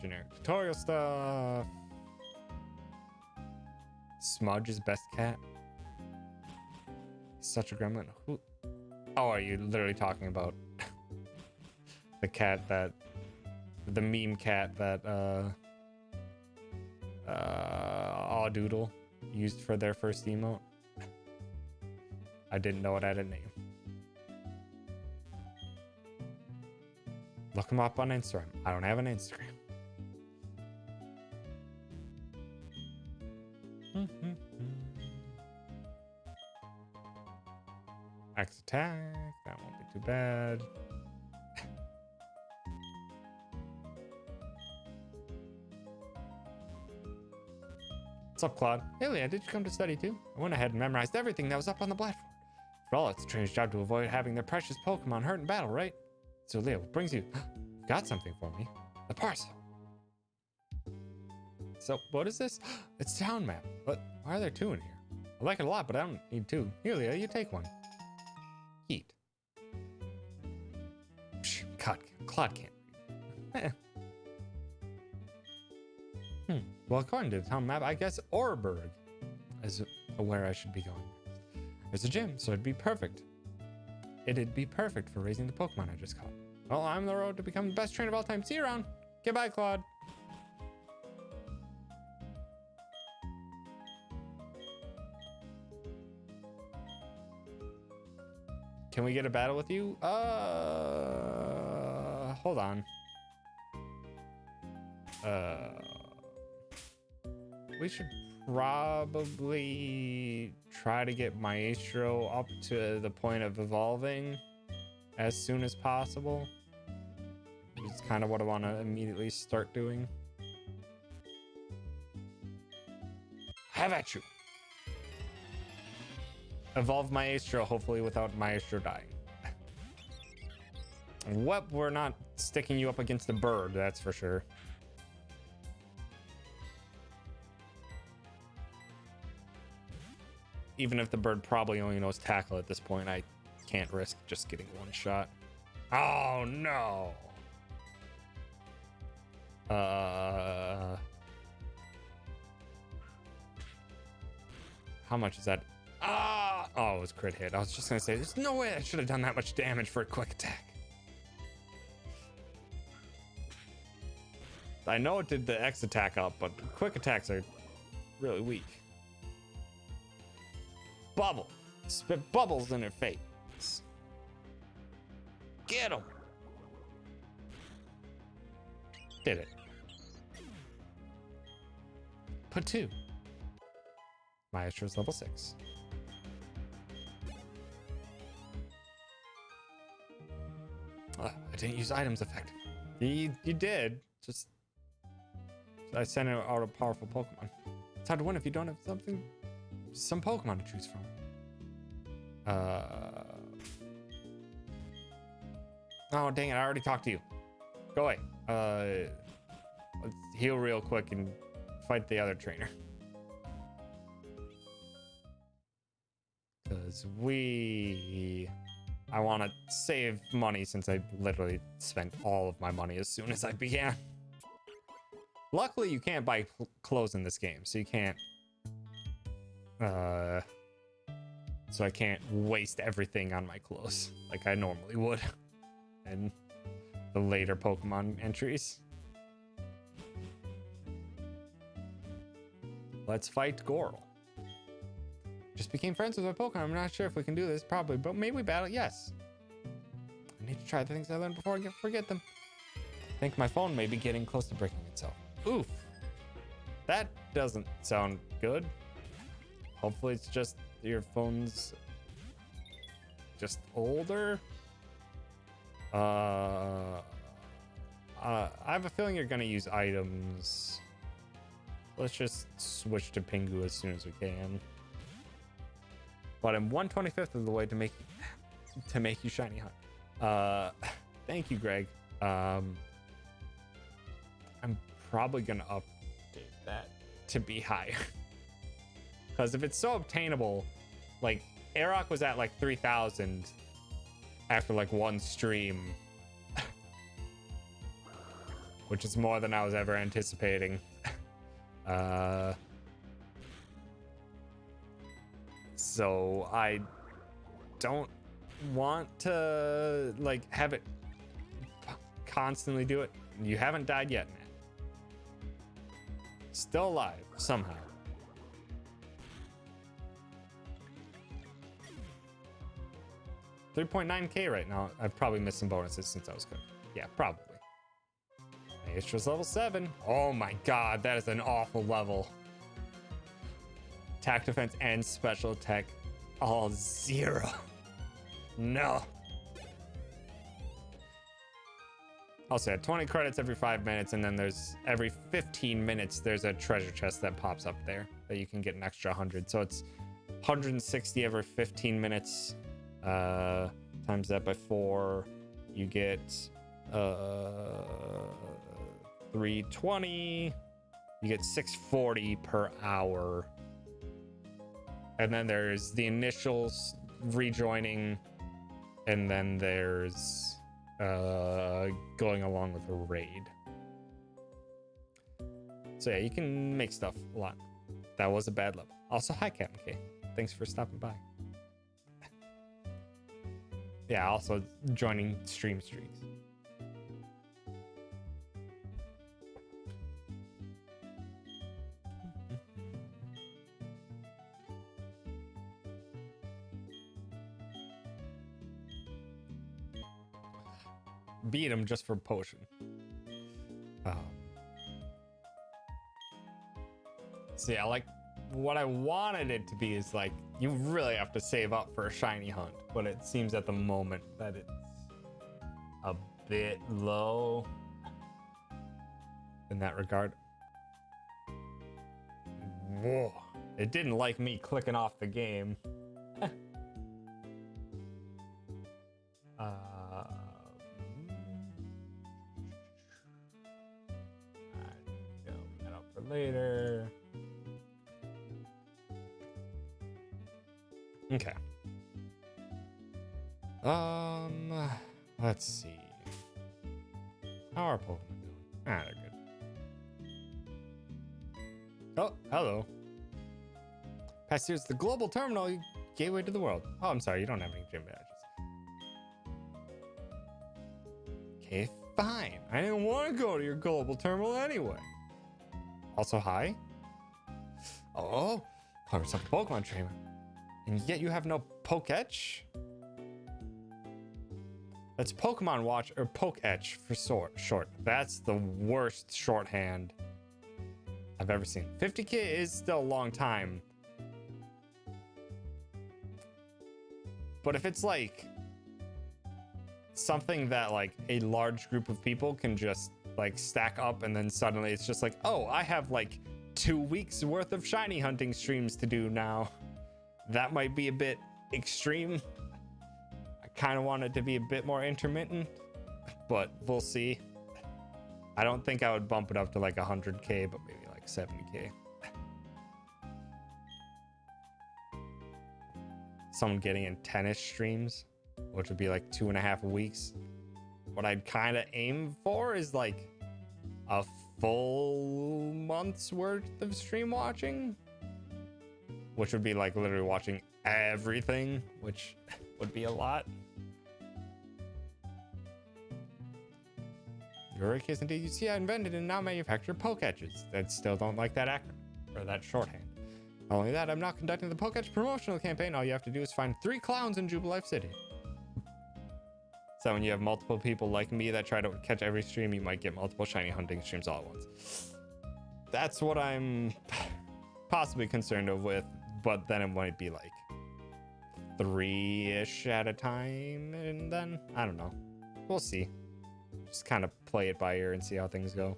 Smudge is best cat. He's such a gremlin. Who? Oh, are you literally talking about the cat that, the meme cat that Awdoodle used for their first emote? I didn't know it had a name. Look him up on Instagram. I don't have an Instagram. Max attack. That won't be too bad. What's up, Claude? Hey, Leah, did you come to study too? I went ahead and memorized everything that was up on the platform. For all, it's a train's job to avoid having their precious Pokemon hurt in battle, right? So, Leah, what brings you? You've got something for me. The parcel. So, what is this? It's a town map. But why are there two in here? I like it a lot, but I don't need two. Here, Leah, you take one. Heat. Psh, Claude can't. Well, according to the town map, I guess Orberg is where I should be going next. There's a gym, so it'd be perfect. It'd be perfect for raising the Pokemon I just caught. Well, I'm on the road to become the best trainer of all time. See you around. Goodbye, Claude. Can we get a battle with you? Hold on. we should probably try to get Maestro up to the point of evolving as soon as possible. It's kind of what I want to immediately start doing. Have at you. Evolve Maestro, hopefully without Maestro dying. Well, we're not sticking you up against the bird, that's for sure. Even if the bird probably only knows tackle at this point, I can't risk just getting one shot. Oh no. How much is that? Ah! Oh, it was crit hit. I was just gonna say, there's no way I should have done that much damage for a quick attack. I know it did the X attack up, but quick attacks are really weak. Bubble. Spit bubbles in her face. Get him. Did it. Put 2. Maestro's level 6. I didn't use items effectively. You did. Just I sent out a powerful Pokemon. It's hard to win if you don't have some Pokemon to choose from. Oh dang it! I already talked to you. Go away. Let's heal real quick and fight the other trainer. Because I want to save money since I literally spent all of my money as soon as I began. Luckily, you can't buy clothes in this game, so you can't. So I can't waste everything on my clothes like I normally would in the later Pokemon entries. Let's fight Goral. Just became friends with my Pokemon. I'm not sure if we can do this, probably, but maybe we battle. Yes. I need to try the things I learned before I forget them. I think my phone may be getting close to breaking itself. Oof. That doesn't sound good. Hopefully it's just your phone's just older. I have a feeling you're gonna use items. Let's just switch to Pingu as soon as we can. But I'm 1/25th of the way to make you shiny hunt. Thank you, Greg. I'm probably gonna update that to be higher. Because if it's so obtainable, like Airlock was at like 3,000 after like one stream, which is more than I was ever anticipating. So I don't want to like have it constantly do it. You haven't died yet, man. Still alive somehow. $3.9K right now. I've probably missed some bonuses since I was good. Yeah, probably. Maestra's level 7. Oh my god, that is an awful level. Attack, defense, and special attack all 0. No. Also, 20 credits every 5 minutes, and then there's every 15 minutes there's a treasure chest that pops up there that you can get an extra 100. So it's 160 every 15 minutes. Times that by 4, you get 320. You get 640 per hour. And then there's the initials rejoining, and then there's going along with a raid. So yeah, you can make stuff a lot. That was a bad level. Also, hi Captain K. Thanks for stopping by. Yeah, also joining stream streaks. Beat him just for potion. See, I like what I wanted it to be is like you really have to save up for a shiny hunt, but it seems at the moment that it's a bit low in that regard. Whoa, it didn't like me clicking off the game. That up for later. Okay. Let's see. How are Pokemon doing? Ah, they're good. Oh, hello. Past here's the global terminal gateway to the world. Oh, I'm sorry, you don't have any gym badges. Okay, fine. I didn't want to go to your global terminal anyway. Also, hi. Oh, clever yourself a Pokemon trainer. And yet you have no Poketch? That's Pokemon Watch or Poketch for short. That's the worst shorthand I've ever seen. 50k is still a long time. But if it's like something that like a large group of people can just like stack up and then suddenly it's just like, oh, I have like 2 weeks worth of shiny hunting streams to do now. That might be a bit extreme. I kind of want it to be a bit more intermittent, but we'll see. I don't think I would bump it up to like 100k, but maybe like 70k. Someone getting in tennis streams, which would be like 2.5 weeks. What I'd kind of aim for is like a full month's worth of stream watching, which would be like literally watching everything, which would be a lot. You're a case indeed. You see, I invented and now manufacture Poketches that still don't like that acronym or that shorthand. Not only that, I'm not conducting the Poketch promotional campaign. All you have to do is find 3 clowns in Jubilife City. So when you have multiple people like me that try to catch every stream, you might get multiple shiny hunting streams all at once. That's what I'm possibly concerned with, but then it might be like 3-ish at a time, and then I don't know. We'll see. Just kind of play it by ear and see how things go.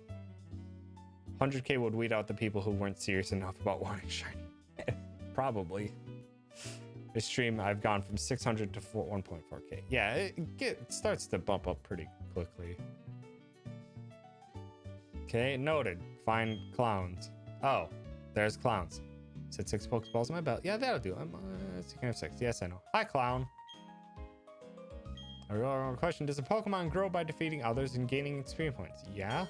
100k would weed out the people who weren't serious enough about wanting shiny. Probably. This stream, I've gone from 600 to 1.4k. Yeah, it starts to bump up pretty quickly. Okay, noted. Find clowns. Oh, there's clowns. Said 6 Pokeballs in my belt. Yeah, that'll do. I'm so you can have 6. Yes, I know. Hi, clown. A question: does a Pokemon grow by defeating others and gaining experience points? Yeah.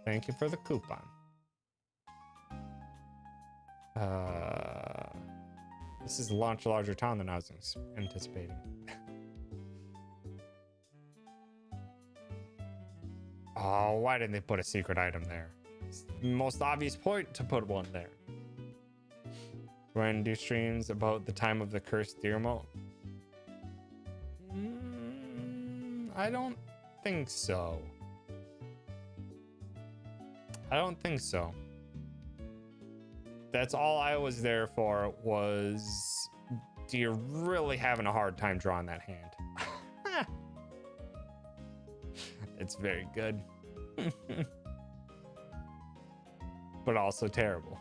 Thank you for the coupon. This is launch a larger town than I was anticipating. Oh, why didn't they put a secret item there? It's the most obvious point to put one there. We're going to do streams about the time of the cursed Deermo. I don't think so. I don't think so. That's all I was there for was, do you really having a hard time drawing that hand? It's very good. But also terrible.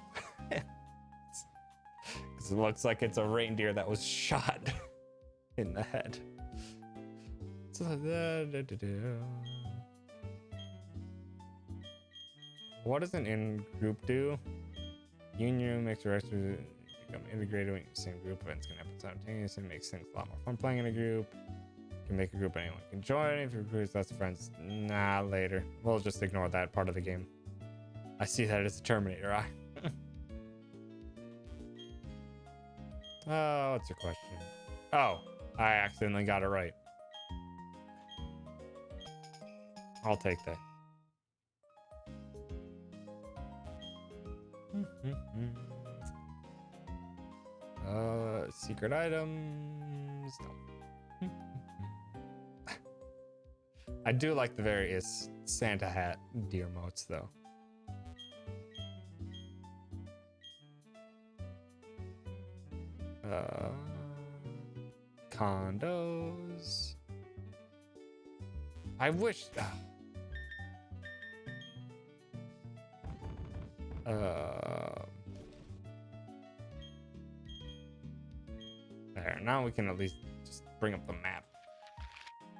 Because it looks like it's a reindeer that was shot in the head. So, what does an in-group do? Union makes the rest of it become integrated when the same group events can happen simultaneously. It makes things a lot more fun playing in a group. You can make a group anyone can join. If your group has lots of friends, nah, later. We'll just ignore that part of the game. I see that as a Terminator eye. Oh, what's your question? Oh, I accidentally got it right. I'll take that. Secret items. No. I I do like the various Santa hat deer motes though. Condos. I wish. There. Now we can at least just bring up the map.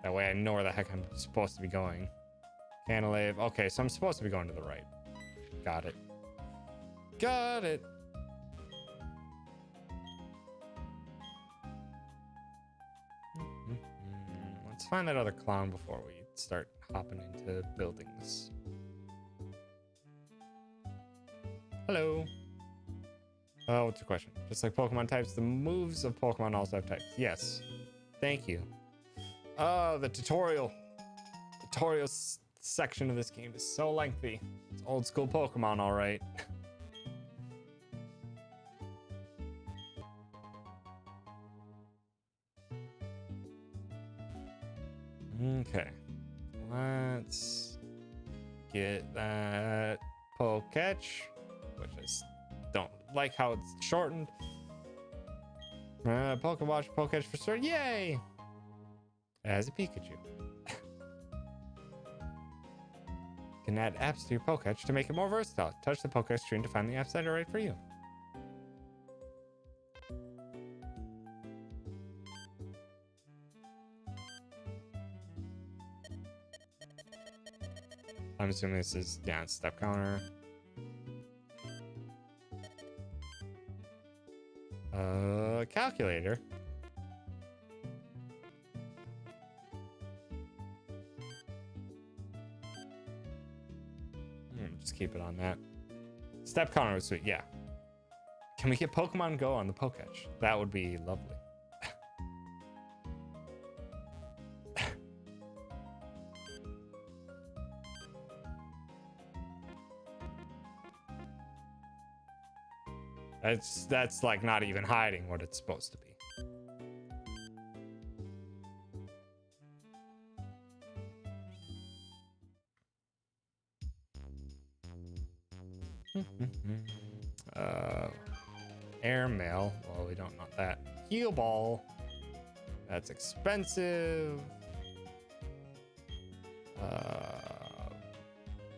That way I know where the heck I'm supposed to be going. Canalave. Okay, so I'm supposed to be going to the right. Got it. Got it. Let's find that other clown before we start hopping into buildings. Hello. Oh, what's your question? Just like Pokemon types, the moves of Pokemon also have types. Yes. Thank you. Oh, the tutorial. Tutorial section of this game is so lengthy. It's old school Pokemon, all right. Okay. Let's get that Poketch, which I don't like how it's shortened. Pokewatch, Poketch for sure. Yay! As a Pikachu. Can add apps to your Poketch to make it more versatile. Touch the Poketch screen to find the apps that are right for you. I'm assuming this is step counter. Calculator. Just keep it on that. Step counter was sweet, yeah. Can we get Pokemon Go on the Poketch? That would be lovely. That's like not even hiding what it's supposed to be. Airmail. Well, we don't want that. Heal ball. That's expensive.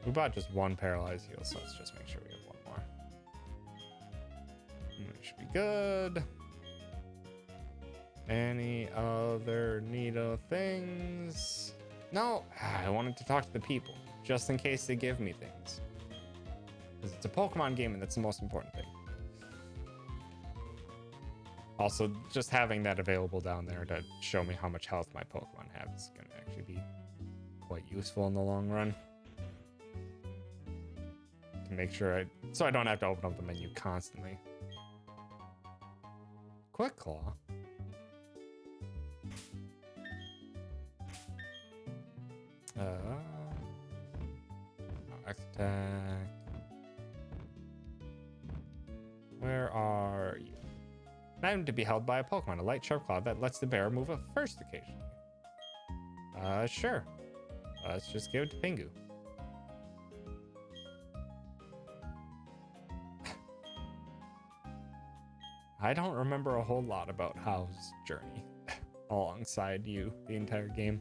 We bought just one paralyzed heal, so let's just make sure we have one more. It should be good. Any other neato things? No, I wanted to talk to the people, just in case they give me things. Because it's a Pokemon game and that's the most important thing. Also, just having that available down there to show me how much health my Pokemon have is going to actually be quite useful in the long run. To make sure so I don't have to open up the menu constantly. Quick Claw. Attack. Where are you? An item to be held by a Pokemon, a light sharp claw that lets the bearer move up first occasionally. Sure. Let's just give it to Pingu. I don't remember a whole lot about How's journey alongside you the entire game.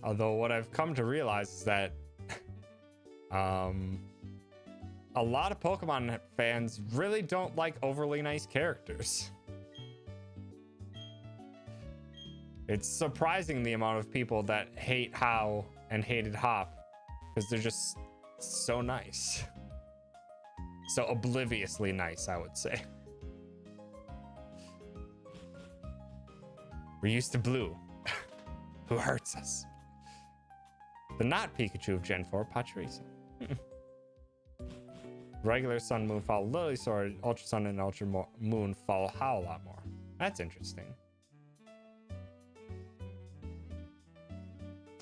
Although what I've come to realize is that a lot of Pokemon fans really don't like overly nice characters. It's surprising the amount of people that hate How and hated Hop because they're just so nice. So obliviously nice, I would say. We're used to Blue, who hurts us. The not Pikachu of Gen 4, Pachirisu. Regular Sun, Moon, Fall, Lily Sword, Ultra Sun, and Ultra Moon follow How a lot more. That's interesting.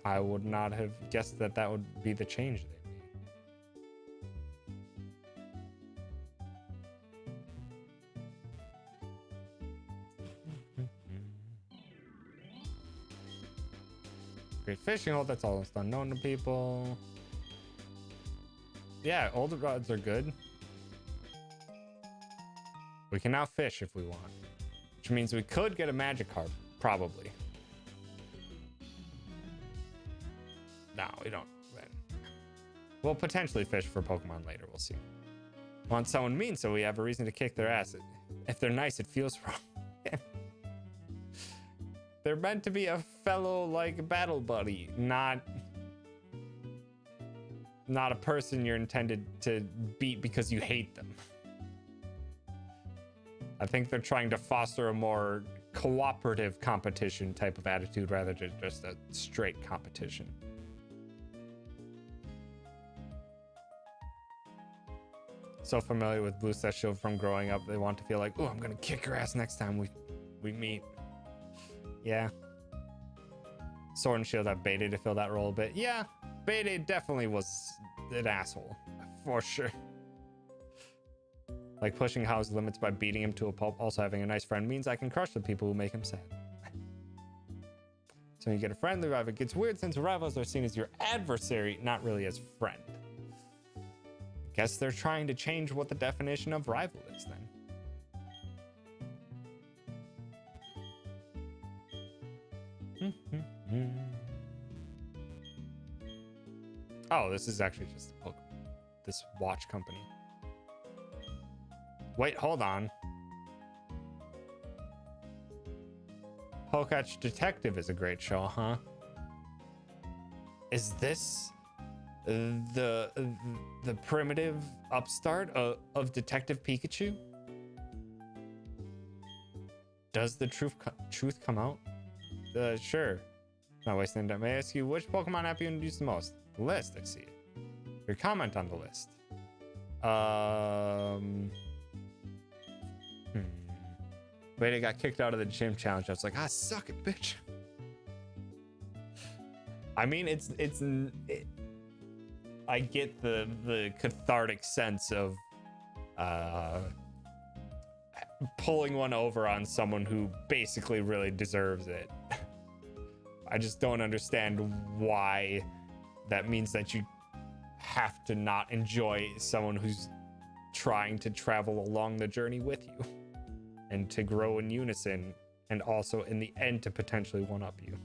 I would not have guessed that that would be the change they Great fishing hole. That's almost unknown to people. Yeah, older rods are good. We can now fish if we want, which means we could get a magic carp, probably. No, we don't. Then we'll potentially fish for Pokemon later. We'll see. Want someone mean, so we have a reason to kick their ass. If they're nice, it feels wrong. They're meant to be a fellow, like, battle buddy, not a person you're intended to beat because you hate them. I think they're trying to foster a more cooperative competition type of attitude rather than just a straight competition. So familiar with Blue Set Shield from growing up, they want to feel like, oh, I'm gonna kick your ass next time we meet. Yeah. Sword and Shield have Beta to fill that role a bit. Yeah, Beta definitely was an asshole, for sure. Like pushing How's limits by beating him to a pulp. Also having a nice friend means I can crush the people who make him sad. So when you get a friendly rival, it gets weird since rivals are seen as your adversary, not really as friend. Guess they're trying to change what the definition of rival is then. Oh, this is actually just a Pokemon. This watch company. Wait, hold on. Poketch Detective is a great show, huh? Is this the primitive upstart of Detective Pikachu? Does the truth come out? Sure. Not wasting time. May I ask you which Pokemon app you use the most? The list, I see it. Your comment on the list. Wait, I got kicked out of the gym challenge. I was like, suck it, bitch. I mean, I get the cathartic sense of pulling one over on someone who basically really deserves it. I just don't understand why that means that you have to not enjoy someone who's trying to travel along the journey with you and to grow in unison, and also in the end to potentially one-up you.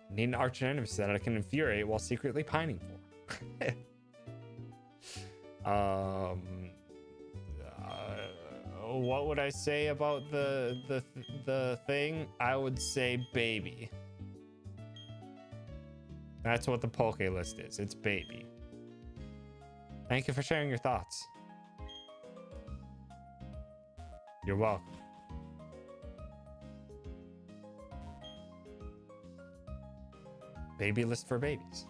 Need an arch nemesis that I can infuriate while secretly pining for. What would I say about the thing? I would say baby. That's what the Poke list is. It's baby. Thank you for sharing your thoughts. You're welcome. Baby list for babies.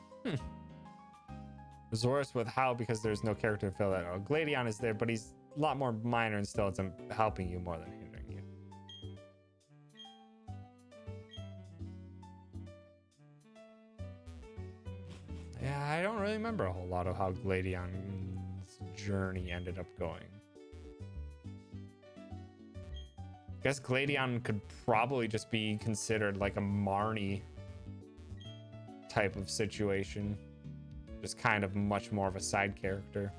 Resource with how because there's no character to fill that out. Gladion is there, but he's a lot more minor and still it's helping you more than hindering you. Yeah, I don't really remember a whole lot of how Gladion's journey ended up going. I guess Gladion could probably just be considered like a Marnie type of situation. Just kind of much more of a side character.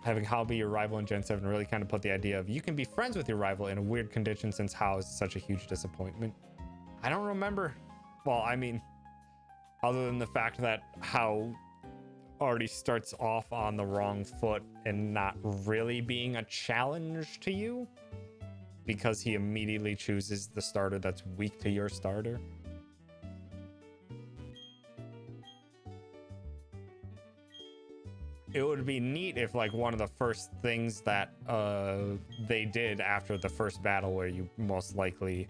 Having Hal be your rival in Gen 7 really kind of put the idea of you can be friends with your rival in a weird condition since Hal is such a huge disappointment. I don't remember. Well, I mean, other than the fact that Hal already starts off on the wrong foot and not really being a challenge to you because he immediately chooses the starter that's weak to your starter. It would be neat if like one of the first things that they did after the first battle where you most likely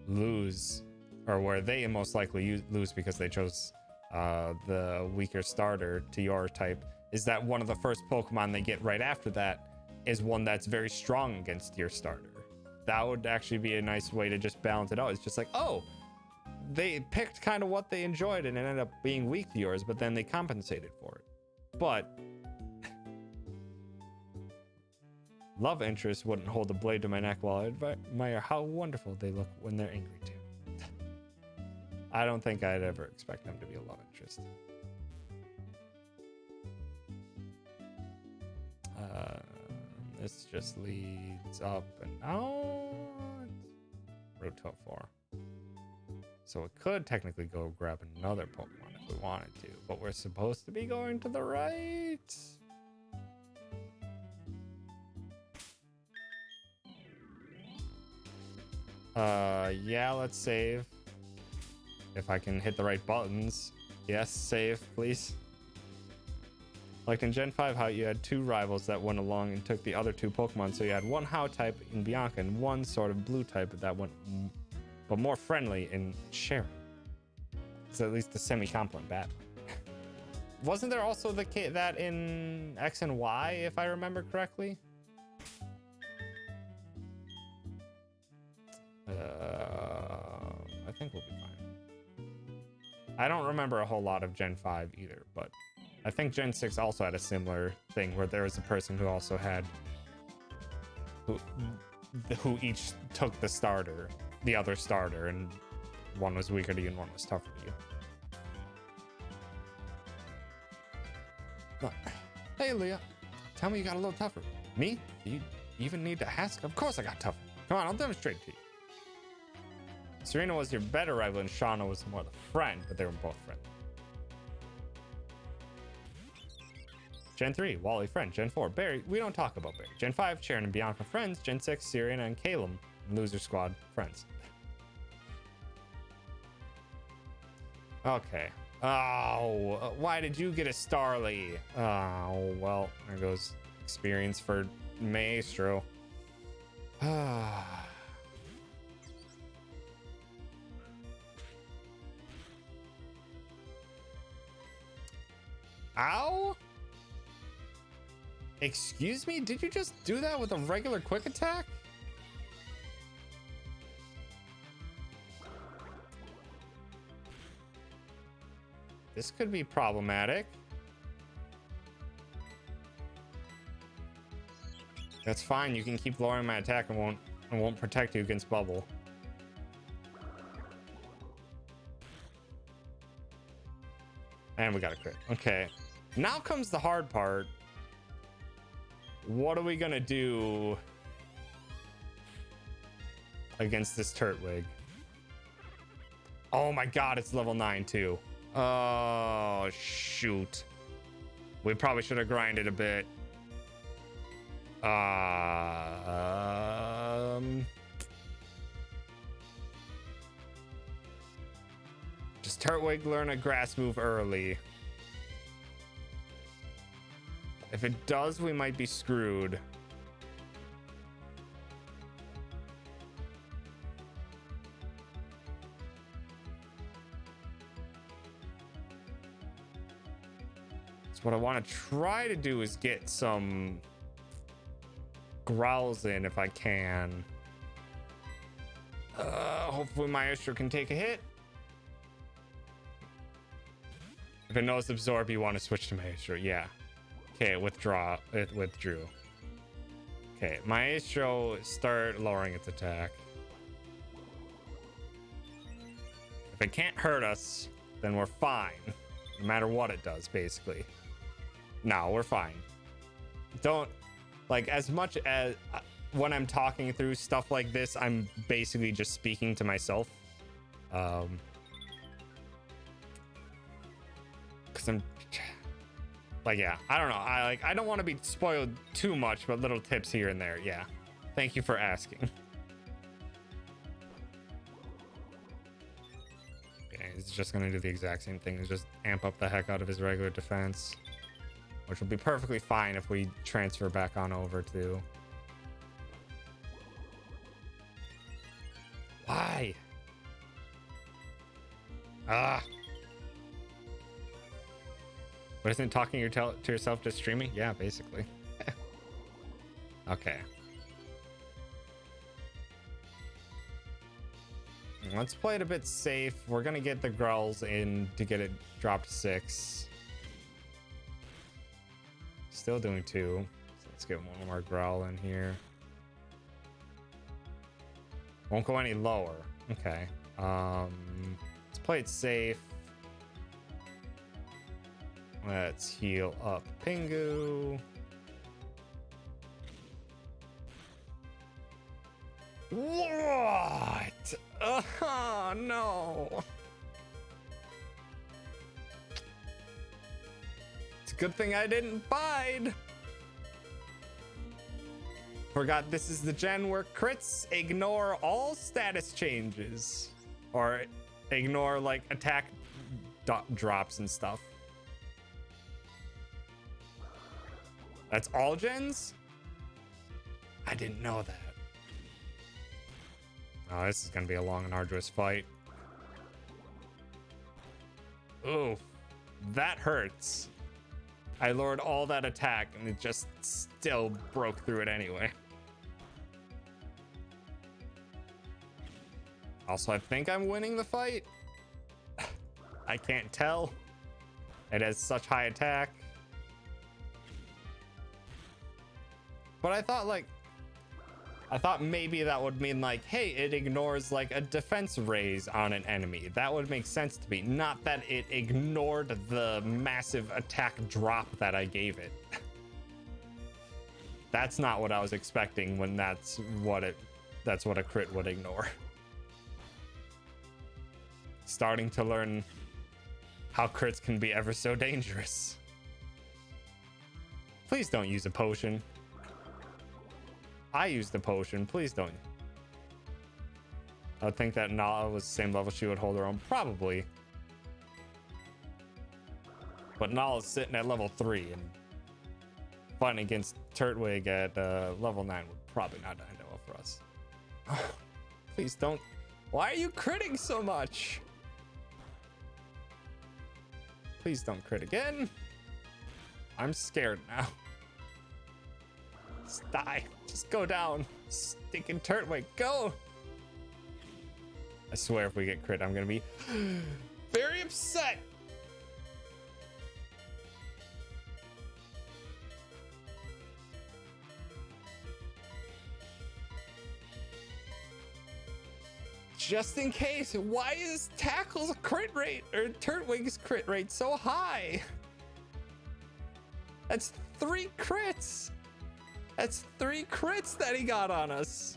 lose, or where they most likely lose because they chose the weaker starter to your type, is that one of the first Pokemon they get right after that is one that's very strong against your starter. That would actually be a nice way to just balance it out. It's just like, oh, they picked kind of what they enjoyed and it ended up being weak to yours, but then they compensated for it. But love interest wouldn't hold a blade to my neck while I admire how wonderful they look when they're angry too. I don't think I'd ever expect them to be a love interest. This just leads up and out. Route 12-4. So it could technically go grab another Pokemon if we wanted to, but we're supposed to be going to the right. Yeah, let's save. If I can hit the right buttons. Yes, save, please. Like in Gen 5, how you had 2 rivals that went along and took the other 2 Pokemon. So you had one How type in Bianca and one sort of blue type that went, but more friendly in Sharon. It's at least a semi-competent battle. Wasn't there also that in X and Y, if I remember correctly? I think we'll be fine. I don't remember a whole lot of Gen 5 either, but I think Gen 6 also had a similar thing where there was a person who also had who each took the other starter, and one was weaker to you and one was tougher to you. Look. Hey, Leah. Tell me you got a little tougher. Me? You even need to ask? Of course I got tougher. Come on, I'll demonstrate it to you. Serena was your better rival and Shauna was more the friend, but they were both friends. Gen 3, Wally friend. Gen 4, Barry. We don't talk about Barry. Gen 5, Sharon and Bianca friends. Gen 6, Serena and Caleb, Loser Squad friends. Okay. Oh, why did you get a Starly? Oh, well, there goes experience for Maestro. Ow! Excuse me? Did you just do that with a regular quick attack? This could be problematic. That's fine. You can keep lowering my attack and won't protect you against bubble. And we got a crit. Okay. Now comes the hard part. What are we gonna do against this Turtwig? Oh my god, it's level 9 too. Oh, shoot. We probably should have grinded a bit. Does Turtwig learn a grass move early? If it does, we might be screwed. What I want to try to do is get some growls in if I can. Hopefully Maestro can take a hit. If it knows absorb, you want to switch to Maestro. Yeah. Okay, withdraw. It withdrew. Okay, Maestro start lowering its attack. If it can't hurt us, then we're fine. No matter what it does, basically. No, we're fine. Don't, like, as much as when I'm talking through stuff like this, I'm basically just speaking to myself. Because I'm like, yeah, I don't know. I don't want to be spoiled too much, but little tips here and there. Yeah. Thank you for asking. Okay, he's just going to do the exact same thing. He's just amp up the heck out of his regular defense. Which will be perfectly fine if we transfer back on over to... Why? Ah! But isn't talking to yourself just streaming? Yeah, basically. Okay. Let's play it a bit safe. We're gonna get the growls in to get it dropped 6. Still doing 2. So Let's get one more growl in here. Won't go any lower. Okay. Let's play it safe. Let's heal up Pingu. What? Oh, no. It's a good thing I didn't bide. Forgot this is the gen where crits ignore all status changes. Or ignore, like, attack drops and stuff. That's all gens? I didn't know that. Oh, this is gonna be a long and arduous fight. Ooh, that hurts. I lured all that attack and it just still broke through it anyway. Also, I think I'm winning the fight. I can't tell. It has such high attack. But I thought maybe that would mean like, hey, it ignores like a defense raise on an enemy. That would make sense to me. Not that it ignored the massive attack drop that I gave it. That's not what I was expecting when that's what a crit would ignore. Starting to learn how crits can be ever so dangerous. Please don't use a potion. I used the potion. Please don't. I would think that Nala was the same level she would hold her own. Probably. But Nala's sitting at level 3 and fighting against Turtwig at level 9 would probably not end well for us. Please don't. Why are you critting so much? Please don't crit again. I'm scared now. Just die. Just go down. Stinking Turtwig, go! I swear if we get crit, I'm gonna be very upset. Just in case, why is Tackle's crit rate or Turtwig's crit rate so high? That's 3 crits. That's 3 crits that he got on us.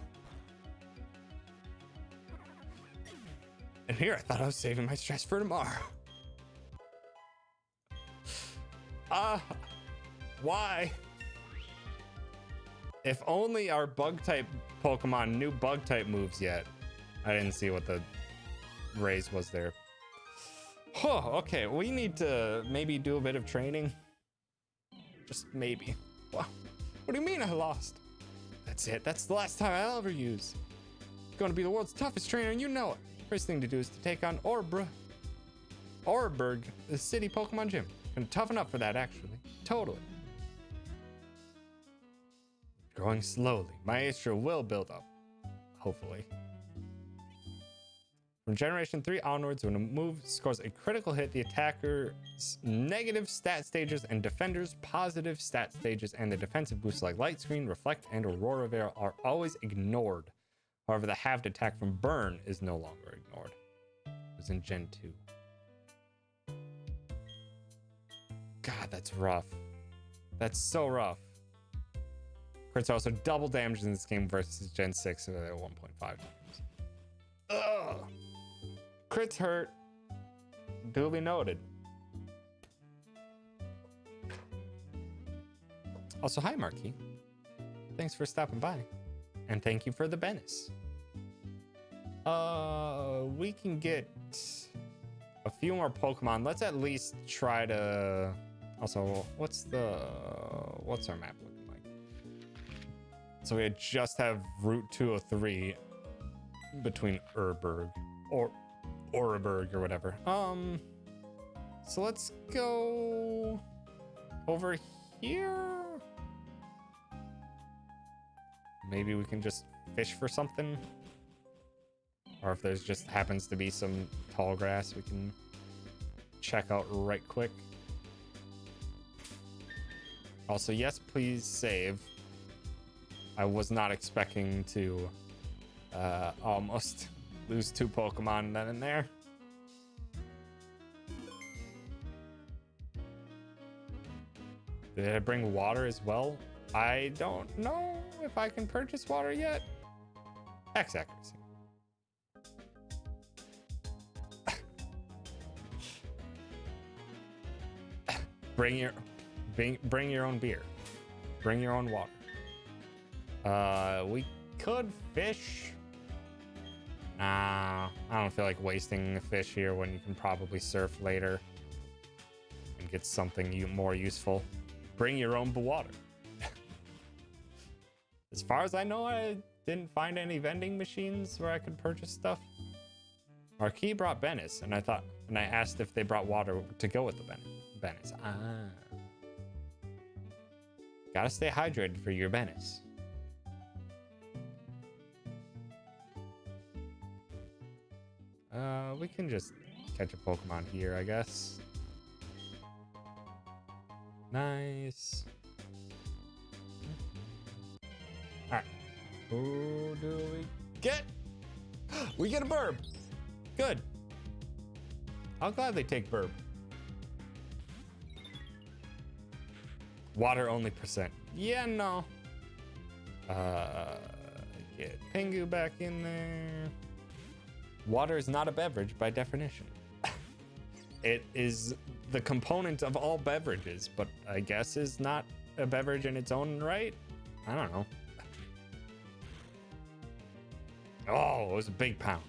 And here I thought I was saving my stress for tomorrow. Why? If only our bug type Pokemon knew bug type moves yet. I didn't see what the raise was there. Oh, okay, we need to maybe do a bit of training. Just maybe. Wow. What do you mean I lost? That's it. That's the last time I'll ever use. It's going to be the world's toughest trainer, and you know it. First thing to do is to take on Oreburgh, the city Pokemon gym. Gonna toughen up for that, actually. Totally. Growing slowly. Maestro will build up. Hopefully. From Generation 3 onwards, when a move scores a critical hit, the attacker's negative stat stages and defender's positive stat stages and the defensive boosts like Light Screen, Reflect, and Aurora Veil are always ignored. However, the halved attack from Burn is no longer ignored. It was in Gen 2. God, that's rough. That's so rough. Crits are also double damage in this game versus Gen 6 at 1.5 times. Ugh. Crits hurt. Duly noted. Also, hi, Marquis. Thanks for stopping by. And thank you for the Bennis. We can get a few more Pokemon. Let's at least try to... Also, what's our map looking like? So we just have Route 203 between Oreburgh or whatever. So let's go over here. Maybe we can just fish for something. Or if there's just happens to be some tall grass we can check out right quick. Also, yes, please save. I was not expecting to almost lose 2 Pokemon then and there. Did I bring water as well? I don't know if I can purchase water yet. X accuracy. Bring your own beer. Bring your own water. We could fish. Nah, I don't feel like wasting a fish here when you can probably surf later and get something more useful. Bring your own water. As far as I know, I didn't find any vending machines where I could purchase stuff. Our key brought Bennis, and I asked if they brought water to go with the Bennis. Gotta stay hydrated for your Bennis. We can just catch a Pokemon here, I guess. Nice. All right. Who do we get? We get a Burb. Good. I'll gladly take Burb. Water only %. Yeah, no. Get Pingu back in there. Water is not a beverage by definition. It is the component of all beverages, but I guess is not a beverage in its own right. I don't know. Oh, it was a big pound.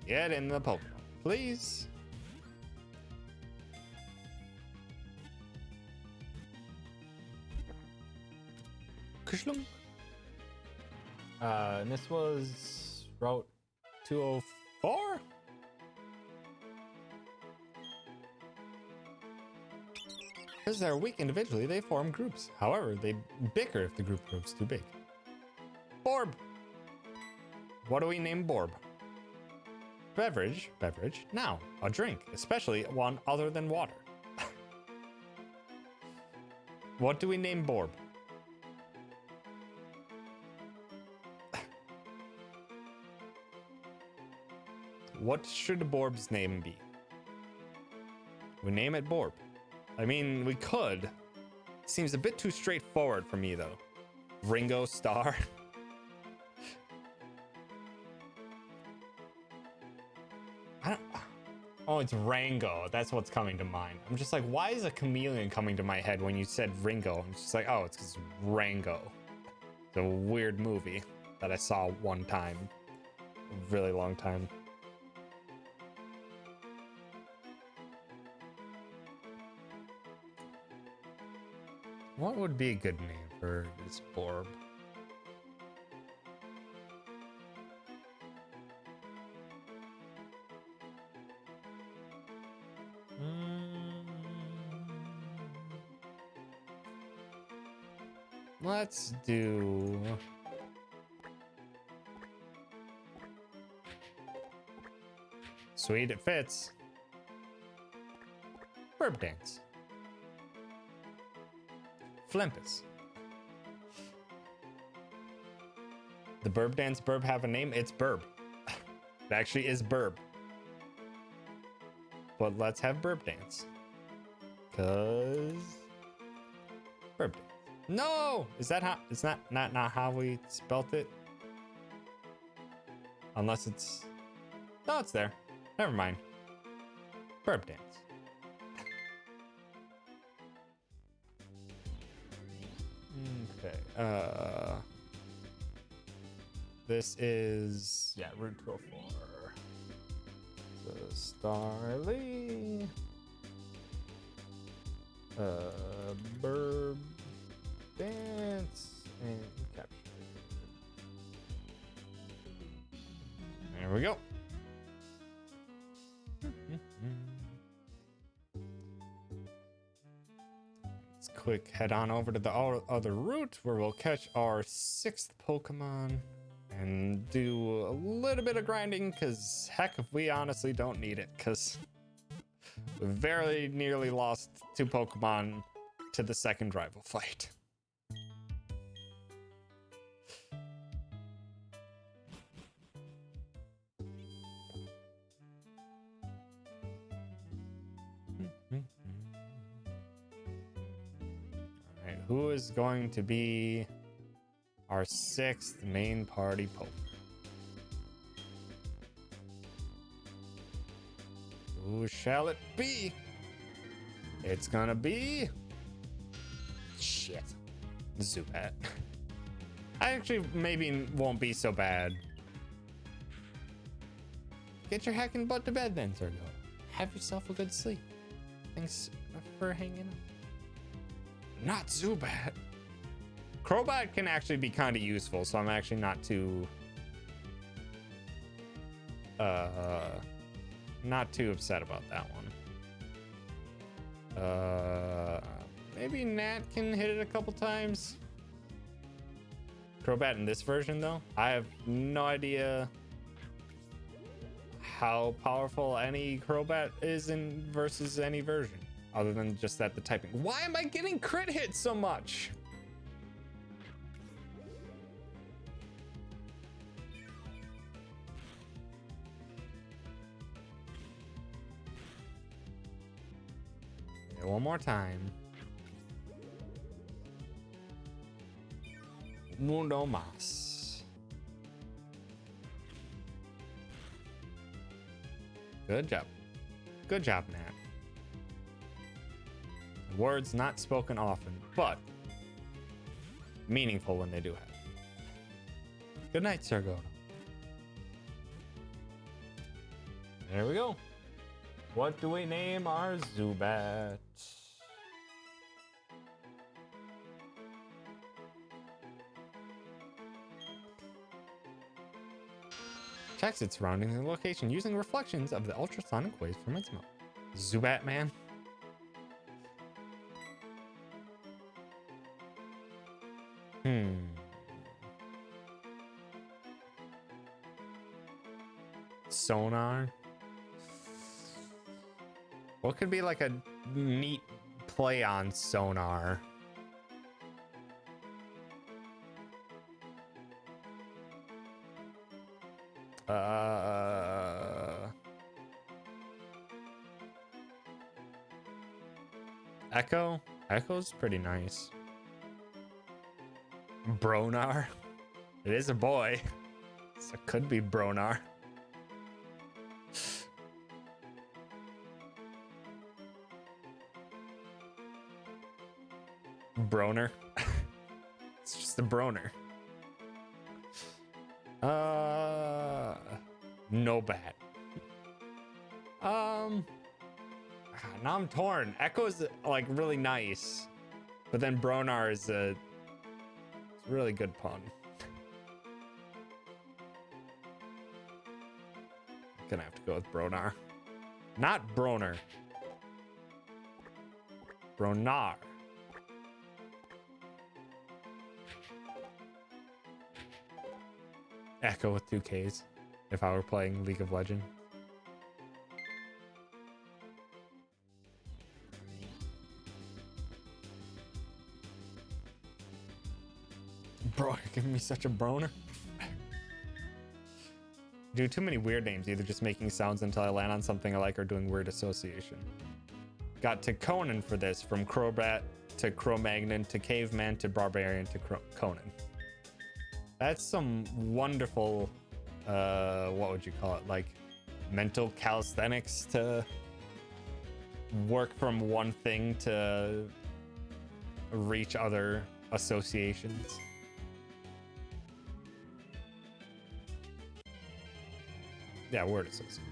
Get in the Pokemon, please. Kushlunk. And this was Route 204? Because they're weak individually, they form groups. However, they bicker if the group proves too big. Borb! What do we name Borb? Beverage. Now, a drink, especially one other than water. What do we name Borb? What should Borb's name be? We name it Borb. I mean, we could. Seems a bit too straightforward for me, though. Ringo Star. Oh, it's Rango. That's what's coming to mind. I'm just like, why is a chameleon coming to my head when you said Ringo? I'm just like, oh, it's because Rango. It's a weird movie that I saw one time. A really long time. What would be a good name for this Borb? Let's do... Sweet, it fits. Burb Dance. Flimpus. The Burb Dance Burb have a name? It's Burb. It actually is Burb. But let's have Burb Dance. Cause Burb Dance. No! Is that how it's not how we spelt it? Unless it's... No, it's there. Never mind. Burb Dance. Okay. This is Route 204. So Starly. Burb Dance and capture. There we go. Let's quick head on over to the other route where we'll catch our 6th Pokemon and do a little bit of grinding, because heck if we honestly don't need it, because very nearly lost 2 Pokemon to the second rival fight. Alright, who is going to be our 6th main party Poke? Who shall it be? It's gonna be... shit. Zubat. I actually maybe won't be so bad. Get your hacking butt to bed then, Zergo. Have yourself a good sleep. Thanks for hanging out. Not Zubat. Crobat can actually be kind of useful, so I'm actually not too... not too upset about that one. Maybe Nat can hit it a couple times. Crobat in this version, though, I have no idea how powerful any Crobat is in versus any version, other than just that the typing. Why am I getting crit hits so much? Okay, one more time. Mundo mas. Good job. Good job, Nat. Words not spoken often, but meaningful when they do happen. Good night, Sergo. There we go. What do we name our Zubat? Checks its surroundings and location using reflections of the ultrasonic waves from its mouth. Zubat man. Sonar. What could be like a neat play on sonar? Echo? Echo's pretty nice. Bronar. It is a boy. So it could be Bronar. Broner. It's just a Broner. No bat. Now I'm torn. Echo's like really nice, but then Bronar is a really good pun. Gonna have to go with Bronar. Not Broner. Bronar. Echo with 2 Ks if I were playing League of Legends. Bro, you're giving me such a broner. Dude, too many weird names, either just making sounds until I land on something I like or doing weird association. Got to Conan for this, from Crobat to Cro-Magnon to Caveman to Barbarian to Conan. That's some wonderful, what would you call it? Like mental calisthenics to work from one thing to reach other associations. Yeah, word association.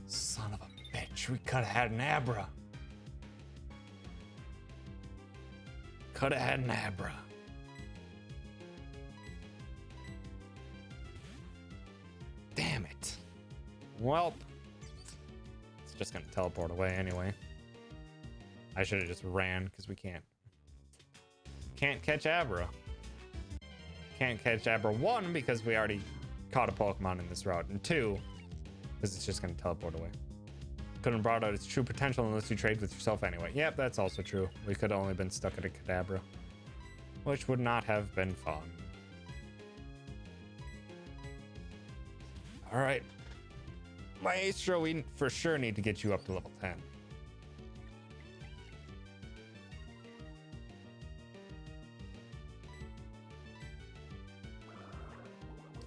Son of a bitch, we could have had an Abra. Could have had an Abra. Damn it. Well, it's just gonna teleport away anyway. I should have just ran because we can't catch Abra. Can't catch Abra 1 because we already caught a Pokemon in this route, and 2, because it's just going to teleport away. Couldn't have brought out its true potential unless you trade with yourself anyway. Yep, that's also true. We could have only been stuck at a Kadabra, which would not have been fun. All right. Maestro, we for sure need to get you up to level 10.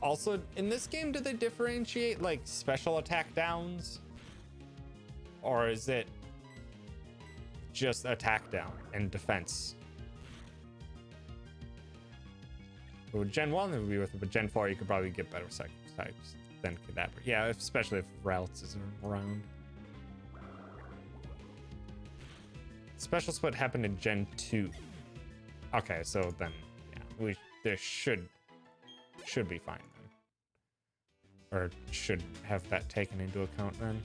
Also, in this game, do they differentiate like special attack downs? Or is it just attack down and defense? But with Gen 1, it would be with it. But Gen 4, you could probably get better types than Kadabra. Yeah, especially if Routes isn't around. Special split happened in Gen 2. Okay, so then, yeah, there should be fine then. Or should have that taken into account then.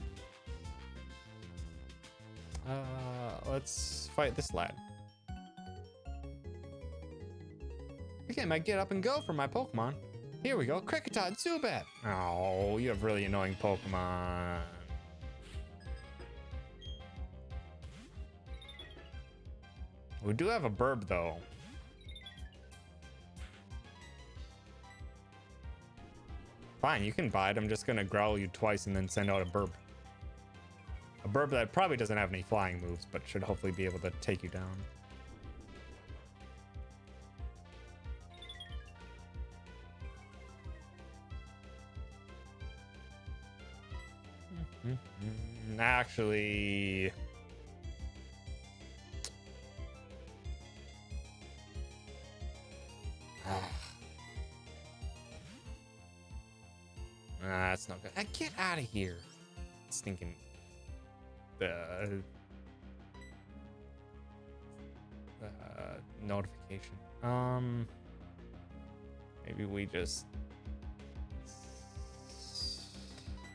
Let's fight this lad. Again, I get up and go for my Pokemon. Here we go, Kricketot, Zubat. Oh, you have really annoying Pokemon. We do have a Burb though. Fine, you can bite. I'm just gonna growl you twice and then send out a Burb. A Burb that probably doesn't have any flying moves, but should hopefully be able to take you down. Actually, that's not good. Get out of here, stinking. Notification. Maybe we just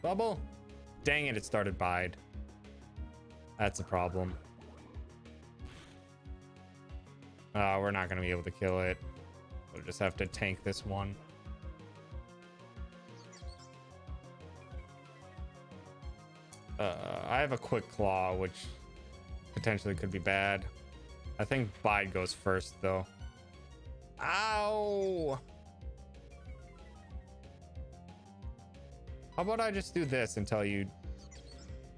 bubble. Dang it! It started bide. That's a problem. We're not gonna be able to kill it. We'll just have to tank this one. I have a Quick Claw, which potentially could be bad. I think Bide goes first, though. Ow! How about I just do this until you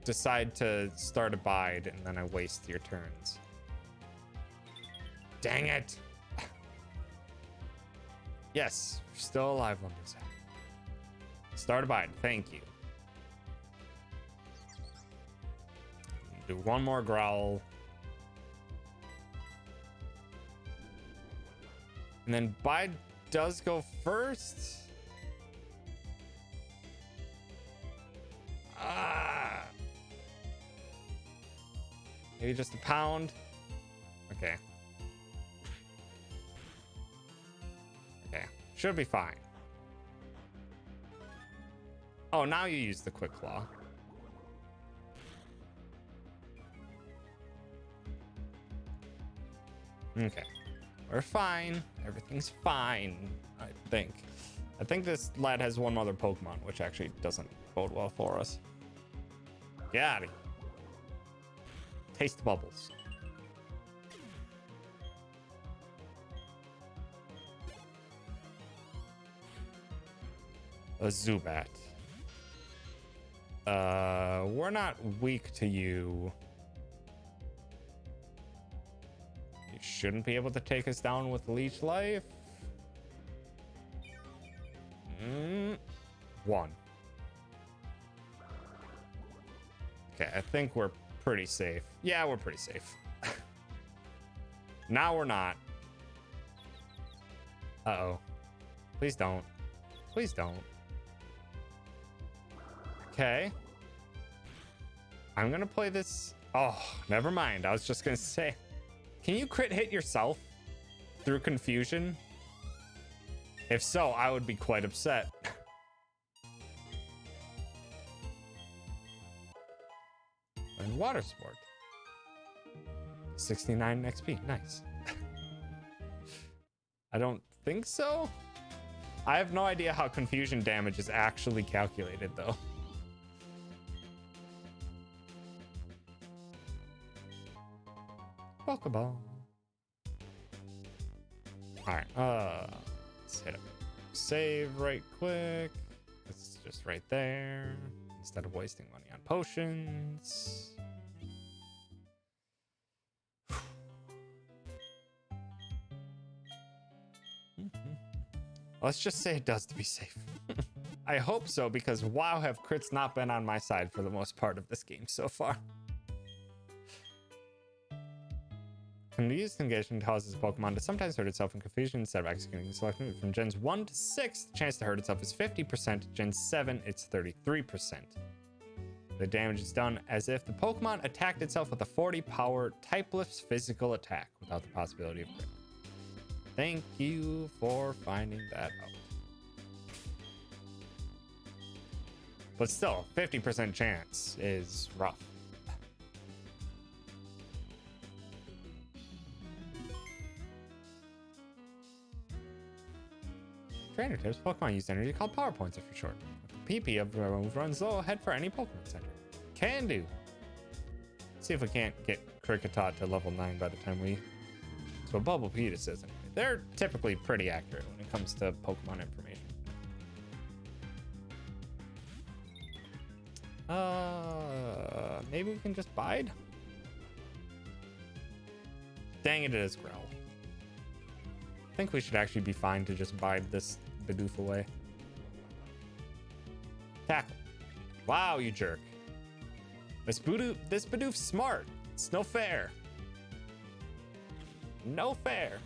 decide to start a Bide, and then I waste your turns. Dang it! Yes, we're still alive, Lumbersack. Start a Bide, thank you. Do one more growl. And then Bide does go first. Maybe just a pound. Okay. Okay. Should be fine. Oh, now you use the Quick Claw. Okay, we're fine. Everything's fine, I think. I think this lad has one other Pokemon, which actually doesn't bode well for us. Get out of here. Taste bubbles. A Zubat. We're not weak to you. Shouldn't be able to take us down with Leech Life. 1. Okay, I think we're pretty safe. Yeah, we're pretty safe. Now we're not. Uh-oh. Please don't. Please don't. Okay. I'm gonna play this. Oh, never mind. I was just gonna say. Can you crit hit yourself through confusion? If so, I would be quite upset. And Water Sport. 69 XP, nice. I don't think so. I have no idea how confusion damage is actually calculated, though. Pokeball. Alright, let's hit it. Save right quick. It's just right there. Instead of wasting money on potions. Let's just say it does to be safe. I hope so, because wow, have crits not been on my side for the most part of this game so far. Confused engagement causes Pokemon to sometimes hurt itself in confusion instead of executing the select move. From Gens 1 to 6, the chance to hurt itself is 50%. Gen 7, it's 33%. The damage is done as if the Pokemon attacked itself with a 40 power typeless physical attack without the possibility of crit. Thank you for finding that out. But still, 50% chance is rough. Trainer tips: Pokemon use energy called power points for short. PP of the move runs low, head for any Pokemon Center. Can do. See if we can't get Kricketot to level 9 by the time we... So Bubble Petus says anyway. They're typically pretty accurate when it comes to Pokemon information. Maybe we can just bide? Dang it, it is Growl. I think we should actually be fine to just bide this Bidoof away. Tackle. Wow, you jerk. This Bidoof's smart. It's no fair. No fair.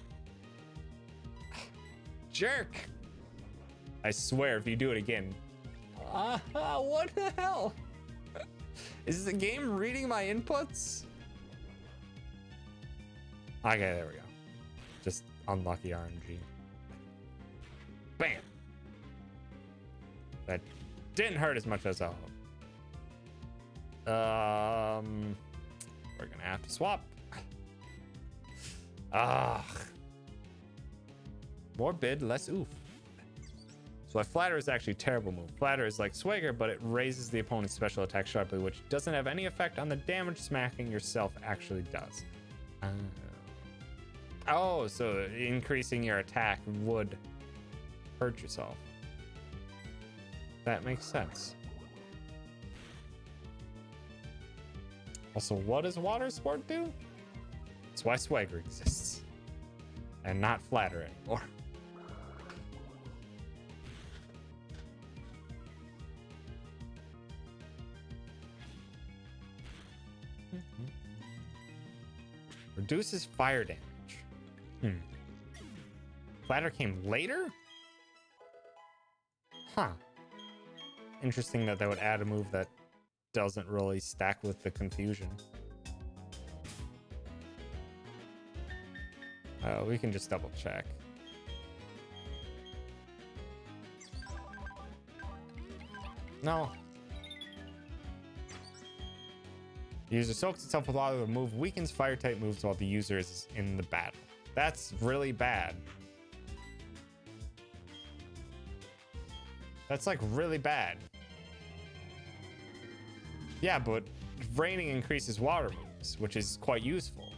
Jerk. I swear, if you do it again. What the hell? Is the game reading my inputs? Okay, there we go. Just unlucky RNG. Bam. That didn't hurt as much as I hoped. We're gonna have to swap. More bid, less oof. So Flatter is actually a terrible move. Flatter is like Swagger, but it raises the opponent's special attack sharply, which doesn't have any effect on the damage smacking yourself actually does. Oh, so increasing your attack would hurt yourself. That makes sense. Also, what does Water Sport do? That's why Swagger exists. And not Flatter anymore. Reduces fire damage. Flatter came later? Huh. Interesting that would add a move that doesn't really stack with the confusion. We can just double check. No. The user soaks itself with water. The move weakens fire type moves while the user is in the battle. That's really bad. That's like really bad. Yeah, but raining increases water moves, which is quite useful.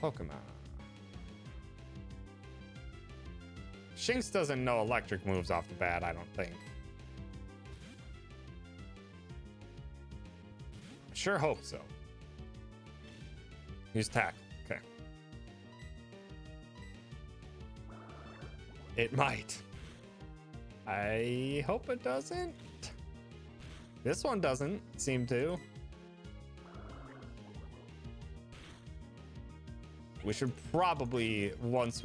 Pokemon. Shinx doesn't know electric moves off the bat, I don't think. Sure hope so. Use tackle. Okay. It might. I hope it doesn't. This one doesn't seem to. We should probably, once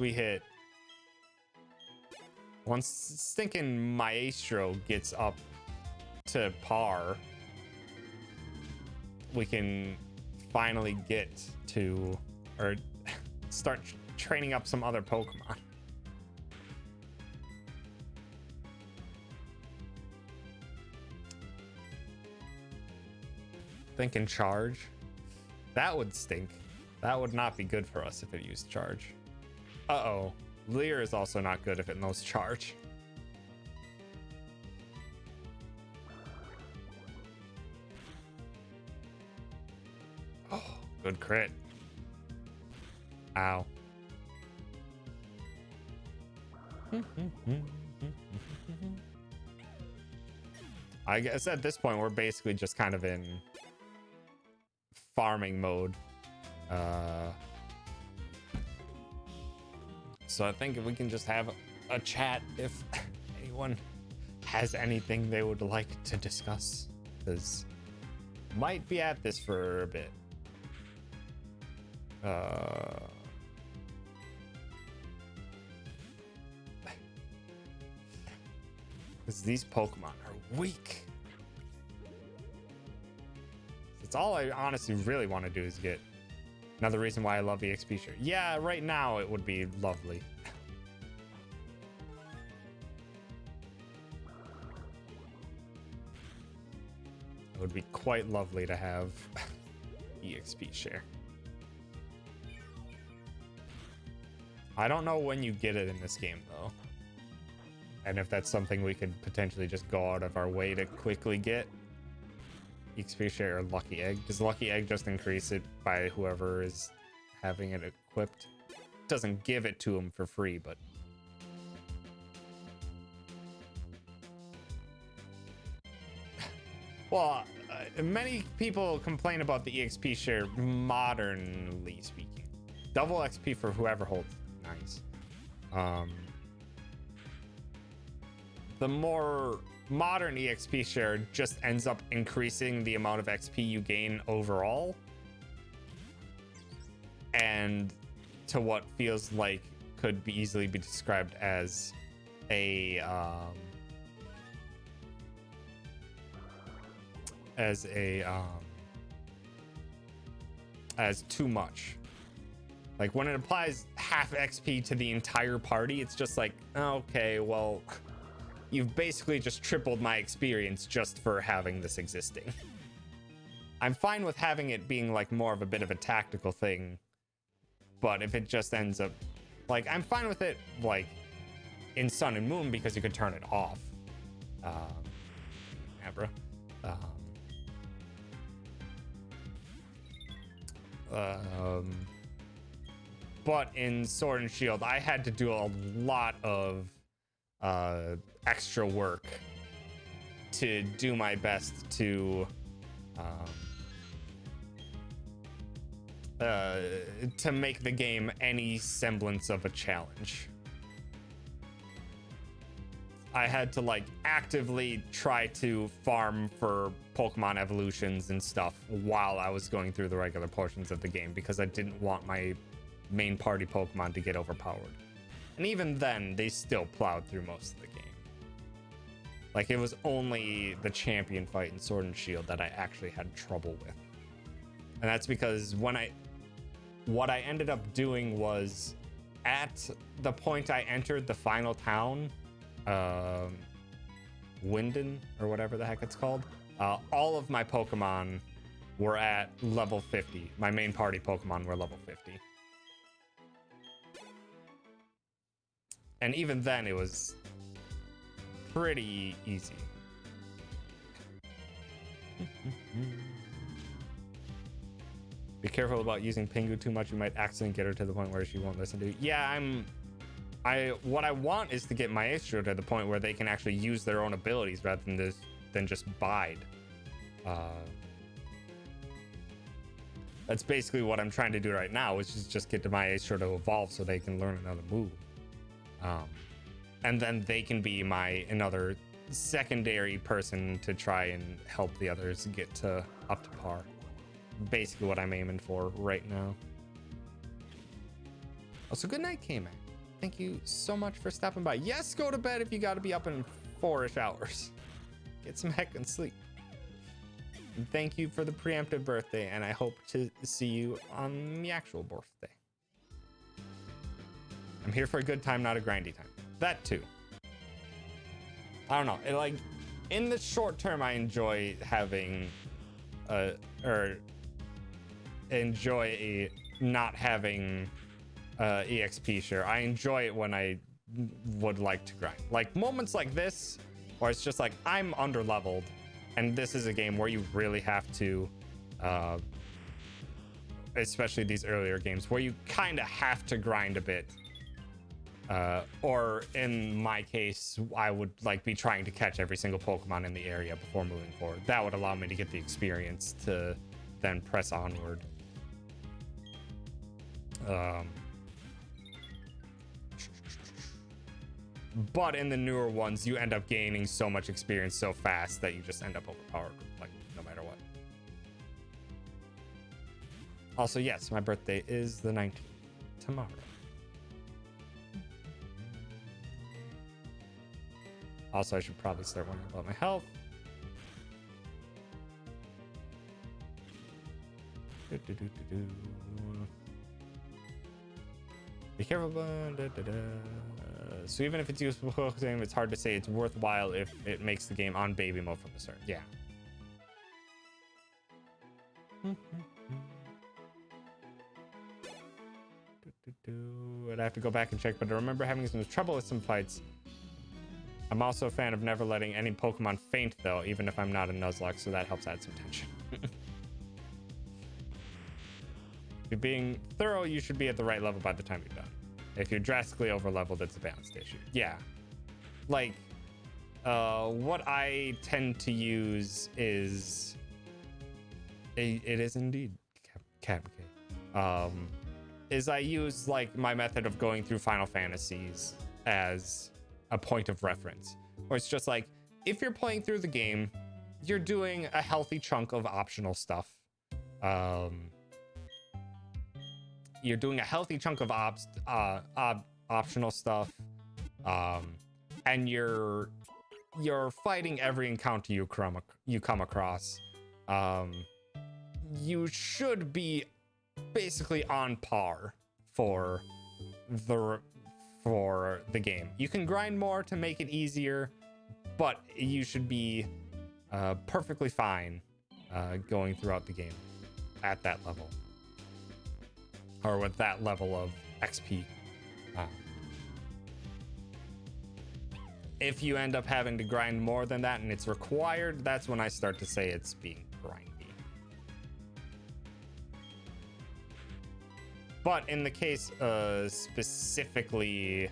stinking Maestro gets up to par, we can finally get to, or start training up some other Pokemon. Thinking charge. That would stink. That would not be good for us if it used charge. Uh-oh. Leer is also not good if it knows charge. Oh, good crit. Ow. I guess at this point we're basically just kind of in farming mode. So I think if we can just have a chat if anyone has anything they would like to discuss, because might be at this for a bit. Because these Pokemon are weak. It's all I honestly really want to do is get another reason why I love EXP share. Yeah, right now it would be lovely. It would be quite lovely to have EXP share. I don't know when you get it in this game though. And if that's something we could potentially just go out of our way to quickly get. EXP share or Lucky Egg. Does Lucky Egg just increase it by whoever is having it equipped? It doesn't give it to him for free, but... Well, many people complain about the EXP share modernly speaking. Double XP for whoever holds it. Nice. The more modern EXP share just ends up increasing the amount of XP you gain overall, and to what feels like could be easily be described as a as too much. Like when it applies half XP to the entire party, it's just like, okay, well, you've basically just tripled my experience just for having this existing. I'm fine with having it being like more of a bit of a tactical thing, but if it just ends up like, I'm fine with it like in Sun and Moon because you could turn it off. Abra. But in Sword and Shield, I had to do a lot of extra work to do my best to make the game any semblance of a challenge. I had to like actively try to farm for Pokemon evolutions and stuff while I was going through the regular portions of the game because I didn't want my main party Pokemon to get overpowered. And even then, they still plowed through most of the game. Like, it was only the champion fight in Sword and Shield that I actually had trouble with. And that's because what I ended up doing was, at the point I entered the final town, Winden, or whatever the heck it's called, all of my Pokemon were at level 50. My main party Pokemon were level 50. And even then, it was pretty easy. Be careful about using Pingu too much. You might accidentally get her to the point where she won't listen to you. Yeah, what I want is to get Maestro to the point where they can actually use their own abilities rather than just bide. That's basically what I'm trying to do right now, is just get the Maestro to evolve so they can learn another move. And then they can be another secondary person to try and help the others get up to par. Basically what I'm aiming for right now. Also, good night, K-Mac. Thank you so much for stopping by. Yes, go to bed if you got to be up in 4-ish hours. Get some heckin' sleep. And thank you for the preemptive birthday, and I hope to see you on the actual birthday. I'm here for a good time, not a grindy time. That too. I don't know. In the short term, I enjoy having not having EXP share. I enjoy it when I would like to grind. Like moments like this, where it's just like I'm under leveled, and this is a game where you really have to, especially these earlier games, where you kind of have to grind a bit. Or in my case, I would like be trying to catch every single Pokemon in the area before moving forward. That would allow me to get the experience to then press onward. But in the newer ones, you end up gaining so much experience so fast that you just end up overpowered, like no matter what. Also, yes, my birthday is the 19th, tomorrow. Also, I should probably start worrying about my health. Be careful. So even if it's useful, it's hard to say it's worthwhile if it makes the game on baby mode from the start. Yeah. I'd have to go back and check, but I remember having some trouble with some fights. I'm also a fan of never letting any Pokemon faint, though, even if I'm not a Nuzlocke, so that helps add some tension. If you're being thorough, you should be at the right level by the time you're done. If you're drastically over-leveled, it's a balanced issue. Yeah. Like, what I tend to use is... it is indeed is I use, like, my method of going through Final Fantasies as a point of reference, where it's just like, if you're playing through the game, you're doing a healthy chunk of optional stuff. You're doing a healthy chunk of optional stuff, and you're fighting every encounter you come across. You should be basically on par for the game. You can grind more to make it easier, but you should be perfectly fine going throughout the game at that level, or with that level of XP. If you end up having to grind more than that and it's required, that's when I start to say it's being grindy. But in the case specifically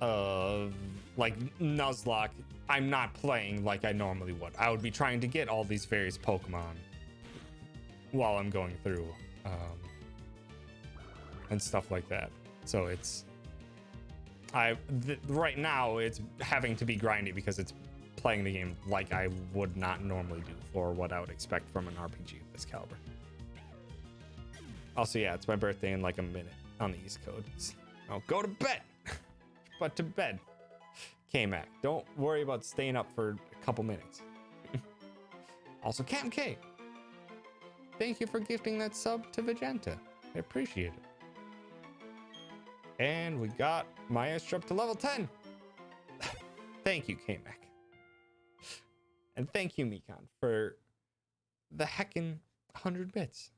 of like Nuzlocke, I'm not playing like I normally would. I would be trying to get all these various Pokemon while I'm going through and stuff like that. So it's right now it's having to be grindy because it's playing the game like I would not normally do for what I would expect from an RPG of this caliber. Also, yeah, it's my birthday in like a minute on the East Coast. Oh, go to bed. But to bed. K-Mac, don't worry about staying up for a couple minutes. Also, Cam K, thank you for gifting that sub to Vegeta. I appreciate it. And we got Maestro up to level 10. Thank you, K-Mac. And thank you, Mikon, for the heckin' 100 bits.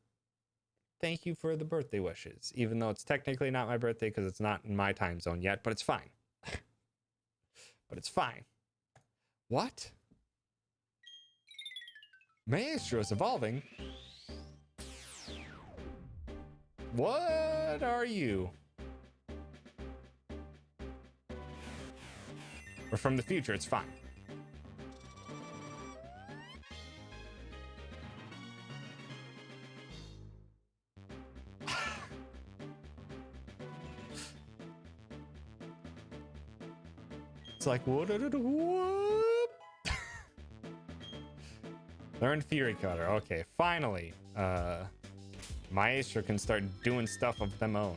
Thank you for the birthday wishes, even though it's technically not my birthday because it's not in my time zone yet, but it's fine. But it's fine. What? Maestro is evolving? What are you? We're from the future, it's fine. It's like, whoop. Learn Fury Cutter. Okay, finally. Maestro can start doing stuff of them own.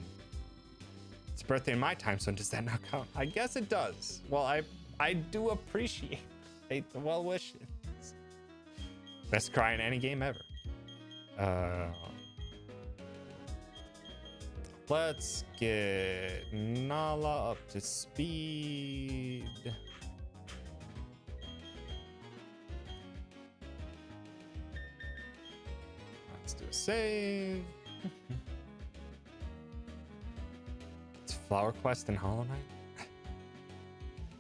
It's birthday in my time, so does that not count? I guess it does. Well, I do appreciate the well wishes. Best cry in any game ever. Let's get Nala up to speed. Let's do a save. Flower Quest and Hollow Knight.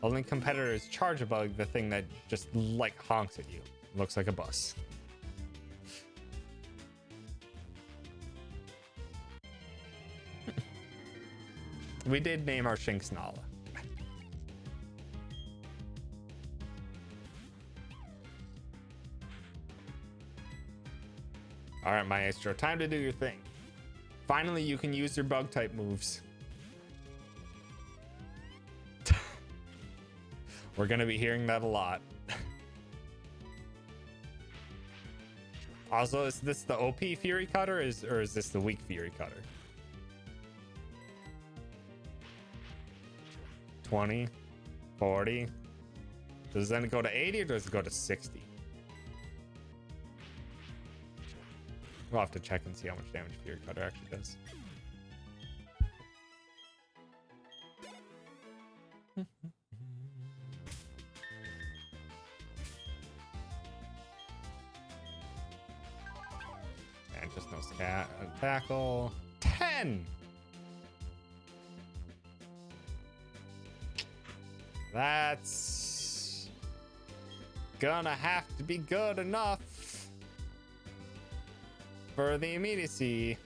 Only competitor is Charge-a-Bug, the thing that just like honks at you. Looks like a bus. We did name our Shinx Nala. All right, Maestro, time to do your thing. Finally, you can use your bug type moves. We're gonna be hearing that a lot. Also, is this the OP Fury Cutter or is this the weak Fury Cutter? 20, 40. Does it then go to 80 or does it go to 60? We'll have to check and see how much damage Fury Cutter actually does. And just no scat tackle. 10. That's gonna have to be good enough for the immediacy.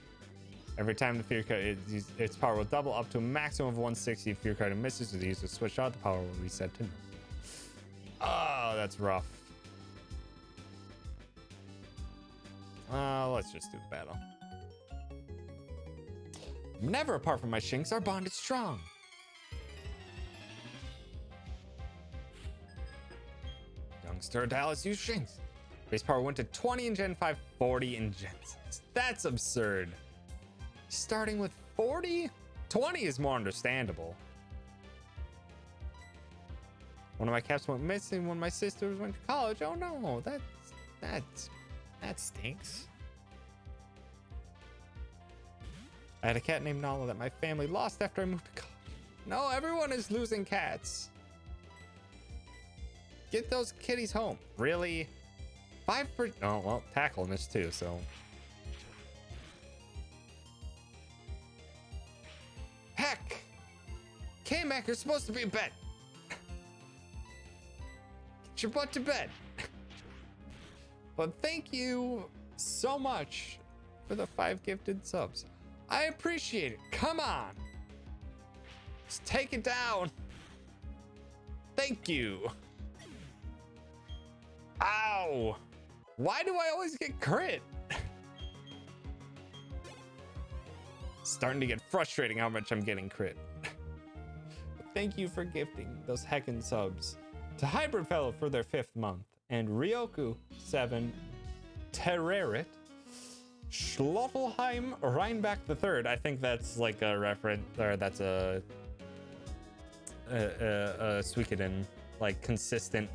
Every time the Fury Cutter, its power will double up to a maximum of 160. If Fury Cutter misses with the user switch out, the power will reset to 0. Oh, that's rough. Let's just do the battle. Never apart from my Shinx, our bond is strong. Youngster Dallas used Shinx. Base power went to 20 in Gen 5, 40 in Gen 6. That's absurd. Starting with 40? 20 is more understandable. One of my caps went missing when my sisters went to college. Oh no, that stinks. I had a cat named Nala that my family lost after I moved to college. No, everyone is losing cats. Get those kitties home. Really? 5%? Oh, well, tackle missed too, so. Heck! K-Mac, you're supposed to be in bed. Get your butt to bed. But thank you so much for the 5 gifted subs. I appreciate it. Come on. Just take it down. Thank you. Ow. Why do I always get crit? Starting to get frustrating how much I'm getting crit. Thank you for gifting those heckin' subs to Hybrid Fellow for their 5th month, and Ryoku7, Terrerit, Schlottelheim Reinbach III. I think that's like a reference, or that's a Suikoden, like consistent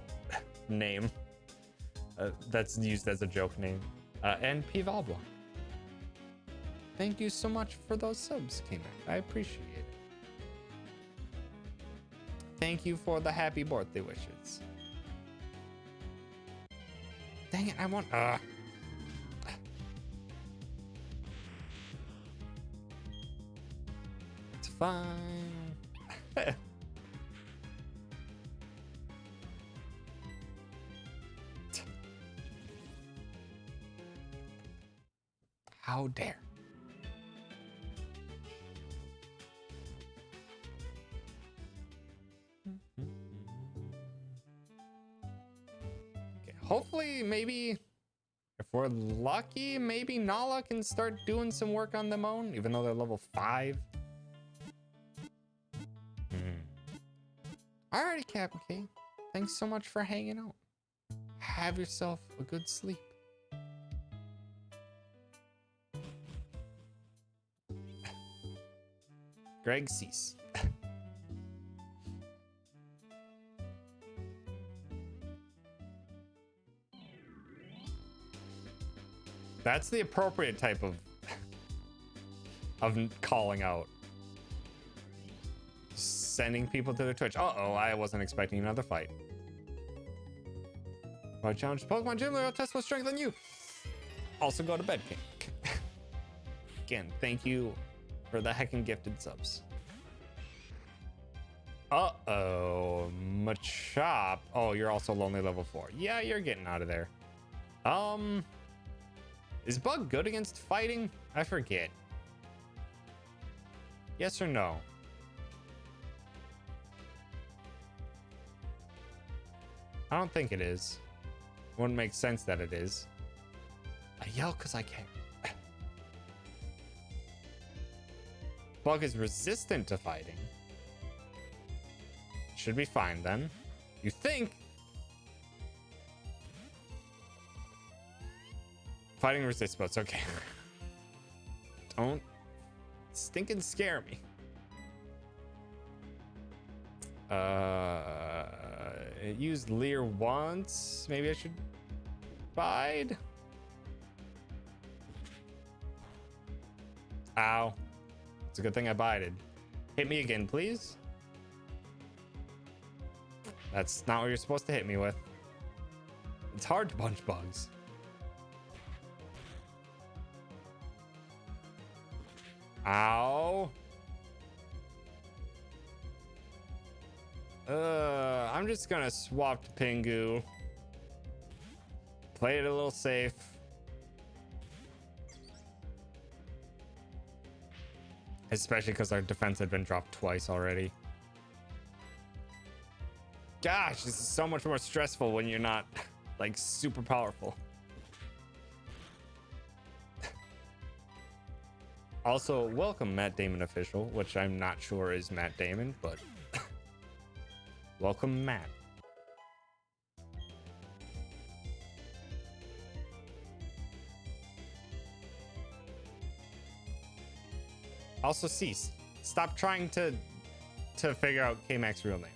name that's used as a joke name, and Pivalbla. Thank you so much for those subs, K-Mac. I appreciate it. Thank you for the happy birthday wishes. Dang it, I want It's fine. How dare. Okay, hopefully, maybe if we're lucky, maybe Nala can start doing some work on their own, even though they're level 5. Alrighty, Captain K. Thanks so much for hanging out. Have yourself a good sleep. Greg Cease. That's the appropriate type of calling out. Sending people to their Twitch. Uh-oh, I wasn't expecting another fight. I challenge Pokemon Gym Leader, I'll test my strength on you. Also go to bed, King. Again, thank you for the heckin' gifted subs. Uh-oh. Machop. Oh, you're also lonely level 4. Yeah, you're getting out of there. Is Bug good against fighting? I forget. Yes or no? I don't think it is. Wouldn't make sense that it is. I yell because I care. Bug is resistant to fighting. Should be fine then. You think? Fighting resist bugs. Okay. Don't stinking scare me. It used Leer once. Maybe I should bide. Ow. It's a good thing I bided. Hit me again, please. That's not what you're supposed to hit me with. It's hard to punch bugs. Ow. I'm just gonna swap to Pingu. Play it a little safe. Especially because our defense had been dropped twice already. Gosh, this is so much more stressful when you're not like super powerful. Also, welcome Matt Damon official, which I'm not sure is Matt Damon, but welcome Matt. Also, cease. Stop trying to figure out K-Mac's real name.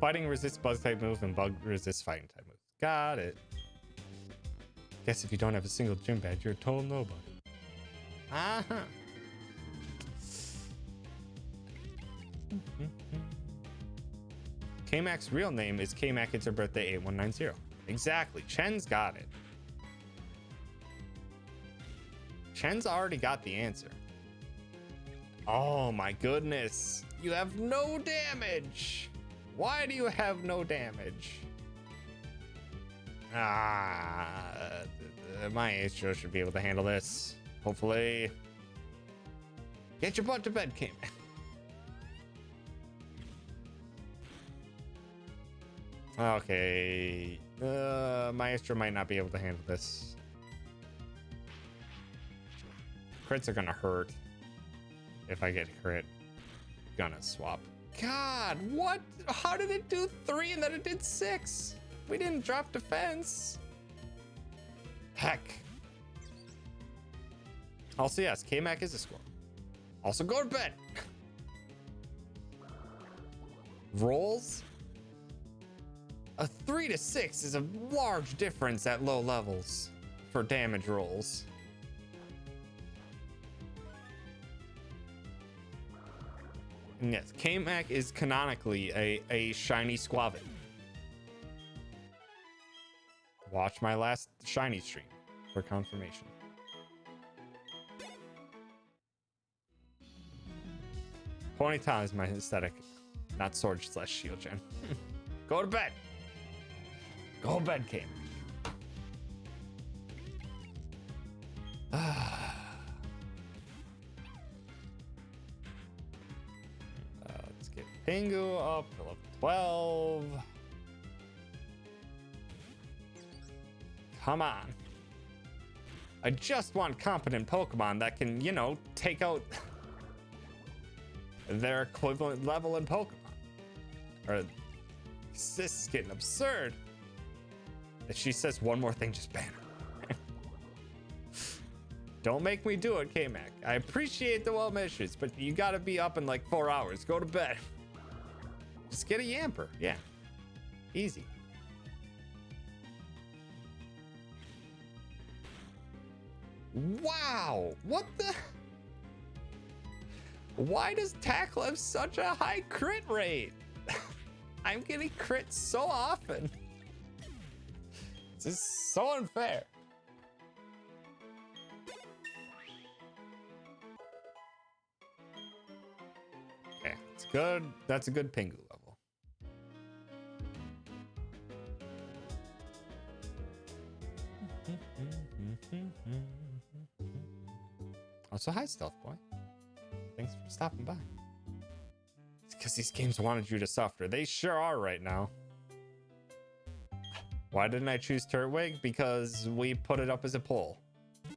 Fighting resists bug type moves and bug resists fighting type moves. Got it. Guess if you don't have a single gym badge, you're a total nobody. Uh-huh. K-Mac's real name is K-Mac. It's her birthday 8190. Exactly. Chen's got it. Chen's already got the answer. Oh my goodness. You have no damage. Why do you have no damage? My Astro should be able to handle this. Hopefully. Get your butt to bed, K-Mac. Okay. Maestro might not be able to handle this. Crits are gonna hurt. If I get crit, gonna swap. God, what? How did it do 3 and then it did 6? We didn't drop defense. Heck. Also, yes, K-Mac is a score. Also, go to bed. Rolls? A 3 to 6 is a large difference at low levels for damage rolls. And yes, K-Mac is canonically a shiny Squavit. Watch my last shiny stream for confirmation. Ponytail is my aesthetic, not sword/shield gen. Go to bed. Go to bed, K-Mac. Let's get Pingu up to level 12. Come on. I just want competent Pokemon that can, you know, take out their equivalent level in Pokemon. Or this is getting absurd. If she says one more thing, just ban her. Don't make me do it, K-Mac. I appreciate the well measures, but you gotta be up in like 4 hours. Go to bed. Just get a Yamper. Yeah. Easy. Wow. What the? Why does Tackle have such a high crit rate? I'm getting crit so often. This is so unfair. Okay, it's good. That's a good Pingu level. Also, hi, Stealth Boy. Thanks for stopping by. It's because these games wanted you to suffer. They sure are right now. Why didn't I choose Turtwig? Because we put it up as a poll.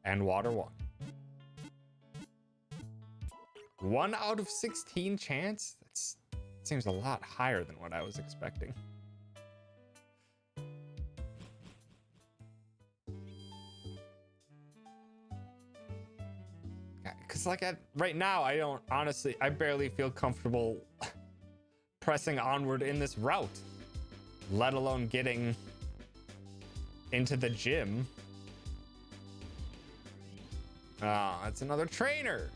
And water won. 1 out of 16 chance? That seems a lot higher than what I was expecting. Because like right now, I barely feel comfortable pressing onward in this route, let alone getting into the gym. Ah, it's another trainer.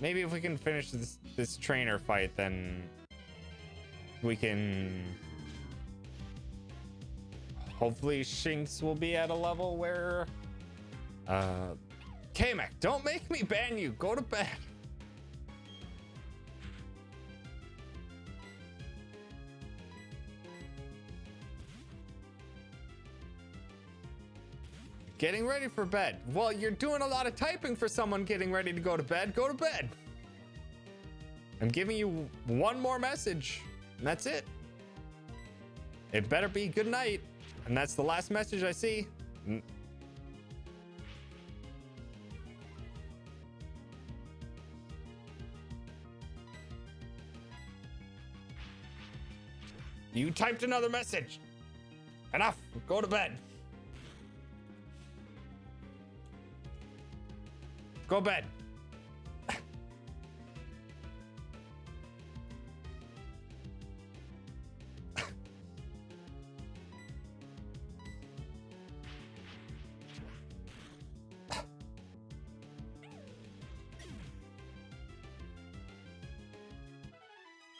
Maybe if we can finish this trainer fight, then we can... Hopefully Shinx will be at a level where... K-Mac, don't make me ban you. Go to bed. Getting ready for bed. Well, you're doing a lot of typing for someone getting ready to go to bed. Go to bed. I'm giving you one more message, and that's it. It better be good night, and that's the last message I see. You typed another message. Enough. Go to bed. Go to bed.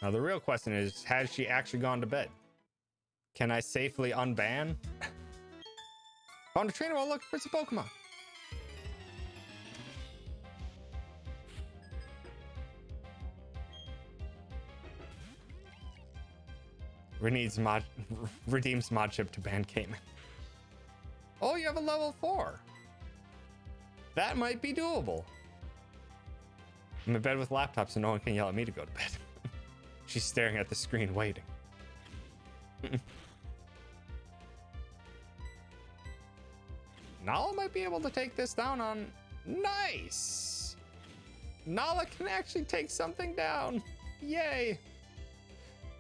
Now the real question is, has she actually gone to bed? Can I safely unban? Found a trainer while looking for some Pokemon. Redeems mod chip to ban Cayman. Oh, you have a level 4. That might be doable. I'm in bed with laptop so no one can yell at me to go to bed. She's staring at the screen waiting. Nala might be able to take this down on... Nice! Nala can actually take something down. Yay!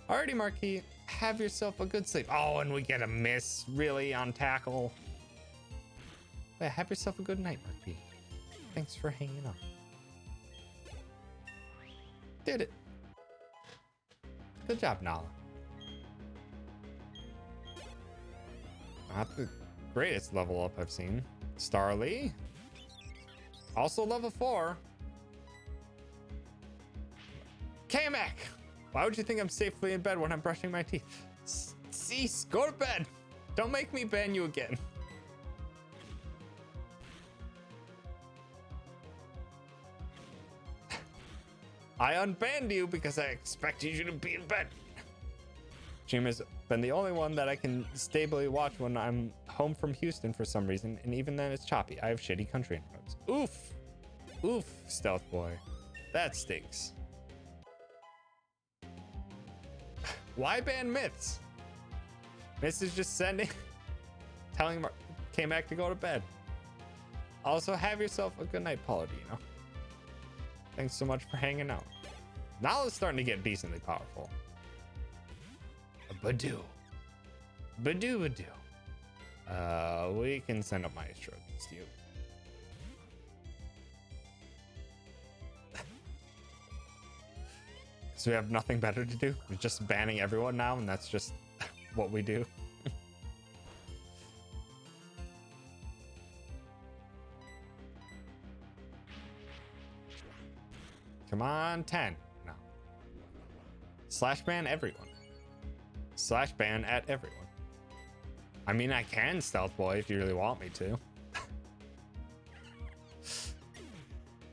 Alrighty, Marquis. Have yourself a good sleep. Oh, and we get a miss, really, on tackle. But have yourself a good night, Marquis. Thanks for hanging out. Did it. Good job, Nala. Not the greatest level up I've seen. Starly. Also level 4. K-Mac! Why would you think I'm safely in bed when I'm brushing my teeth? Cease! Go to bed! Don't make me ban you again. I unbanned you because I expected you to be in bed. Jim has been the only one that I can stably watch when I'm home from Houston for some reason, and even then it's choppy. I have shitty country inputs. Oof. Oof, Stealth Boy. That stinks. Why ban Myths? Myths is just telling K-Mac to go to bed. Also, have yourself a good night, Paladino. Thanks so much for hanging out. Nala's starting to get decently powerful. Badoo. Badoo. We can send up Maestro against you. So we have nothing better to do. We're just banning everyone now, and that's just what we do. Come on, 10. No. Slash ban everyone. Slash ban at everyone. I mean, I can stealth boy if you really want me to.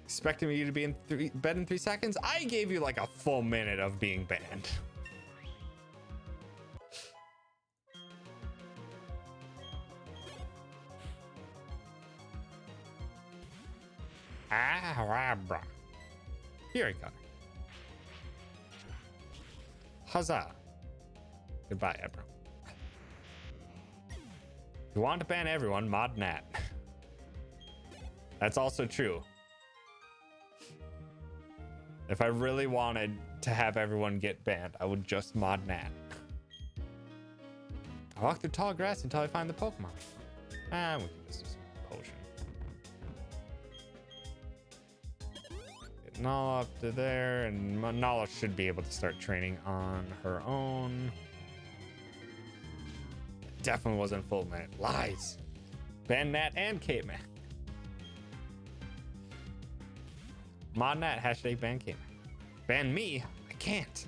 Expecting you to be in bed in 3 seconds? I gave you like a full minute of being banned. Here I go. Huzzah. Goodbye, Ebro. If you want to ban everyone, mod Nat. That's also true. If I really wanted to have everyone get banned, I would just mod Nat. I walk through tall grass until I find the Pokemon. We can just do some potion. Get Nala up to there, and Nala should be able to start training on her own. Definitely wasn't full minute. Lies. Ban Nat and Kate Man. Mod Nat, hashtag ban Kate Man. Ban me? I can't.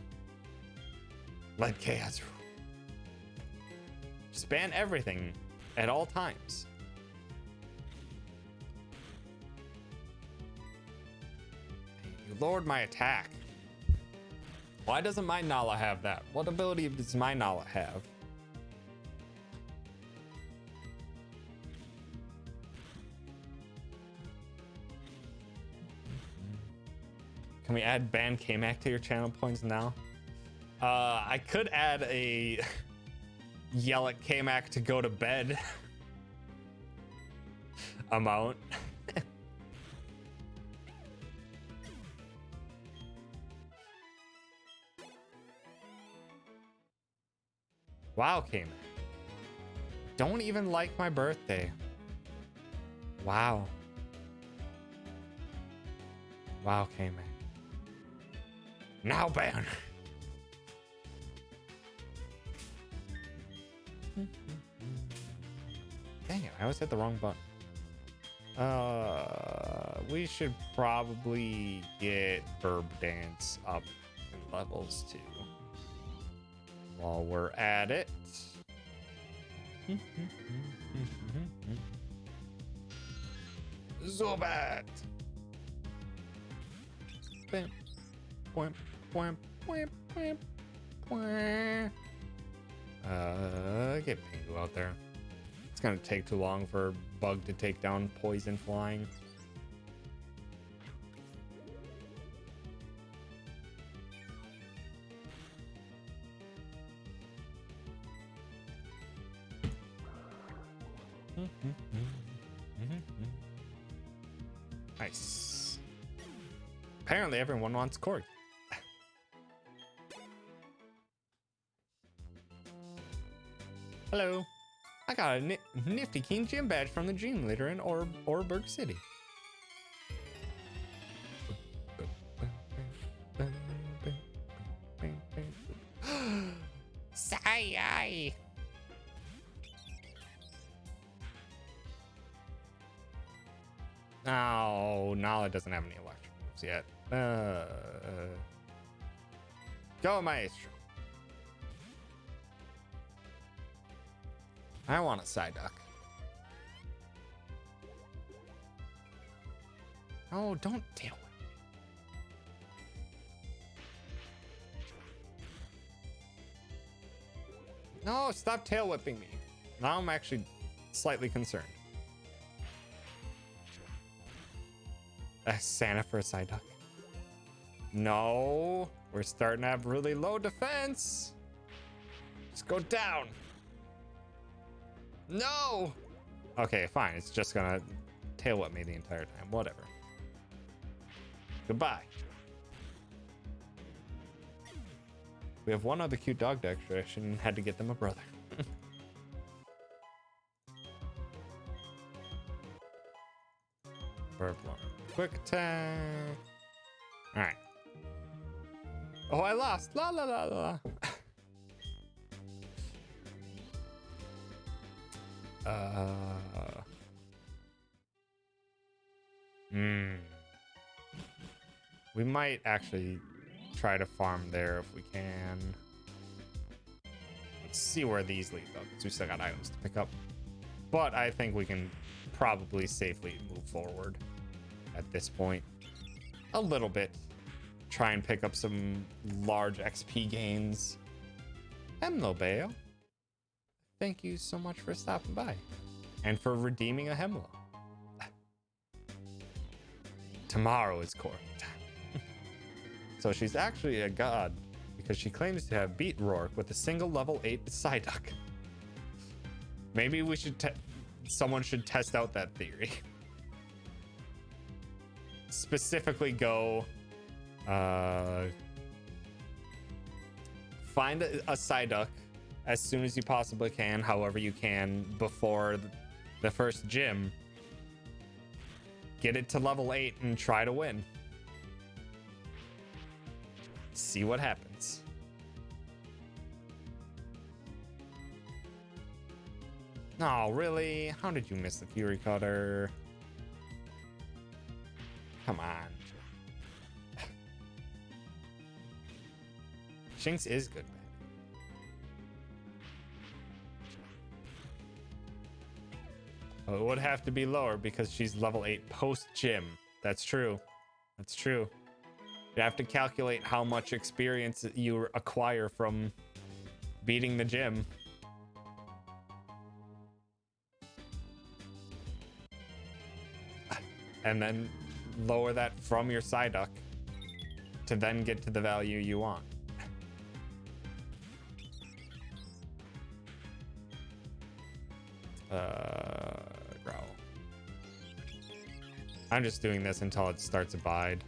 Let chaos rule. Just ban everything at all times. You lowered my attack. Why doesn't my Nala have that? What ability does my Nala have? Can we add ban K-Mac to your channel points now? I could add a yell at K-Mac to go to bed amount. Wow, K-Mac. Don't even like my birthday. Wow. Wow, K-Mac. Now ban. Dang it, I always hit the wrong button. We should probably get Burb Dance up in levels too. While we're at it. Zobat. Bam. Wham, wham, wham, wham, wham. Get Pingu out there. It's gonna take too long for Bug to take down Poison flying. Nice. Apparently everyone wants Corgi. Hello. I got a nifty King Gym badge from the Gym Leader in Orberg City. Sigh. Oh, Nala doesn't have any electric moves yet. Go, Maestro. I want a Psyduck. Oh, don't tail whip me. No, stop tail whipping me. Now I'm actually slightly concerned. Santa for a Psyduck. No, we're starting to have really low defense. Just go down. No. Okay, fine. It's just gonna tail whip me the entire time. Whatever. Goodbye. We have one other cute dog decoration and had to get them a brother. Purple. Quick attack. All right. Oh, I lost. La la la la. We might actually try to farm there if we can. see where these lead though, because we still got items to pick up. But I think we can probably safely move forward at this point a little bit. Try and pick up some large XP gains. Hello, Bale. Thank you so much for stopping by and for redeeming a Hemlo. Tomorrow is court. So she's actually a god because she claims to have beat Rourke with a single level 8 Psyduck. Maybe we should someone should test out that theory. Specifically find a Psyduck as soon as you possibly can, however you can, before the first gym. Get it to level 8 and try to win. See what happens. Oh, really? How did you miss the Fury Cutter? Come on. Shinx is good. Oh, it would have to be lower because she's level 8 post gym. That's true. That's true. You have to calculate how much experience you acquire from beating the gym. And then lower that from your Psyduck to then get to the value you want. Growl. I'm just doing this until it starts Abide.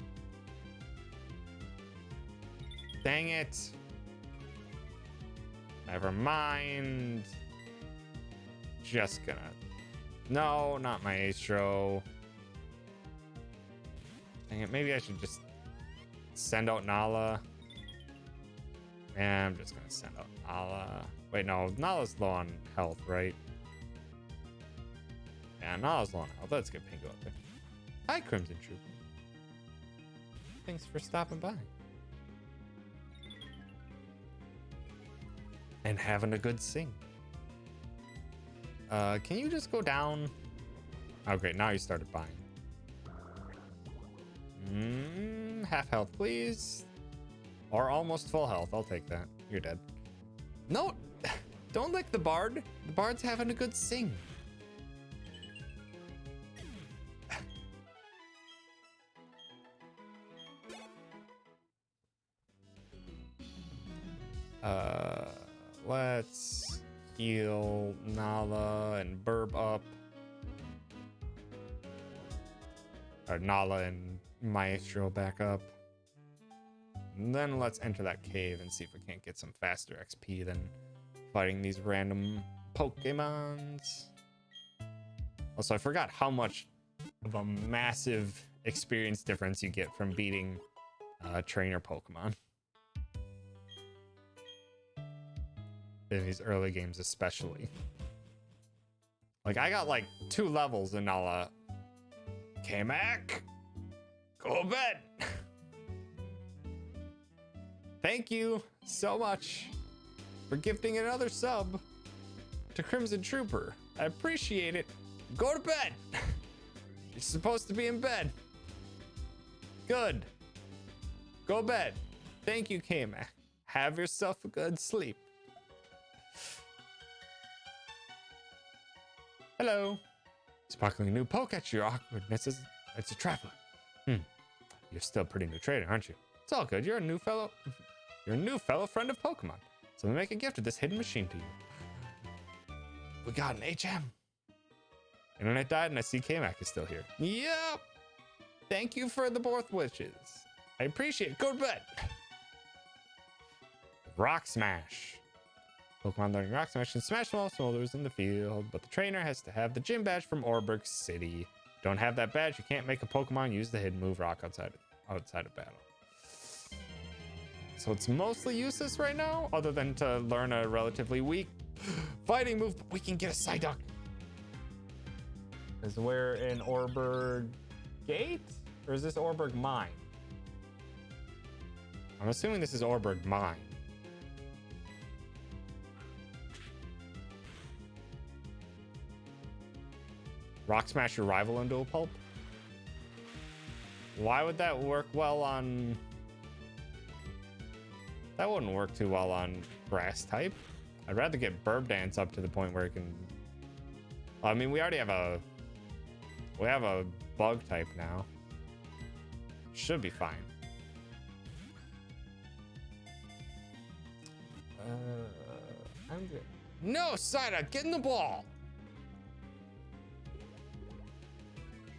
Dang it. Never mind. Just gonna... No, not Maestro. Dang it, maybe I should just send out Nala. And I'm just gonna send out Nala. Wait, no, Nala's low on health, right? Yeah, Nala's low on health. Let's get Pingo up there. Hi, Crimson Trooper. Thanks for stopping by. And having a good sing. Can you just go down? Oh, great. Now you started buying. Half health, please. Or almost full health. I'll take that. You're dead. No, don't lick the bard. The bard's having a good sing. Let's heal Nala and Burb up. Or Nala and Maestro back up. And then let's enter that cave and see if we can't get some faster XP than fighting these random Pokemons. Also, I forgot how much of a massive experience difference you get from beating trainer Pokemon. In these early games especially. Like, I got like 2 levels in Nala. K-Mac, go to bed. Thank you so much for gifting another sub to Crimson Trooper. I appreciate it. Go to bed. You're supposed to be in bed. Good. Go to bed. Thank you, K-Mac. Have yourself a good sleep. Hello. Sparkling a new poke at your awkwardness. It's a traveler. You're still a pretty new trader, aren't you? It's all good. You're a new fellow friend of Pokemon. So we make a gift of this hidden machine to you. We got an HM. Internet died and I see K-Mac is still here. Yep. Thank you for the both wishes. I appreciate it. Go to bed. Rock Smash. Pokemon learning Rock Smash can smash small smoulders in the field, but the trainer has to have the gym badge from Orberg City. Don't have that badge, you can't make a Pokemon use the hidden move Rock outside of battle. So it's mostly useless right now, other than to learn a relatively weak fighting move, but we can get a Psyduck. Is we're in Orberg Gate? Or is this Orberg Mine? I'm assuming this is Orberg Mine. Rock smash your rival into a pulp? Why would that work well on... That wouldn't work too well on grass type. I'd rather get Burb Dance up to the point where it can... I mean, we already have a... We have a bug type now. Should be fine. I'm good. No, Psyduck, get in the ball!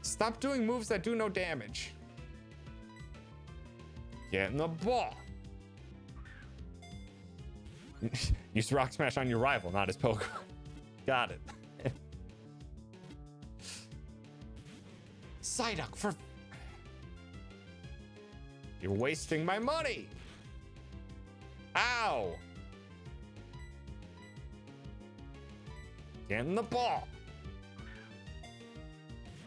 Stop doing moves that do no damage. Get in the ball. Use Rock Smash on your rival, not his Pokemon. Got it. Psyduck, for... You're wasting my money! Ow! Get in the ball!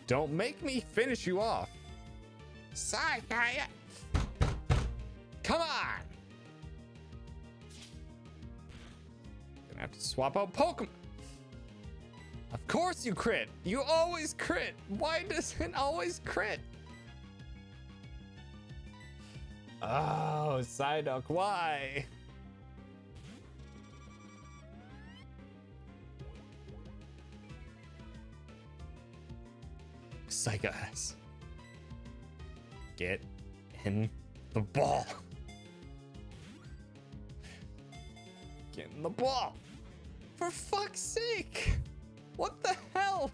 Don't make me finish you off. Psyduck! Come on! Gonna have to swap out Pokemon. Of course you crit. You always crit. Why does it always crit? Oh, Psyduck, why? Psycho ass. Get in the ball. Get in the ball. For fuck's sake. What the hell?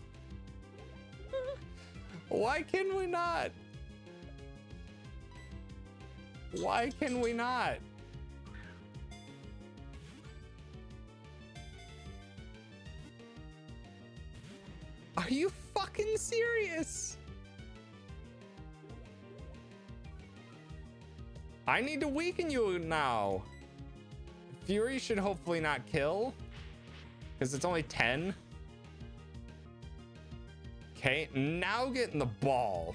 Why can we not? Why can we not? Are you fucking serious? I need to weaken you now. Fury should hopefully not kill, because it's only 10. Okay, now get in the ball.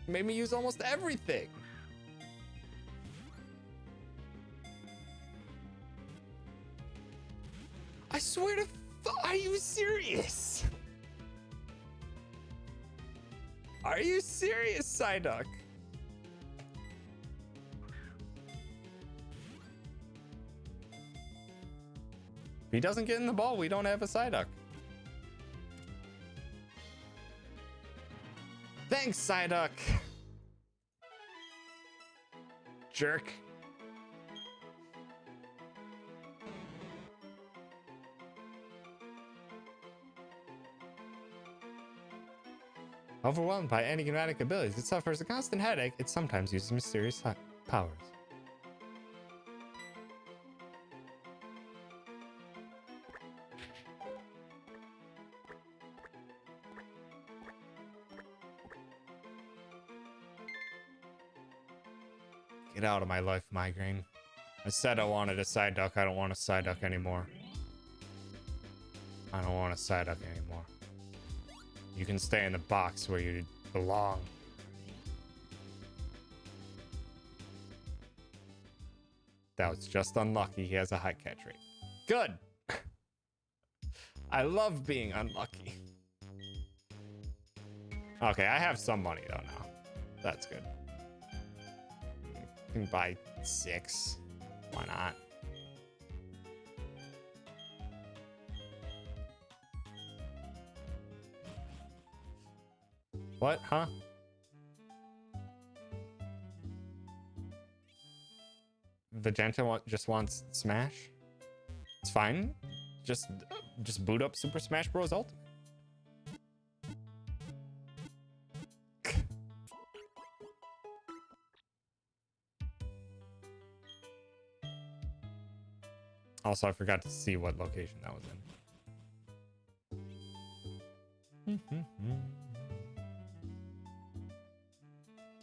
Made me use almost everything. I swear to... Are you serious? Are you serious, Psyduck? If he doesn't get in the ball, we don't have a Psyduck. Thanks, Psyduck. Jerk. Overwhelmed by enigmatic abilities, it suffers a constant headache. It sometimes uses mysterious powers. Get out of my life, migraine. I said I wanted a Psyduck. I don't want a Psyduck anymore. I don't want a Psyduck anymore. You can stay in the box where you belong. That was just unlucky. He has a high catch rate. Good. I love being unlucky. Okay, I have some money though now. That's good. I can buy 6. Why not? What? Huh? Vegeta just wants Smash? It's fine. Just boot up Super Smash Bros. Ultimate. Also, I forgot to see what location that was in.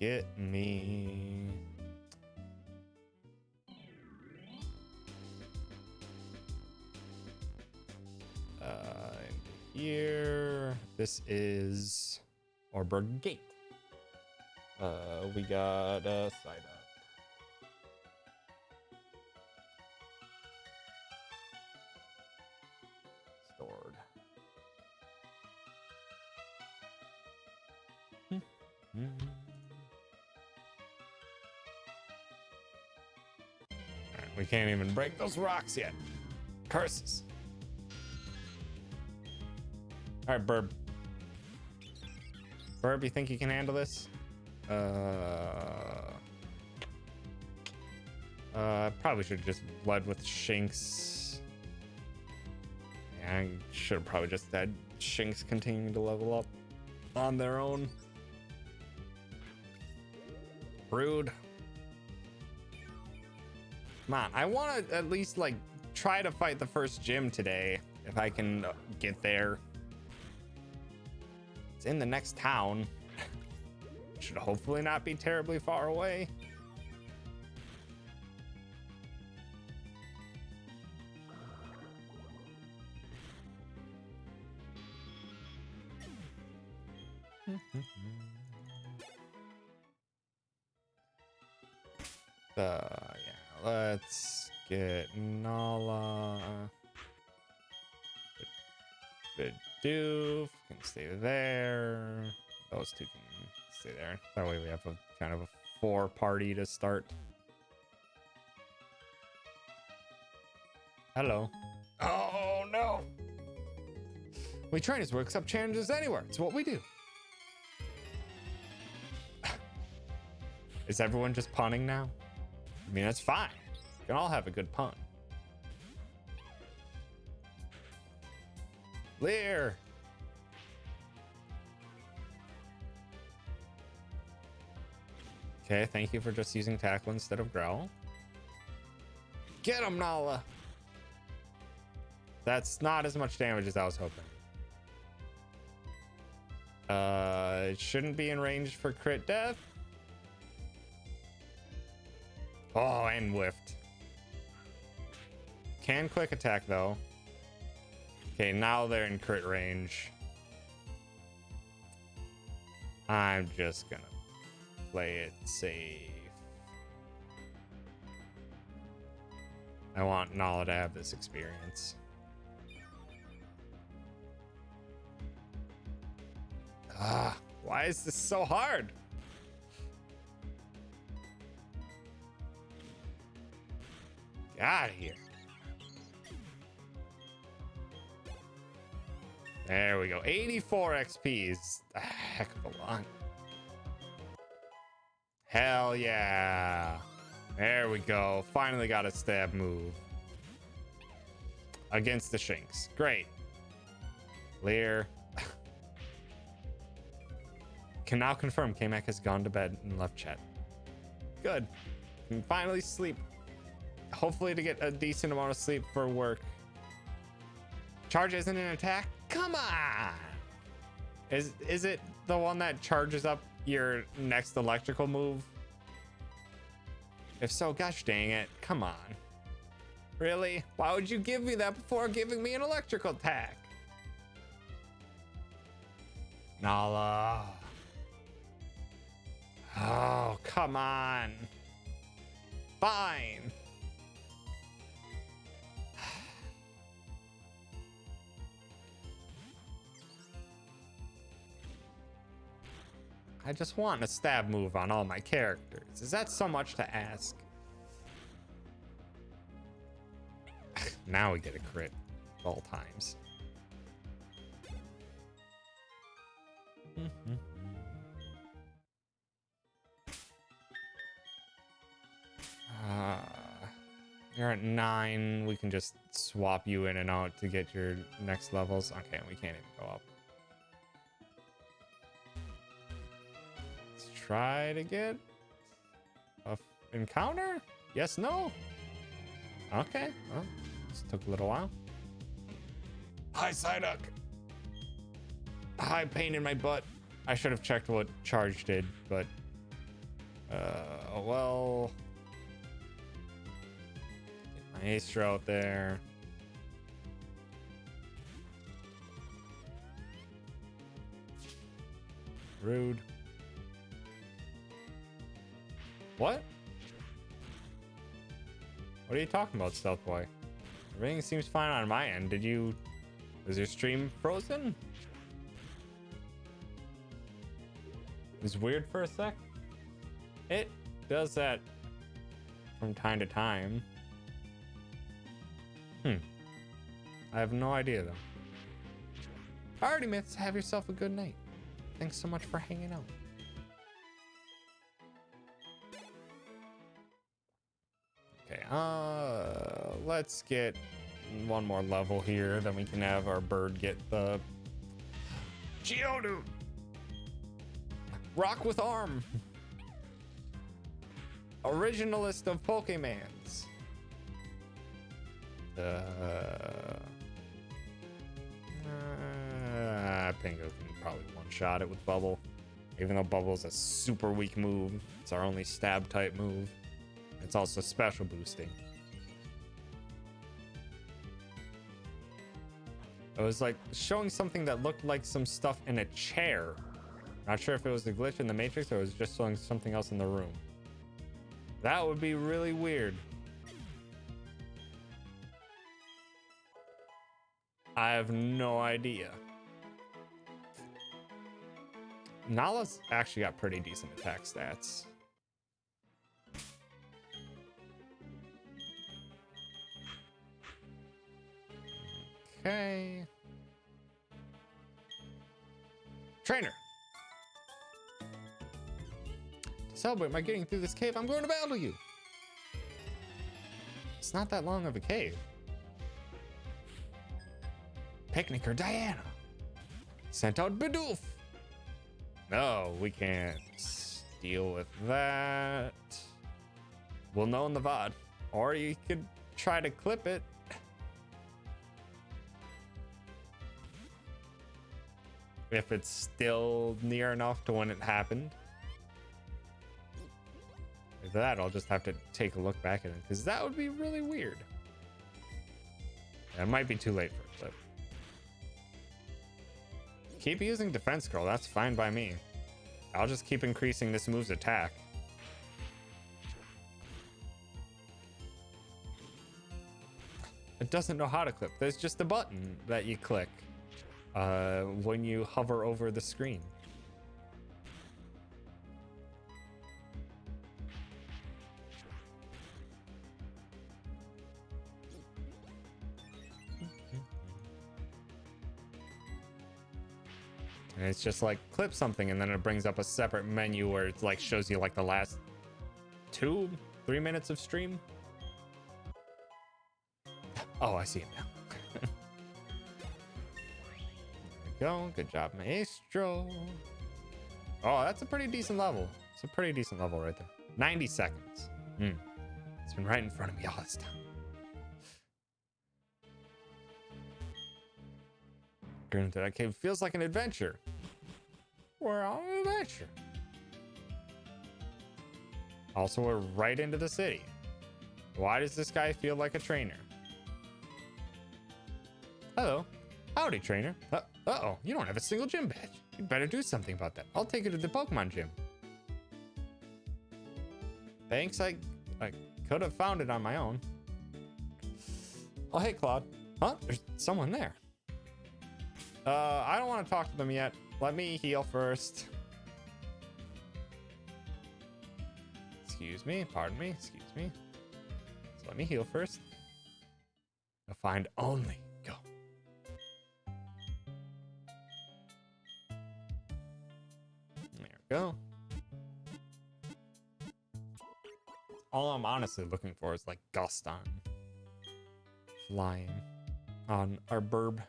Get me. Into here. This is Orberg Gate. We got a side up. Stored. We can't even break those rocks yet. Curses. All right, Burb. Burb, you think you can handle this? Probably should have just led with Shinx. Yeah, I should have probably just had Shinx continue to level up on their own. Rude. Come on, I want to at least like try to fight the first gym today if I can get there. It's in the next town. Should hopefully not be terribly far away. Yeah, let's get Nala. Bidoof can stay there. Those two can stay there. That way we have a kind of a 4-party to start. Hello. Oh no. We train as works up challenges anywhere. It's what we do. Is everyone just punning now? I mean, that's fine. We can all have a good pun. Lear. Okay, thank you for just using tackle instead of growl. Get him, Nala. That's not as much damage as I was hoping. It shouldn't be in range for crit death. Oh, and whiffed. Can quick attack though. Okay, now they're in crit range. I'm just gonna play it safe. I want Nala to have this experience. Why is this so hard? Get out of here. There we go. 84 XP is a heck of a lot. Hell yeah. There we go. Finally got a stab move. Against the Shinx. Great. Lear. Can now confirm K-Mac has gone to bed and left chat. Good. Can finally sleep. Hopefully to get a decent amount of sleep for work. Charge isn't an attack? Come on! Is it the one that charges up your next electrical move? If so, gosh dang it. Come on. Really? Why would you give me that before giving me an electrical attack? Nala. Oh, come on. Fine. I just want a stab move on all my characters. Is that so much to ask? Now we get a crit at all times. You're at 9. We can just swap you in and out to get your next levels. Okay, we can't even go up. Let's try to get a encounter. Yes, no. Okay, well, this took a little while. Hi, Psyduck. Hi, pain in my butt. I should have checked what charge did, but well, get my Acer out there. Rude. What? What are you talking about, Stealth Boy? Everything seems fine on my end. Was your stream frozen? It was weird for a sec. It does that from time to time. I have no idea though. Alrighty, Myths, have yourself a good night. Thanks so much for hanging out. Okay, let's get one more level here, then we can have our bird get the Geodude. Rock with arm. Originalist of Pokemans. Pingo can probably one-shot it with Bubble. Even though Bubble's a super weak move. It's our only stab type move. It's also special boosting. It was like showing something that looked like some stuff in a chair. Not sure if it was a glitch in the Matrix or it was just showing something else in the room. That would be really weird. I have no idea. Nala's actually got pretty decent attack stats. Okay. Trainer. To celebrate my getting through this cave, I'm going to battle you. It's not that long of a cave. Picnicker Diana sent out Bidoof. No, we can't deal with that. We'll know in the VOD. Or you could try to clip it. If it's still near enough to when it happened. If that, I'll just have to take a look back at it, because that would be really weird. It might be too late for a clip. Keep using defense scroll, that's fine by me. I'll just keep increasing this move's attack. It doesn't know how to clip. There's just a button that you click when you hover over the screen. And it's just like clip something and then it brings up a separate menu where it like shows you like the last 2-3 minutes of stream. Oh, I see it now. There we go. Good job, Maestro. Oh, that's a pretty decent level. It's a pretty decent level right there. 90 seconds. It's been right in front of me all this time. Going into that cave feels like an adventure. We're on an adventure. Also, we're right into the city. Why does this guy feel like a trainer? Hello. Howdy, trainer. Uh-oh, you don't have a single gym badge. You better do something about that. I'll take you to the Pokemon gym. Thanks, I could have found it on my own. Oh, hey, Claude. Huh? There's someone there. I don't want to talk to them yet. Let me heal first. Excuse me. Pardon me. Excuse me. So let me heal first. I'll find only. Go. There we go. All I'm honestly looking for is like gust on flying on our burb.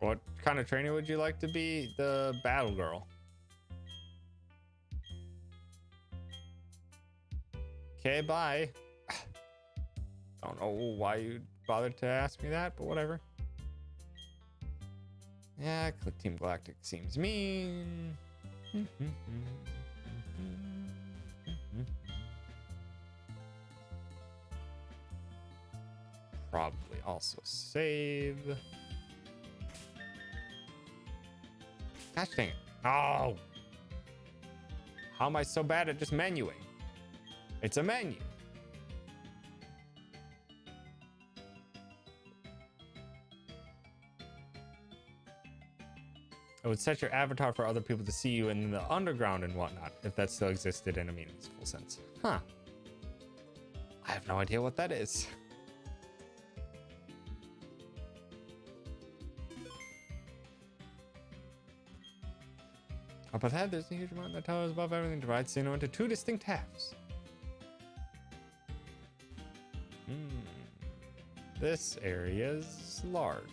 What kind of trainer would you like to be? The battle girl. Okay, bye. Don't know why you bothered to ask me that, but whatever. Yeah, Click Team Galactic seems mean. Probably also save. Gosh dang it. Oh! How am I so bad at just menuing? It's a menu. It would set your avatar for other people to see you in the underground and whatnot, if that still existed in a meaningful sense. Huh. I have no idea what that is. Up ahead, there's a huge mountain that towers above everything, divides Sinnoh into two distinct halves. This area is large.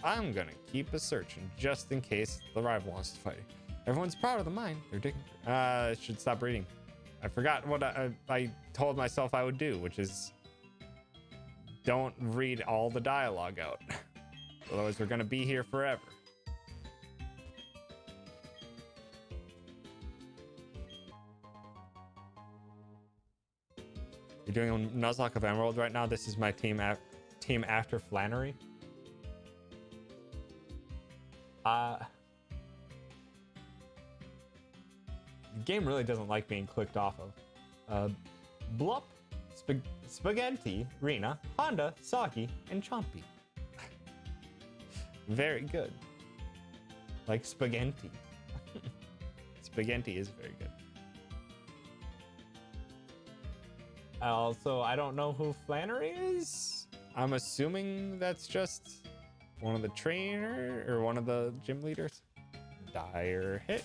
I'm gonna keep a searching just in case the rival wants to fight. Everyone's proud of the mine. They're digging. I should stop reading. I forgot what I told myself I would do, which is don't read all the dialogue out. Otherwise, we're gonna be here forever. You're doing a Nuzlocke of Emerald right now. This is my team after Flannery. The game really doesn't like being clicked off of. Blup, Spaghetti, Rena, Honda, Saki, and Chompy. Very good. Like spaghetti. Spaghetti is very good. Also, I don't know who Flannery is. I'm assuming that's just one of the trainer or one of the gym leaders. Dire hit.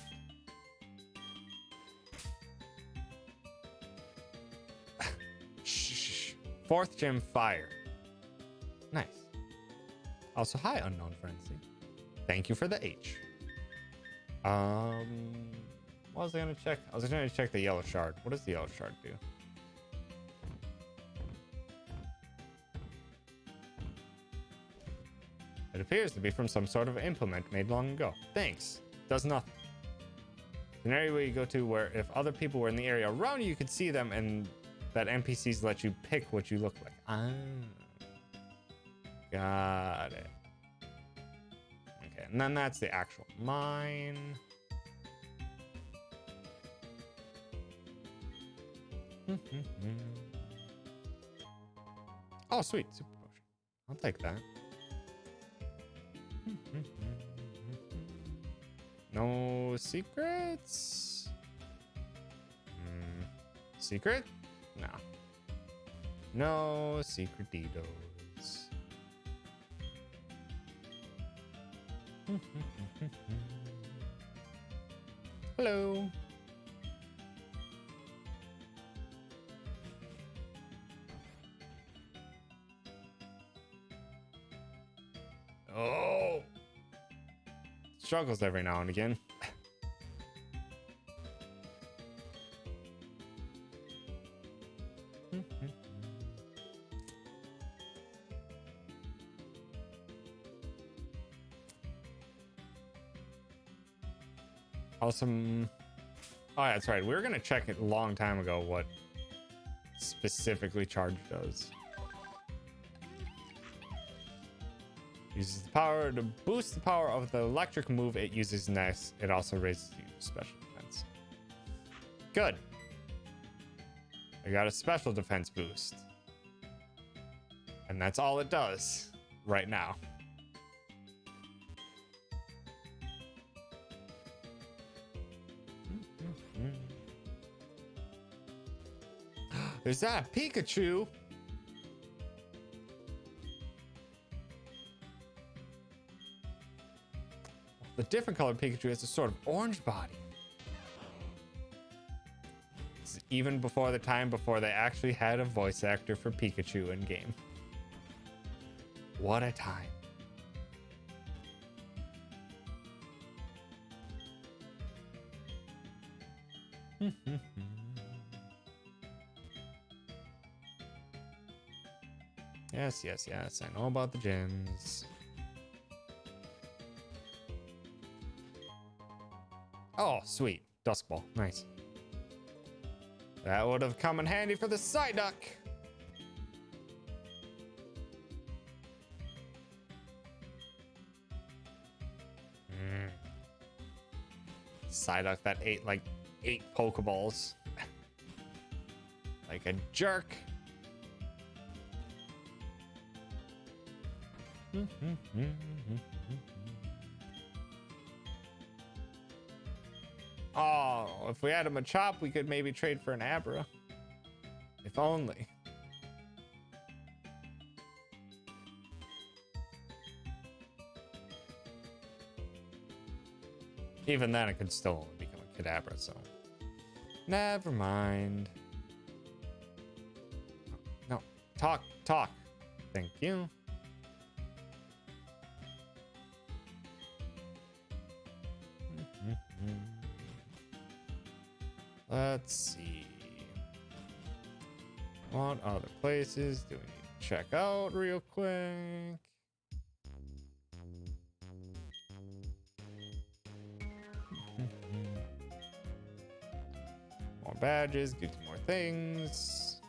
Shh. Fourth gym fire. Nice. Also, hi, unknown frenzy. Thank you for the H. What was I gonna check? I was gonna check the yellow shard. What does the yellow shard do? It appears to be from some sort of implement made long ago. Thanks. Does nothing. It's an area where you go to where if other people were in the area around you, you could see them, and that NPCs let you pick what you look like. Ah. Got it. Okay, and then that's the actual mine. Oh, sweet. Super potion. I'll take that. No secrets? Secret? No. No secret deedos. Hello. Oh. Struggles every now and again. Awesome. Oh, yeah, that's right. We were gonna check it a long time ago what specifically charge does. Uses the power to boost the power of the electric move it uses next. It also raises the special defense. Good. I got a special defense boost. And that's all it does right now. Is that a Pikachu? The different colored Pikachu has a sort of orange body. It's even before the time before they actually had a voice actor for Pikachu in game. What a time. Yes, yes, yes. I know about the gyms. Oh, sweet. Dusk Ball. Nice. That would have come in handy for the Psyduck. Psyduck that ate like 8 Pokeballs. Like a jerk. Oh, if we had him a chop, we could maybe trade for an Abra. If only. Even then, it could still only become a Kadabra, so. Never mind. No. Talk. Thank you. Let's see. What other places do we need to check out real quick? More badges, get more things.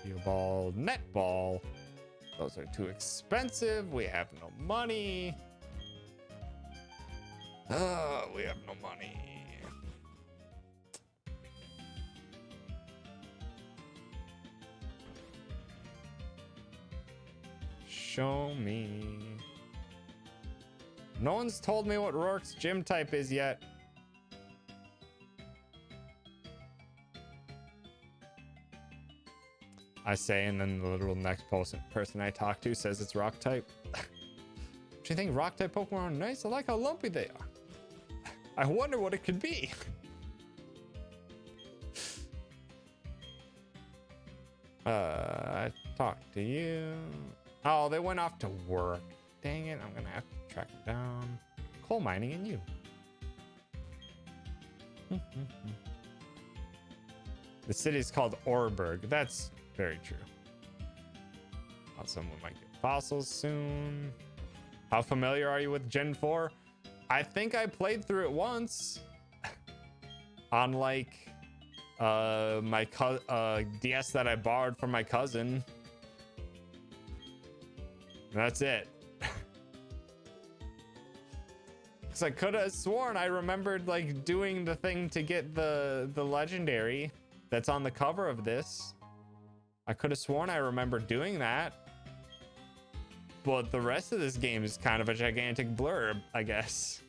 Field ball, netball. Those are too expensive. We have no money. We have no money. Show me. No one's told me what Rourke's gym type is yet. I say, and then the literal next person I talk to says it's rock type. Do you think rock type Pokemon are nice? I like how lumpy they are. I wonder what it could be. I talked to you. Oh, they went off to work. Dang it, I'm gonna have to track them down. Coal mining and you. The city's called Orberg. That's very true. Someone might get fossils soon. How familiar are you with Gen 4? I think I played through it once. On like my DS that I borrowed from my cousin. That's it. Because I could have sworn I remembered like doing the thing to get the legendary that's on the cover of this. I could have sworn I remember doing that. But the rest of this game is kind of a gigantic blur, I guess.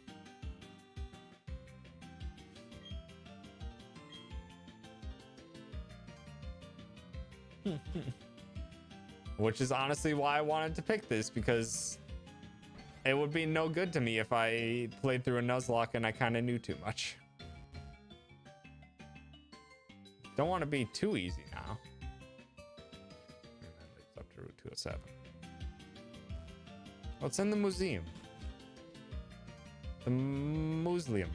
Which is honestly why I wanted to pick this, because it would be no good to me if I played through a Nuzlocke and I kind of knew too much. Don't want to be too easy now. And that leads up to Route 207. What's in the museum? The Museum.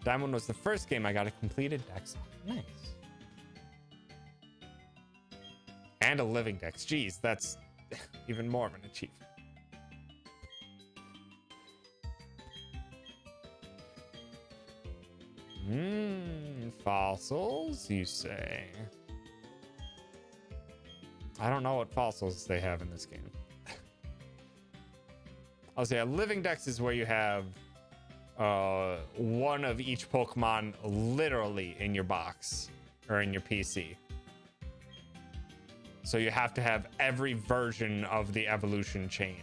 Diamond was the first game I got a completed dex on. Nice. And a living dex. Jeez, that's even more of an achievement. Fossils, you say? I don't know what fossils they have in this game. I'll say a living dex is where you have one of each Pokemon literally in your box or in your PC. So you have to have every version of the evolution chain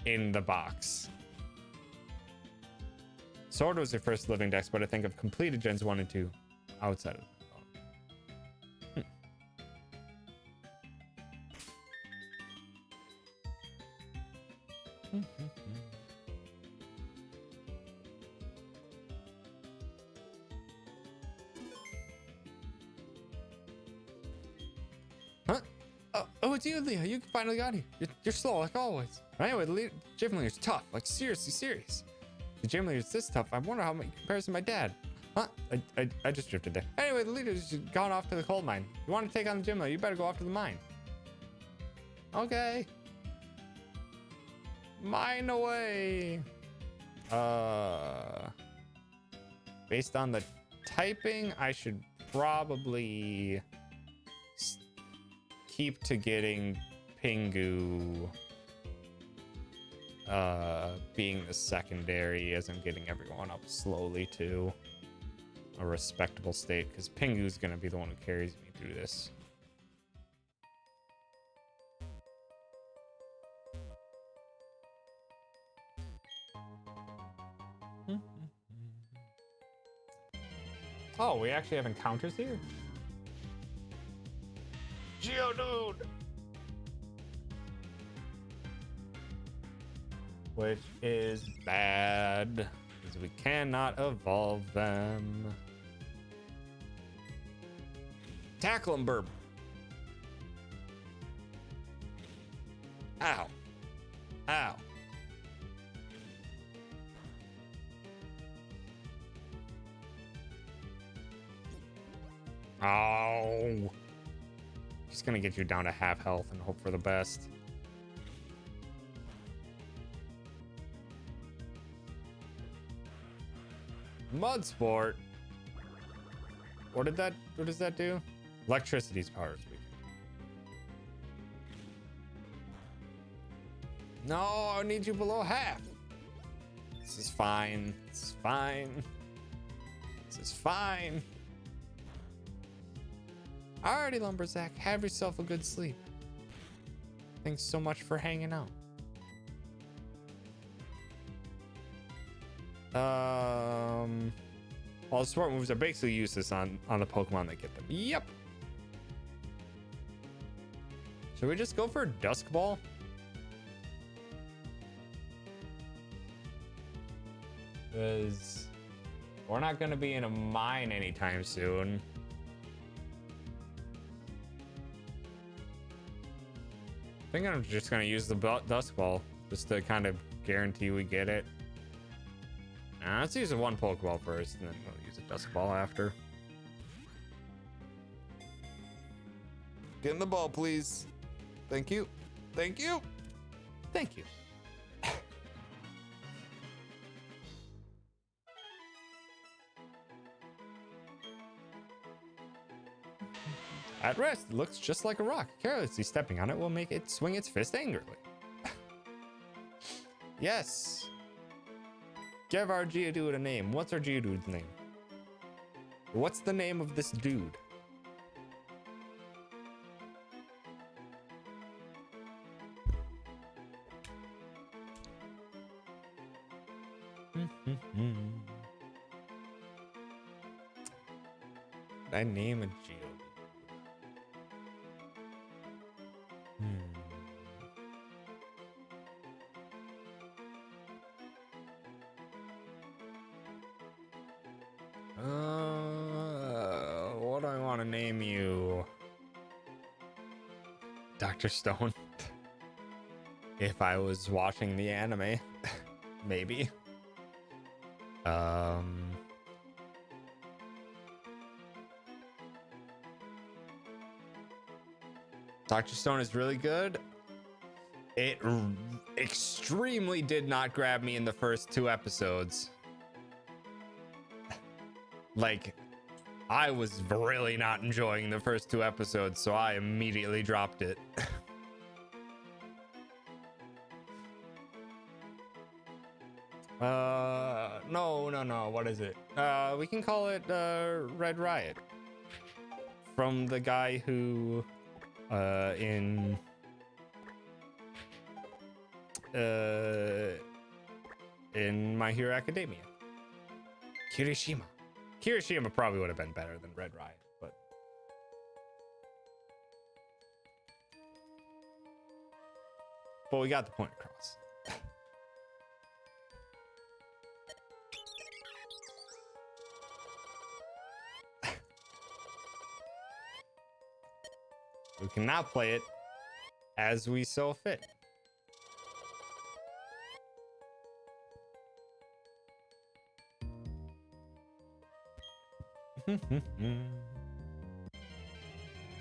in the box. Sword was your first living dex, but I think I've completed gens 1 and 2 outside of that. Huh? Oh, it's you, Leo. You finally got here. You're slow, like always. Anyway, the gym leader's tough. Like, seriously serious. The gym leader's this tough. I wonder how he compares to my dad. Huh? I just drifted there. Anyway, the leader's gone off to the coal mine. You want to take on the gym leader, you better go off to the mine. Okay. Mine away. Based on the typing, I should probably keep to getting Pingu being the secondary as I'm getting everyone up slowly to a respectable state, because Pingu's gonna be the one who carries me through this. Oh, we actually have encounters here? Geodude! Which is bad, because we cannot evolve them. Tackle him, Burb. Ow. Ow. Oh. Just gonna get you down to half health and hope for the best. Mud Sport. What does that do? Electricity's power is weak. No, I need you below half. This is fine. This is fine. This is fine. Alrighty, Lumberzack, have yourself a good sleep. Thanks so much for hanging out. All the sport moves are basically useless on the Pokemon that get them. Yep. Should we just go for Dusk Ball? Because we're not going to be in a mine anytime soon. I think I'm just going to use the Dusk Ball just to kind of guarantee we get it. Nah, let's use a one Pokeball first, and then we'll use a Dusk Ball after. Get in the ball, please. Thank you. Thank you. Thank you. At rest, it looks just like a rock. Carelessly stepping on it will make it swing its fist angrily. Yes. Give our Geodude a name. What's our Geodude's name? What's the name of this dude? I name a Geodude. What do I want to name you? Dr. Stone. If I was watching the anime, maybe. Dr. Stone is really good. It extremely did not grab me in the first 2 episodes. Like, I was really not enjoying the first 2 episodes, so I immediately dropped it. No. What is it? We can call it Red Riot. From the guy who in My Hero Academia. Kirishima. Kirishima probably would have been better than Red Riot, but we got the point across. We can now play it as we so fit.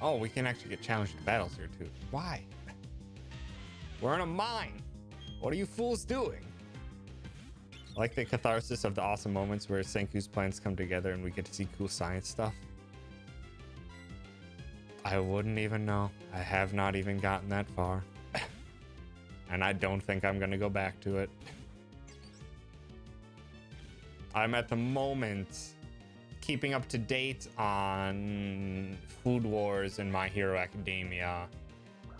Oh, we can actually get challenged to battles here too. Why? We're in a mine. What are you fools doing? I like the catharsis of the awesome moments where Senku's plans come together and we get to see cool science stuff. I wouldn't even know. I have not even gotten that far. And I don't think I'm gonna go back to it. I'm at the moment keeping up to date on Food Wars and My Hero Academia.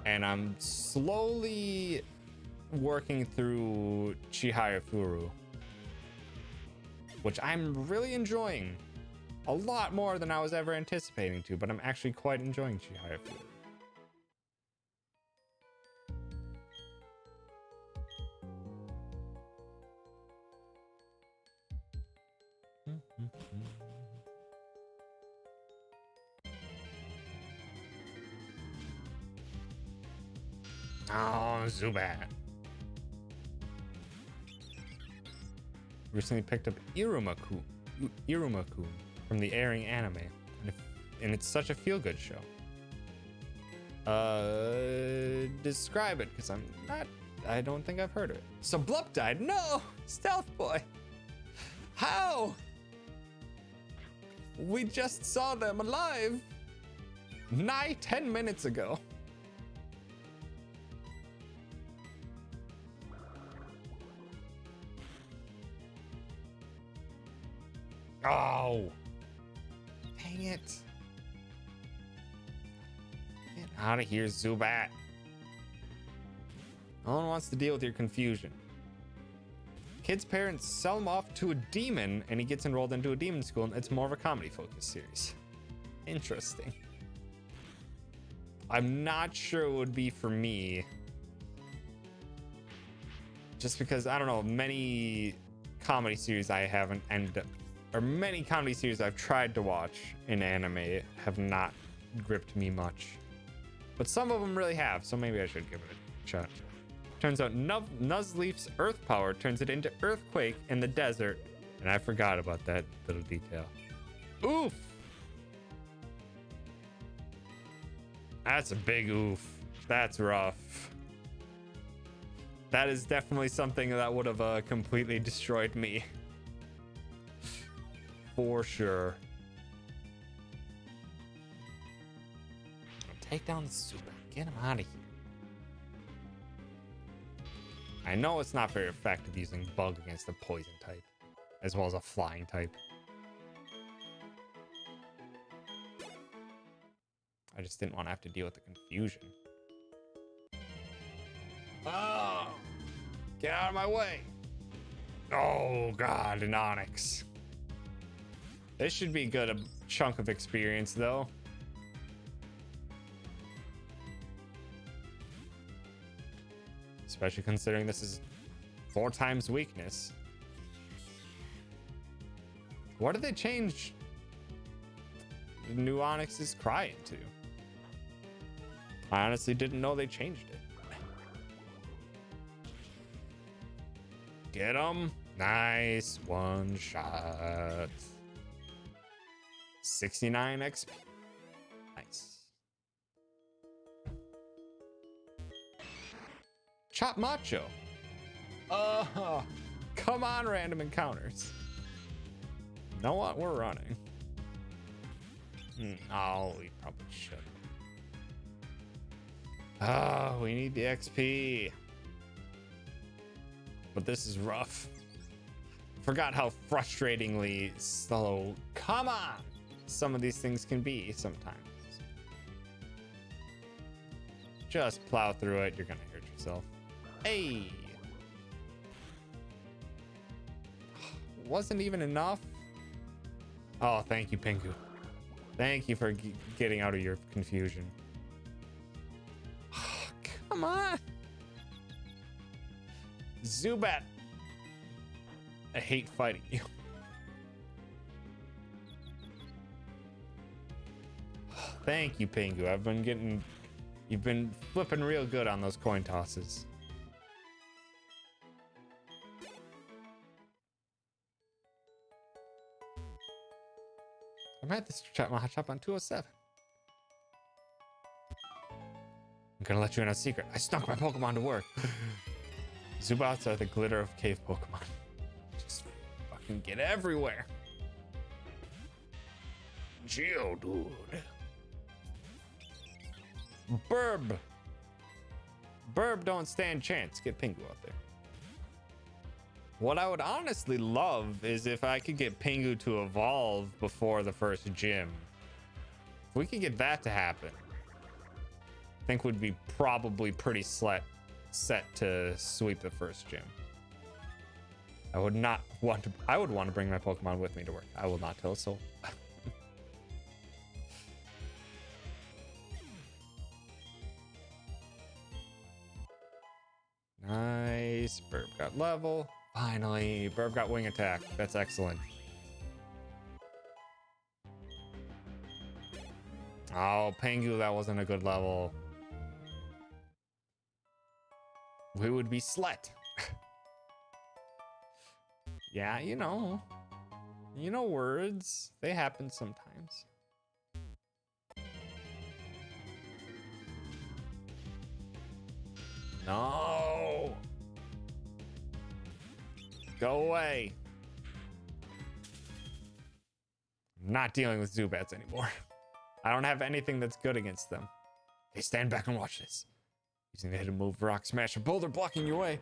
And I'm slowly working through Chihaya Furu, which I'm really enjoying. a lot more than I was ever anticipating to, but I'm actually quite enjoying Chihaya Field. Oh, Zubat. Recently picked up Irumakun from the airing anime, and it's such a feel-good show. Describe it, because I don't think I've heard of it. So Blup died. No, Stealth Boy. How? We just saw them alive nigh 10 minutes ago. Oh, dang it. Get out of here, Zubat. No one wants to deal with your confusion. Kid's parents sell him off to a demon, and he gets enrolled into a demon school, and it's more of a comedy-focused series. Interesting. I'm not sure it would be for me. Just because, I don't know, many comedy series I haven't ended up, or many comedy series I've tried to watch in anime have not gripped me much. But some of them really have, so maybe I should give it a shot. Turns out Nuzleaf's earth power turns it into earthquake in the desert, and I forgot about that little detail. Oof! That's a big oof. That's rough. That is definitely something that would have completely destroyed me. For sure. Take down the Zubat. Get him out of here. I know it's not very effective using Bug against a poison type, as well as a flying type. I just didn't want to have to deal with the confusion. Oh! Get out of my way! Oh god, an Onix. This should be good, a chunk of experience though. Especially considering this is 4 times weakness. What did they change the new Onix's cry into? I honestly didn't know they changed it. Get him. Nice. One shot. 69 XP. Nice. Chop Macho. Come on, random encounters. You know what? We're running. Oh, we probably should. Oh, we need the XP. But this is rough. Forgot how frustratingly slow, come on, some of these things can be sometimes. Just plow through it. You're gonna hurt yourself. Hey. Wasn't even enough. Oh, thank you, Pingu. Thank you for getting out of your confusion. Oh, come on. Zubat. I hate fighting you. Thank you, Pingu. You've been flipping real good on those coin tosses. I'm at this chat my hot shop on 207. I'm gonna let you in a secret. I snuck my Pokemon to work. Zubats are the glitter of cave Pokemon. Just fucking get everywhere. Geodude. Burb don't stand chance. Get Pingu out there. What I would honestly love is if I could get Pingu to evolve before the first gym. If we could get that to happen, I think we'd be probably pretty set to sweep the first gym. I would want to bring my Pokemon with me to work. I will not tell a soul. Nice. Burb got level. Finally, Burb got wing attack. That's excellent. Oh, Pengu, that wasn't a good level. We would be slut. Yeah, you know. You know words. They happen sometimes. No. Go away. I'm not dealing with Zubats anymore. I don't have anything that's good against them. Hey, stand back and watch this. Using the hidden move, rock smash a boulder blocking your way.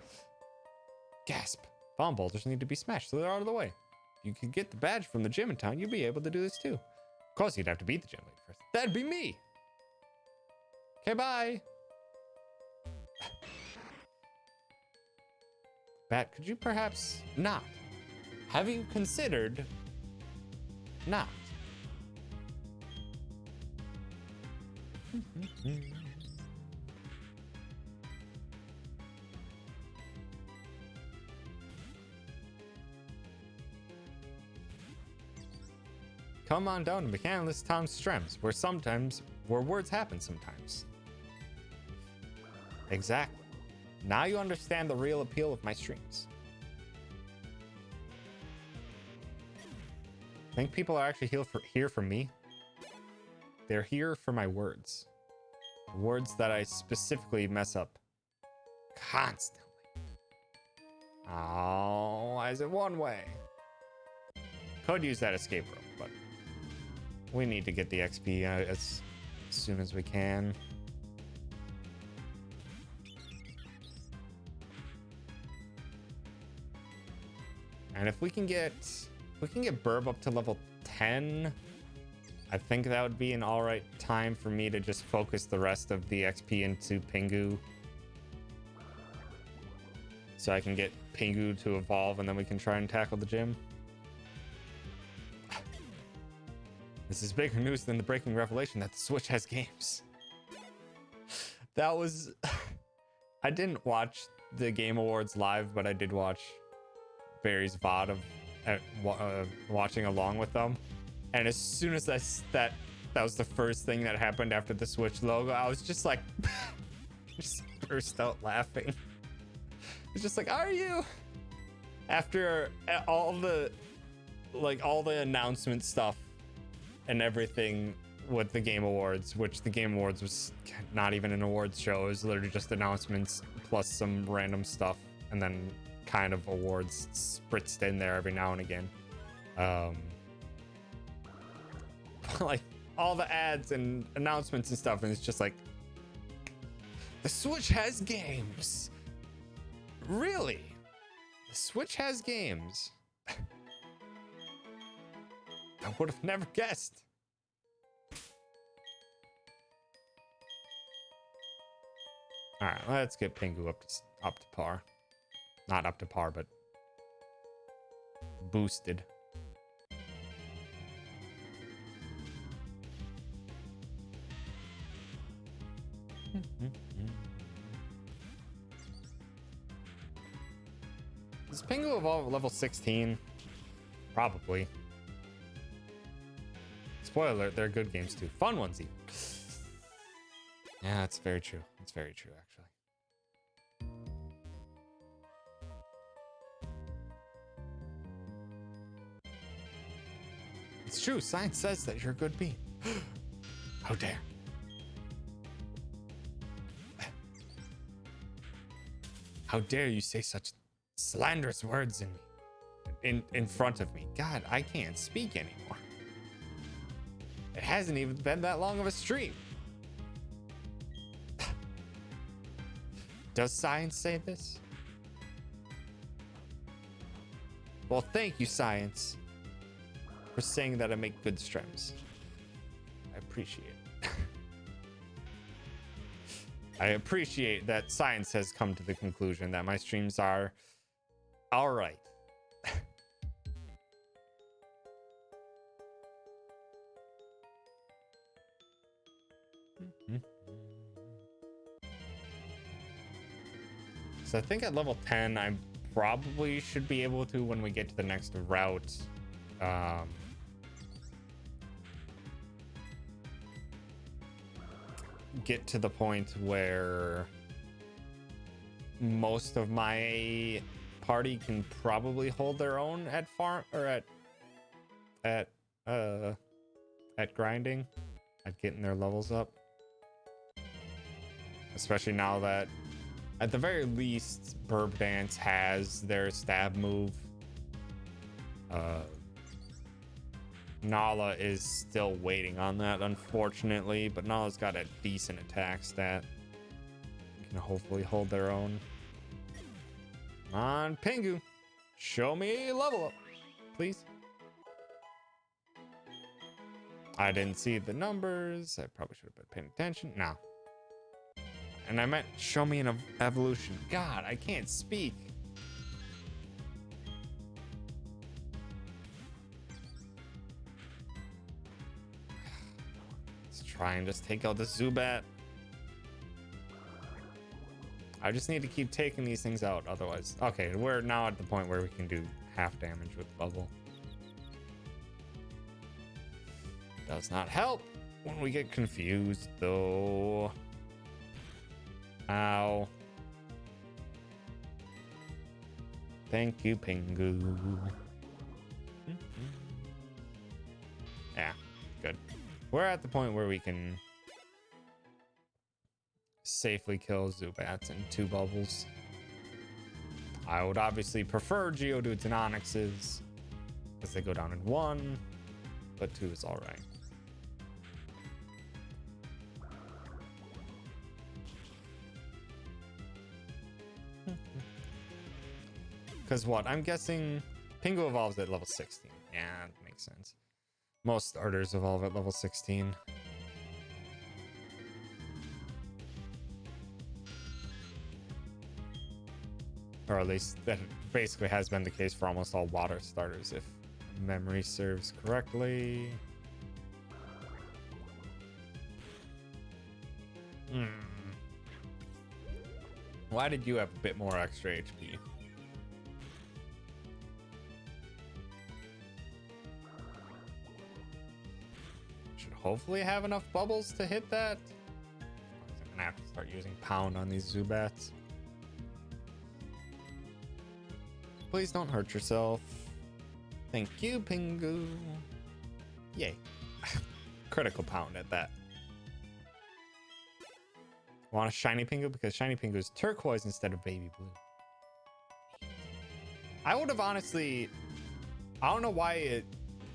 Gasp. Bomb boulders need to be smashed so they're out of the way. If you could get the badge from the gym in town, you'd be able to do this too. Of course, you'd have to beat the gym leader first. That'd be me. Okay, bye. Bat, could you perhaps not? Have you considered not? Come on down to Mechanalyst Tom's Strems, where words happen sometimes. Exactly. Now you understand the real appeal of my streams. Think people are actually here for me? They're here for my words. Words that I specifically mess up constantly. Oh, why is it one way? Could use that escape rope, but we need to get the XP as soon as we can. And if we can get Burb up to level 10, I think that would be an all right time for me to just focus the rest of the XP into Pingu. So I can get Pingu to evolve and then we can try and tackle the gym. This is bigger news than the breaking revelation that the Switch has games. That was... I didn't watch the Game Awards live, but I did watch Barry's VOD of watching along with them. And as soon as that was the first thing that happened after the Switch logo, I was just like... just burst out laughing. It's just like, are you? After all the announcement stuff and everything with the Game Awards, which the Game Awards was not even an awards show. It was literally just announcements plus some random stuff and then kind of awards spritzed in there every now and again. Like all the ads and announcements and stuff, and it's just like, the Switch has games. Really? The Switch has games. I would have never guessed. All right, let's get Pingu up to par. Not up to par, but boosted. Does Pingu evolve at level 16? Probably. Spoiler alert, they're good games too. Fun ones even. Yeah, that's very true. It's very true, actually. It's true. Science says that you're a good being. How dare. How dare you say such slanderous words in front of me. God, I can't speak anymore. It hasn't even been that long of a stream. Does science say this? Well, thank you, science, for saying that I make good streams. I appreciate it. I appreciate that science has come to the conclusion that my streams are all right. So I think at level 10, I probably should be able to, when we get to the next route, get to the point where most of my party can probably hold their own at farm or at grinding, at getting their levels up. Especially now that, at the very least, Burb Dance has their stab move. Nala is still waiting on that, unfortunately, but Nala's got a decent attack stat. Can hopefully hold their own. Come on, Pingu, show me a level up, please. I didn't see the numbers. I probably should have been paying attention. No. And I meant show me an evolution. God, I can't speak. Let's try and just take out the Zubat. I just need to keep taking these things out. Otherwise, okay, we're now at the point where we can do half damage with bubble. Does not help when we get confused, though. Ow. Thank you, Pingu. Yeah, good. We're at the point where we can safely kill Zubats in 2 bubbles. I would obviously prefer Geodudes and Onyxes because they go down in 1, but 2 is all right. Because what? I'm guessing Pingu evolves at level 16. Yeah, that makes sense. Most starters evolve at level 16. Or at least that basically has been the case for almost all water starters, if memory serves correctly. Why did you have a bit more extra HP? Should hopefully have enough bubbles to hit that. I'm gonna have to start using pound on these Zubats. Please don't hurt yourself. Thank you, Pingu. Yay. Critical pound at that. Want a shiny Pingu? Because shiny Pingu is turquoise instead of baby blue. I would have honestly... I don't know why it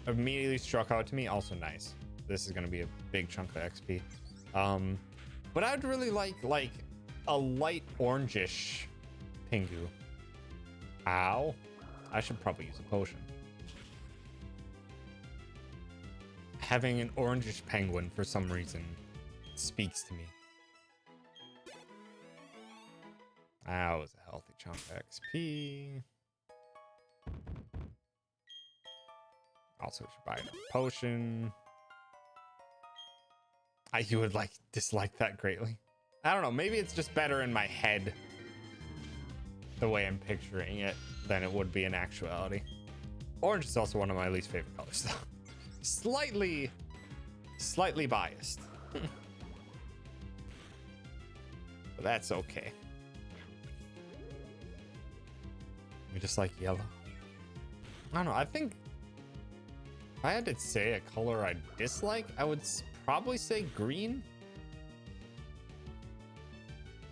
immediately struck out to me. Also nice. This is going to be a big chunk of XP. But I'd really like a light orangish Pingu. Ow. I should probably use a potion. Having an orangish penguin for some reason speaks to me. That was a healthy chunk of XP. Also should buy another potion. You would dislike that greatly. I don't know, maybe it's just better in my head the way I'm picturing it than it would be in actuality. Orange is also one of my least favorite colors, though. Slightly biased. But that's okay. We just like yellow. I don't know. I think if I had to say a color I dislike, I would probably say green.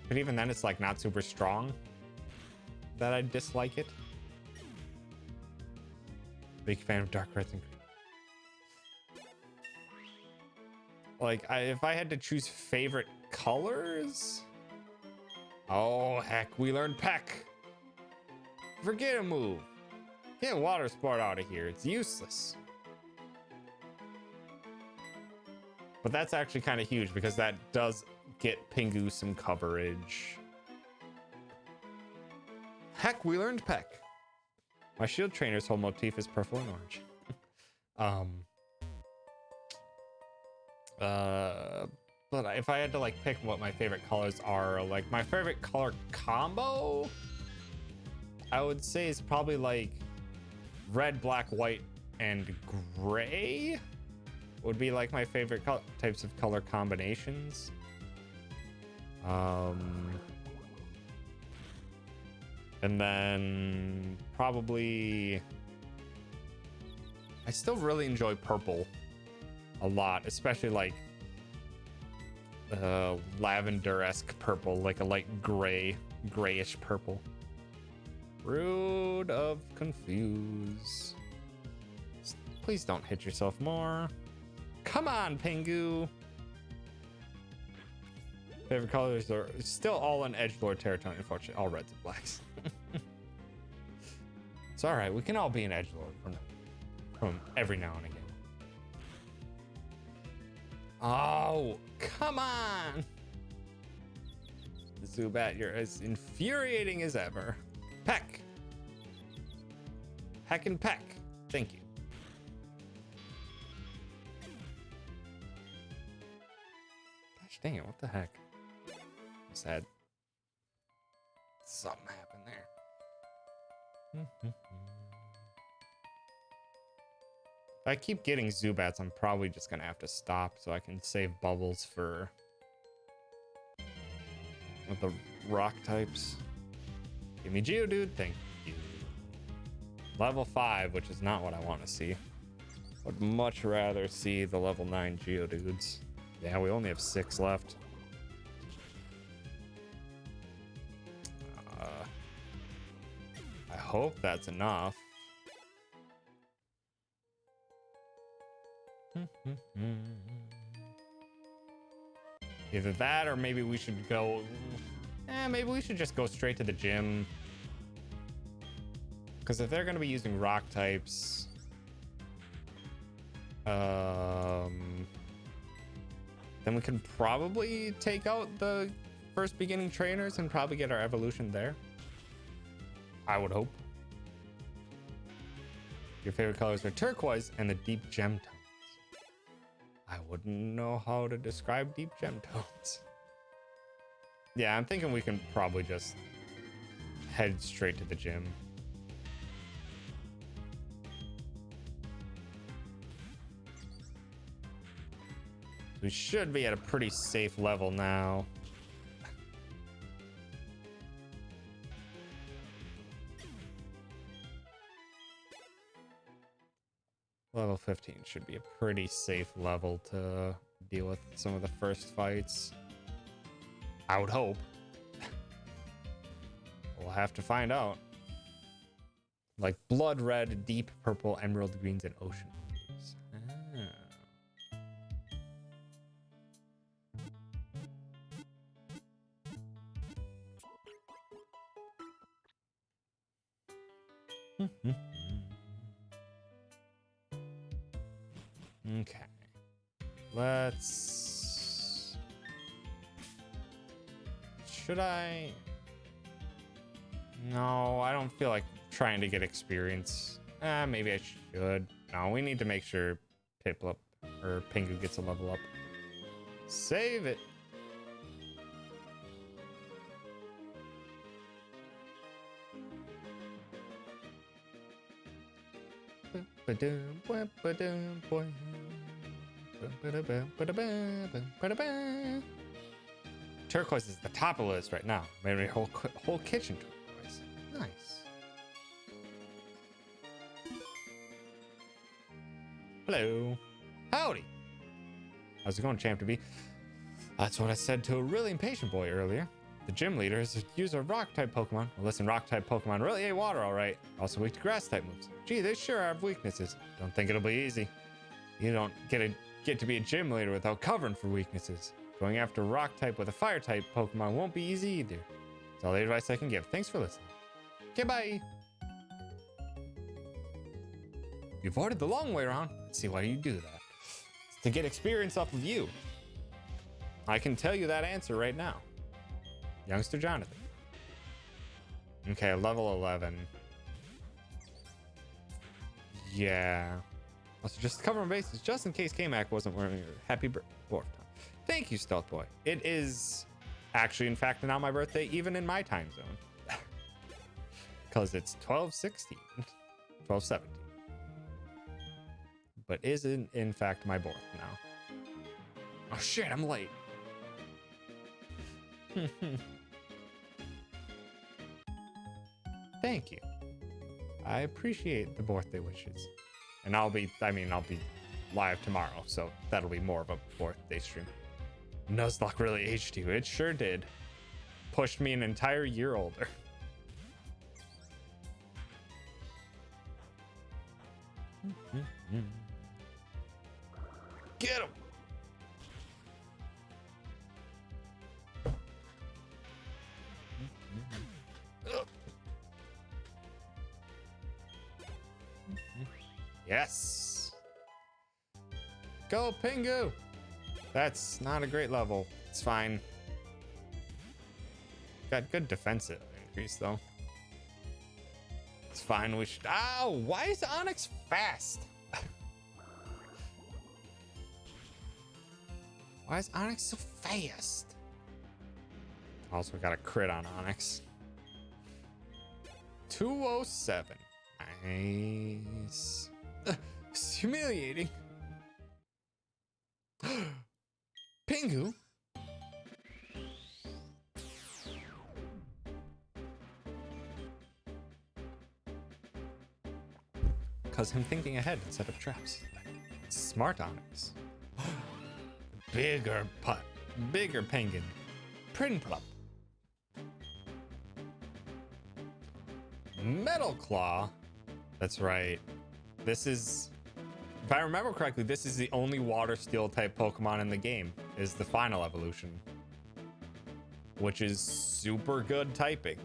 But even then, it's not super strong that I dislike it. Big fan of dark reds and green. If I had to choose favorite colors, oh heck, we learned Peck. Forget a move. Get water sport out of here. It's useless. But that's actually kind of huge because that does get Pingu some coverage. Heck, we learned Peck. My shield trainer's whole motif is purple and orange. But if I had to like pick what my favorite colors are, like my favorite color combo, I would say is probably like red, black, white, and gray would be like my favorite types of color combinations. And then probably I still really enjoy purple a lot, especially like lavender-esque purple, like a light grayish purple. Rude of Confuse. Please don't hit yourself more. Come on, Pingu. Favorite colors are still all in edgelord territory, unfortunately. All reds and blacks. It's all right. We can all be an edgelord from every now and again. Oh, come on. Zubat, you're as infuriating as ever. Peck. Heck and peck. Thank you. Gosh dang it, what the heck? Sad. Something happened there. If I keep getting Zubats, I'm probably just gonna have to stop so I can save bubbles for with the rock types. Give me Geodude, thank you. Level 5, which is not what I want to see. Would much rather see the level 9 Geodudes. Yeah, we only have 6 left. I hope that's enough. Either that or maybe we should go... maybe we should just go straight to the gym. Because if they're going to be using rock types... then we can probably take out the first beginning trainers and probably get our evolution there. I would hope. Your favorite colors are turquoise and the deep gem tones. I wouldn't know how to describe deep gem tones. Yeah, I'm thinking we can probably just head straight to the gym. We should be at a pretty safe level now. Level 15 should be a pretty safe level to deal with some of the first fights. I would hope. We'll have to find out. Like blood red, deep purple, emerald greens, and ocean blues. Okay. Let's... Should I... No, I don't feel like trying to get experience. Maybe I should. No, we need to make sure Piplup or Pingu gets a level up. Save it. Turquoise is the top of the list right now. Maybe a whole kitchen turquoise. Nice. Hello. Howdy. How's it going, Champ to be? That's what I said to a really impatient boy earlier. The gym leader is to use a rock type Pokemon. Well, listen, rock type Pokemon really ain't water, all right. Also weak to grass type moves. Gee, they sure have weaknesses. Don't think it'll be easy. You don't get to be a gym leader without covering for weaknesses. Going after rock type with a fire type Pokemon won't be easy either. That's all the advice I can give. Thanks for listening. Okay, bye. You avoided the long way around. Let's see why you do that. It's to get experience off of you. I can tell you that answer right now. Youngster Jonathan. Okay, level 11. Yeah. Also, just covering bases, just in case K-Mac wasn't wearing your happy birthday. Thank you, Stealth Boy. It is actually, in fact, not my birthday, even in my time zone. Because it's 12/16, 12/17. But is in fact my birth now. Oh shit, I'm late. Thank you. I appreciate the birthday wishes. And I'll be live tomorrow, so that'll be more of a birthday stream. Nuzlocke really aged you. It sure did. Pushed me an entire year older. Get him! Yes! Go, Pingu! That's not a great level. It's fine. Got good defensive increase, though. It's fine. We should... Ow! Why is Onyx fast? Why is Onyx so fast? Also got a crit on Onyx. 207. Nice. It's humiliating. Pingu. Because I'm thinking ahead instead of traps. Smart Onyx. Bigger penguin. Prinplup. Metal Claw. That's right. This is, if I remember correctly, this is the only water steel type Pokemon in the game, is the final evolution, which is super good typing.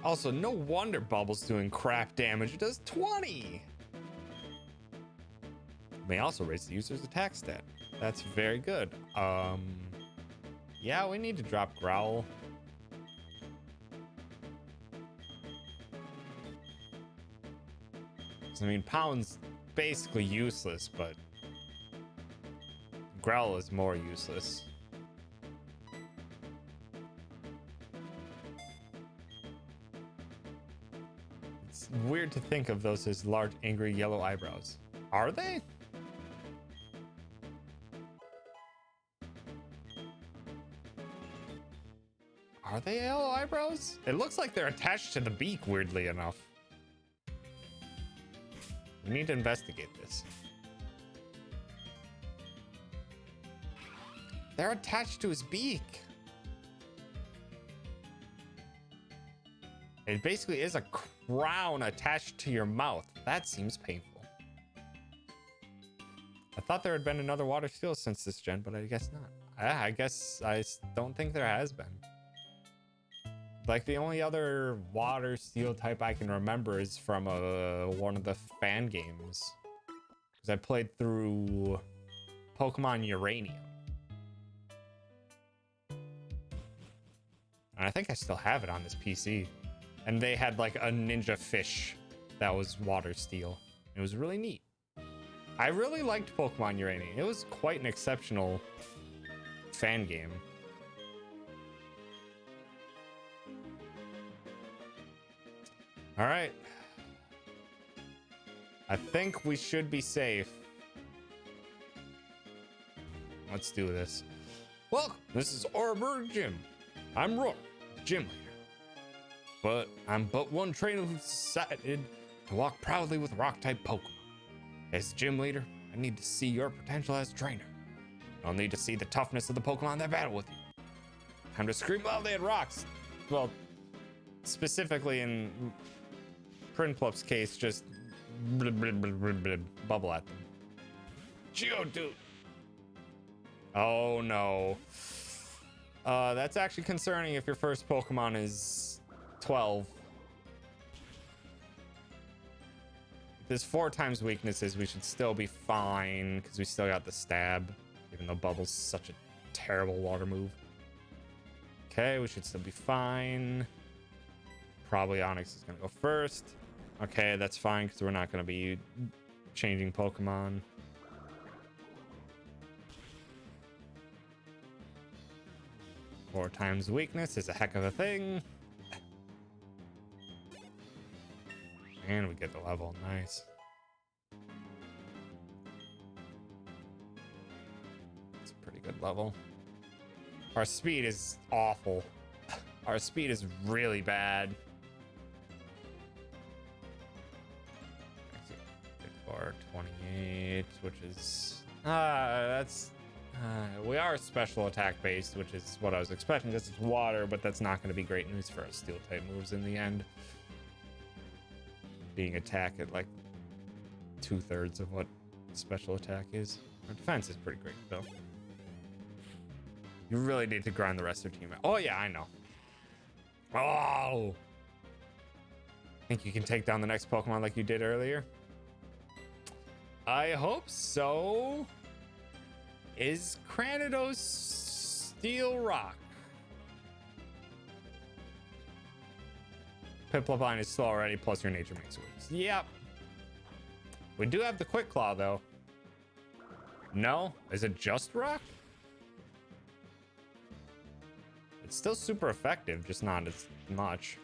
Also, no wonder Bubble's doing crap damage. It does 20. It may also raise the user's attack stat. That's very good. Yeah, we need to drop Growl. I mean, Pound's basically useless, but Growl is more useless. It's weird to think of those as large, angry yellow eyebrows. Are they? Are they yellow eyebrows? It looks like they're attached to the beak, weirdly enough. We need to investigate this. They're attached to his beak. It basically is a crown attached to your mouth. That seems painful. I thought there had been another water steel since this gen, but I guess not. I guess I don't think there has been. Like, the only other water steel type I can remember is from one of the fan games. Because I played through Pokemon Uranium. And I think I still have it on this PC. And they had like a ninja fish that was water steel. It was really neat. I really liked Pokemon Uranium. It was quite an exceptional fan game. All right. I think we should be safe. Let's do this. Welcome. This is Arbor Gym. I'm Roar, gym leader. But I'm but one trainer who decided to walk proudly with rock-type Pokemon. As gym leader, I need to see your potential as trainer. I'll need to see the toughness of the Pokemon that battle with you. Time to scream loudly at rocks. Well, specifically in Prinplup's case, just bubble at them. Geodude. Oh no. That's actually concerning if your first Pokemon is 12. If there's 4 times weaknesses, we should still be fine because we still got the stab, even though Bubble's such a terrible water move. Okay, we should still be fine. Probably Onyx is gonna go first. Okay, that's fine because we're not gonna be changing Pokemon. 4 times weakness is a heck of a thing. And we get the level. Nice. It's a pretty good level. Our speed is awful. Our speed is really bad. For 28, which is we are special attack based, which is what I was expecting because it's water, but that's not going to be great news for our steel type moves in the end. Being attack at like 2/3 of what special attack is. Our defense is pretty great though. You really need to grind the rest of your team out. Oh yeah, I know. Oh, think you can take down the next Pokemon like you did earlier? I hope so. Is Cranidos Steel Rock? Piplup is slow already, plus your nature makes works. Yep. We do have the Quick Claw though. No? Is it just rock? It's still super effective, just not as much.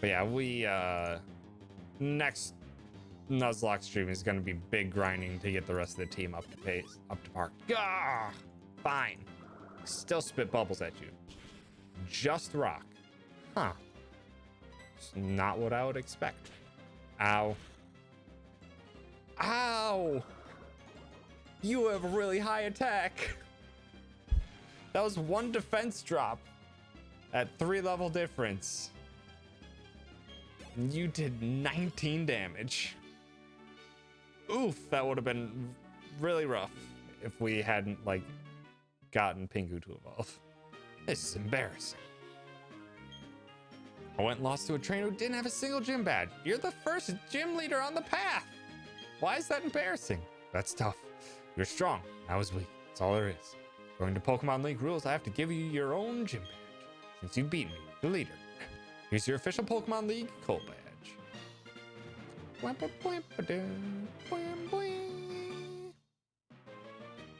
But yeah, we next Nuzlocke stream is going to be big grinding to get the rest of the team up to pace, up to par. Gah! Fine. Still spit bubbles at you. Just rock. Huh. It's not what I would expect. Ow. Ow! You have a really high attack. That was 1 defense drop at 3 level difference. You did 19 damage. Oof, that would have been really rough if we hadn't like gotten Pingu to evolve. This is embarrassing. I went and lost to a trainer who didn't have a single gym badge. You're the first gym leader on the path. Why is that embarrassing? That's tough. You're strong. I was weak. That's all there is. According to Pokemon League rules, I have to give you your own gym badge. Since you beat me, the leader. Here's your official Pokemon League Coal badge.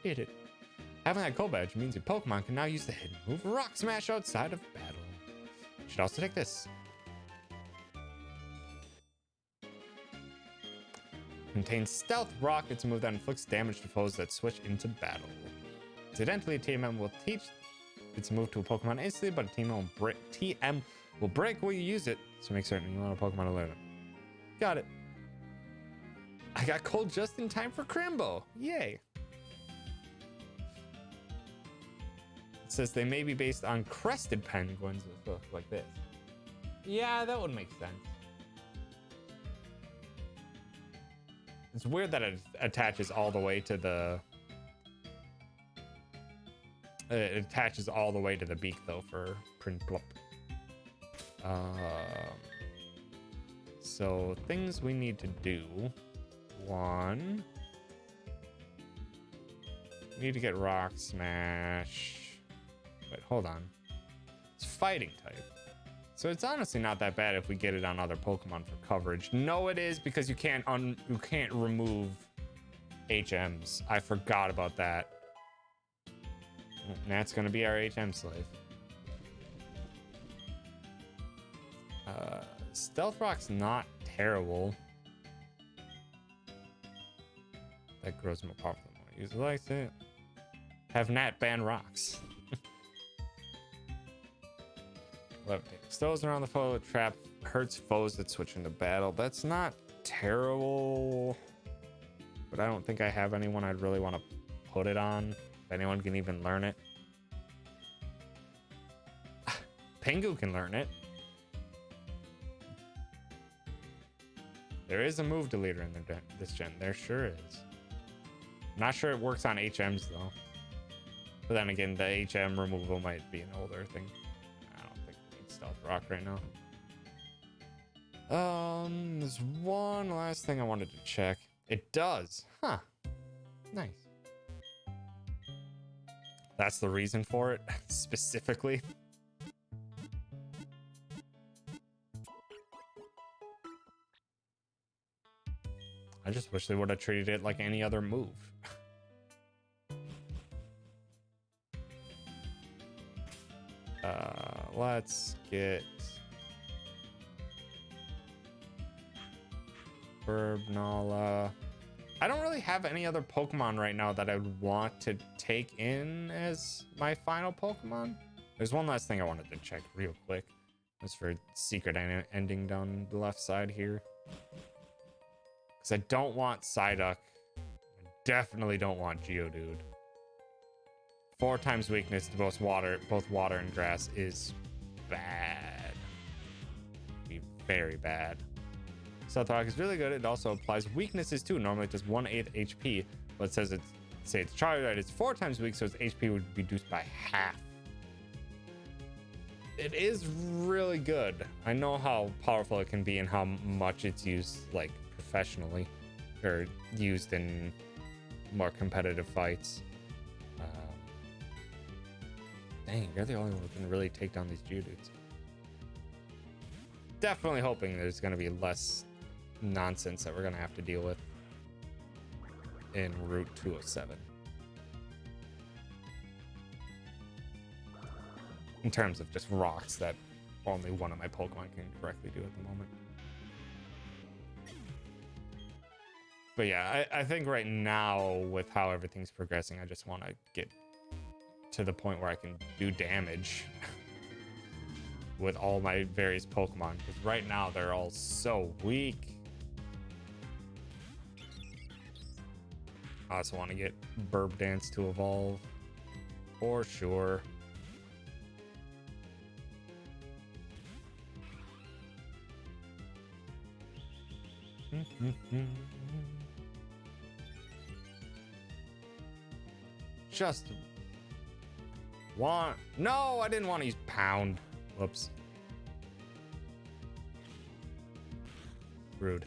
Hit it. Having that Coal badge means your Pokemon can now use the hidden move Rock Smash outside of battle. You should also take this. Contains Stealth Rock. It's a move that inflicts damage to foes that switch into battle. Incidentally, a TM will teach its move to a Pokemon instantly, but a TM will break while you use it, so make certain you want a Pokemon to learn it. Got it. I got cold just in time for Crimbo. Yay. It says they may be based on crested penguins that look like this. Yeah, that would make sense. It's weird that it attaches all the way to the... It attaches all the way to the beak, though, for Prinplup. So, things we need to do. 1. We need to get Rock Smash. Wait, hold on. It's fighting type. So it's honestly not that bad if we get it on other Pokemon for coverage. No, it is, because you can't remove HMs. I forgot about that. And that's gonna be our HM slave. Stealth Rock's not terrible. That grows more powerful than what I usually likes it. Have Nat ban rocks. Levitate. Stows around the foe trap, hurts foes that switch into battle. That's not terrible, but I don't think I have anyone I'd really want to put it on. If anyone can even learn it. Pingu can learn it. There is a move deleter in this gen. There sure is. I'm not sure it works on HMs though. But then again, the HM removal might be an older thing. I don't think we need Stealth Rock right now. There's one last thing I wanted to check. It does. Huh. Nice. That's the reason for it, specifically. I just wish they would have treated it like any other move. let's get Burbnala. I don't really have any other Pokemon right now that I would want to take in as my final Pokemon. There's one last thing I wanted to check real quick. That's for secret ending down the left side here. Because I don't want Psyduck. I definitely don't want Geodude. 4 times weakness to both water and grass is bad. Be very bad. Stealth Rock is really good. It also applies weaknesses too. Normally it does 1/8 HP, but it says it's charged right. It's 4 times weak, so its HP would be reduced by half. It is really good. I know how powerful it can be and how much it's used like professionally or used in more competitive fights. Dang, you're the only one who can really take down these Geodudes. Definitely hoping there's going to be less nonsense that we're going to have to deal with in Route 207. In terms of just rocks that only one of my Pokemon can correctly do at the moment. But yeah, I think right now with how everything's progressing, I just want to get to the point where I can do damage with all my various Pokemon, because right now they're all so weak. I also want to get Burb Dance to evolve for sure. Just want... No, I didn't want to use Pound. Whoops. Rude.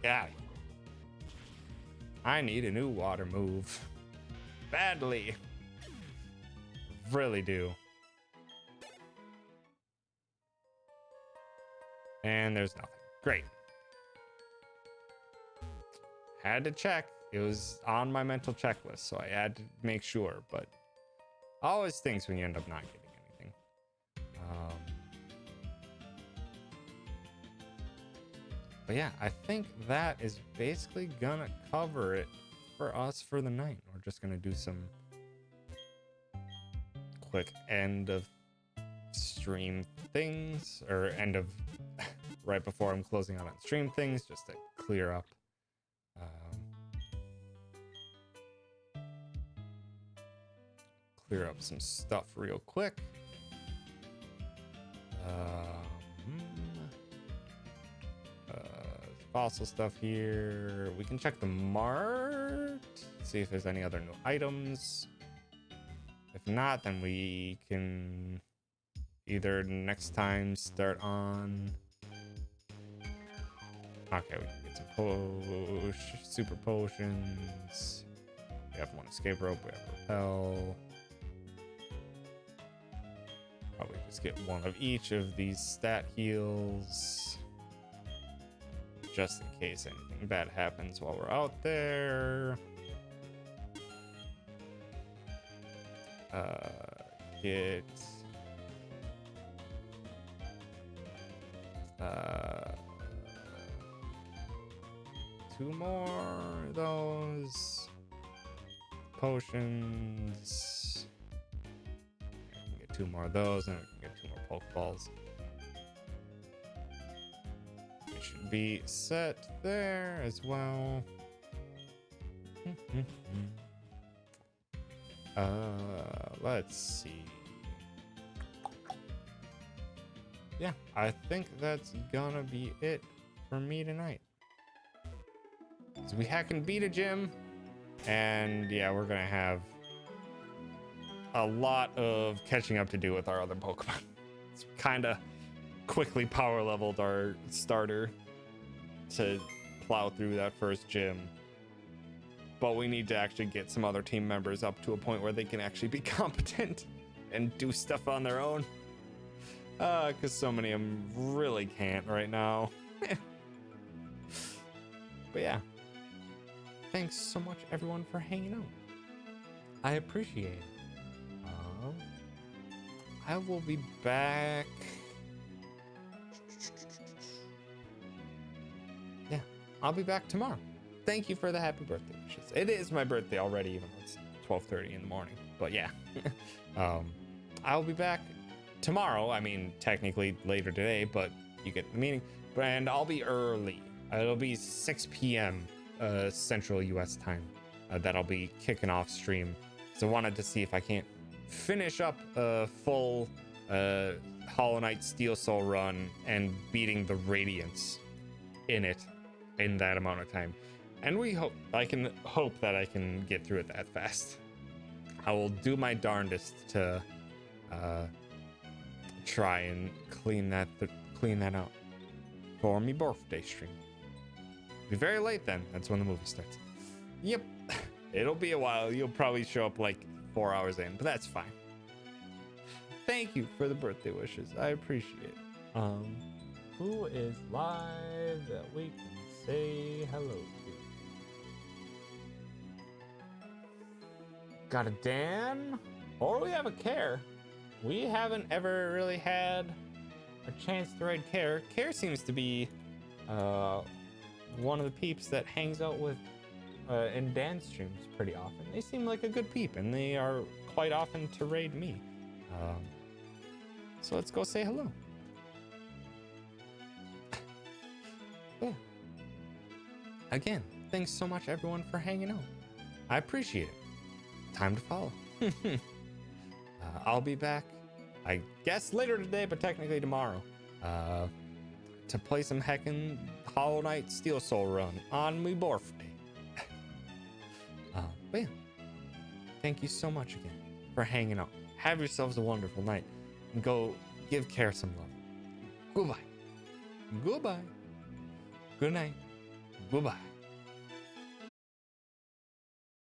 Yeah. I need a new water move. Badly. Really do. And there's nothing. Great. Had to check. It was on my mental checklist, so I had to make sure, but always things when you end up not getting anything. But yeah, I think that is basically gonna cover it for us for the night. We're just gonna do some quick end of stream things, or end of right before I'm closing out on stream things, just to clear up. Clear up some stuff real quick. Fossil stuff here. We can check the mart, see if there's any other new items. If not, then we can either next time start on... Okay, we can get some super potions. We have one escape rope, we have repel. Probably just get one of each of these stat heals, just in case anything bad happens while we're out there. Get 2 more of those potions. I can get 2 more of those, and we can get 2 more Pokeballs. We should be set there as well. Let's see. Yeah, I think that's gonna be it for me tonight. So we can beat a gym, and yeah, we're gonna have a lot of catching up to do with our other Pokemon. It's kind of quickly power leveled our starter to plow through that first gym, but we need to actually get some other team members up to a point where they can actually be competent and do stuff on their own, because so many of them really can't right now. But yeah, thanks so much everyone for hanging out. I appreciate it. I will be back. Yeah, I'll be back tomorrow. Thank you for the happy birthday wishes. It is my birthday already, even though it's 12:30 in the morning. But yeah, I'll be back tomorrow. I mean, technically later today, but you get the meaning. And I'll be early. It'll be 6 p.m. Central U.S. time that I'll be kicking off stream. So I wanted to see if I can't finish up a full Hollow Knight Steel Soul run and beating the Radiance in it in that amount of time. And I can hope that I can get through it that fast. I will do my darndest to try and clean that out for me birthday stream. Be very late then. That's when the movie starts. Yep. It'll be a while. You'll probably show up like 4 hours in, but that's fine. Thank you for the birthday wishes. I appreciate it. Who is live that we can say hello to? Got a Dan? Or we have a Care. We haven't ever really had a chance to raid Care. Care seems to be one of the peeps that hangs out with in Dan's streams pretty often. They seem like a good peep, and they are quite often to raid me. So let's go say hello. Yeah. Again, thanks so much everyone for hanging out. I appreciate it. Time to follow. I'll be back, I guess later today, but technically tomorrow, to play some heckin' Hollow Knight Steel Soul run on my birthday. But yeah, thank you so much again for hanging out. Have yourselves a wonderful night, and go give Care some love. Goodbye. Goodbye. Good night. Goodbye.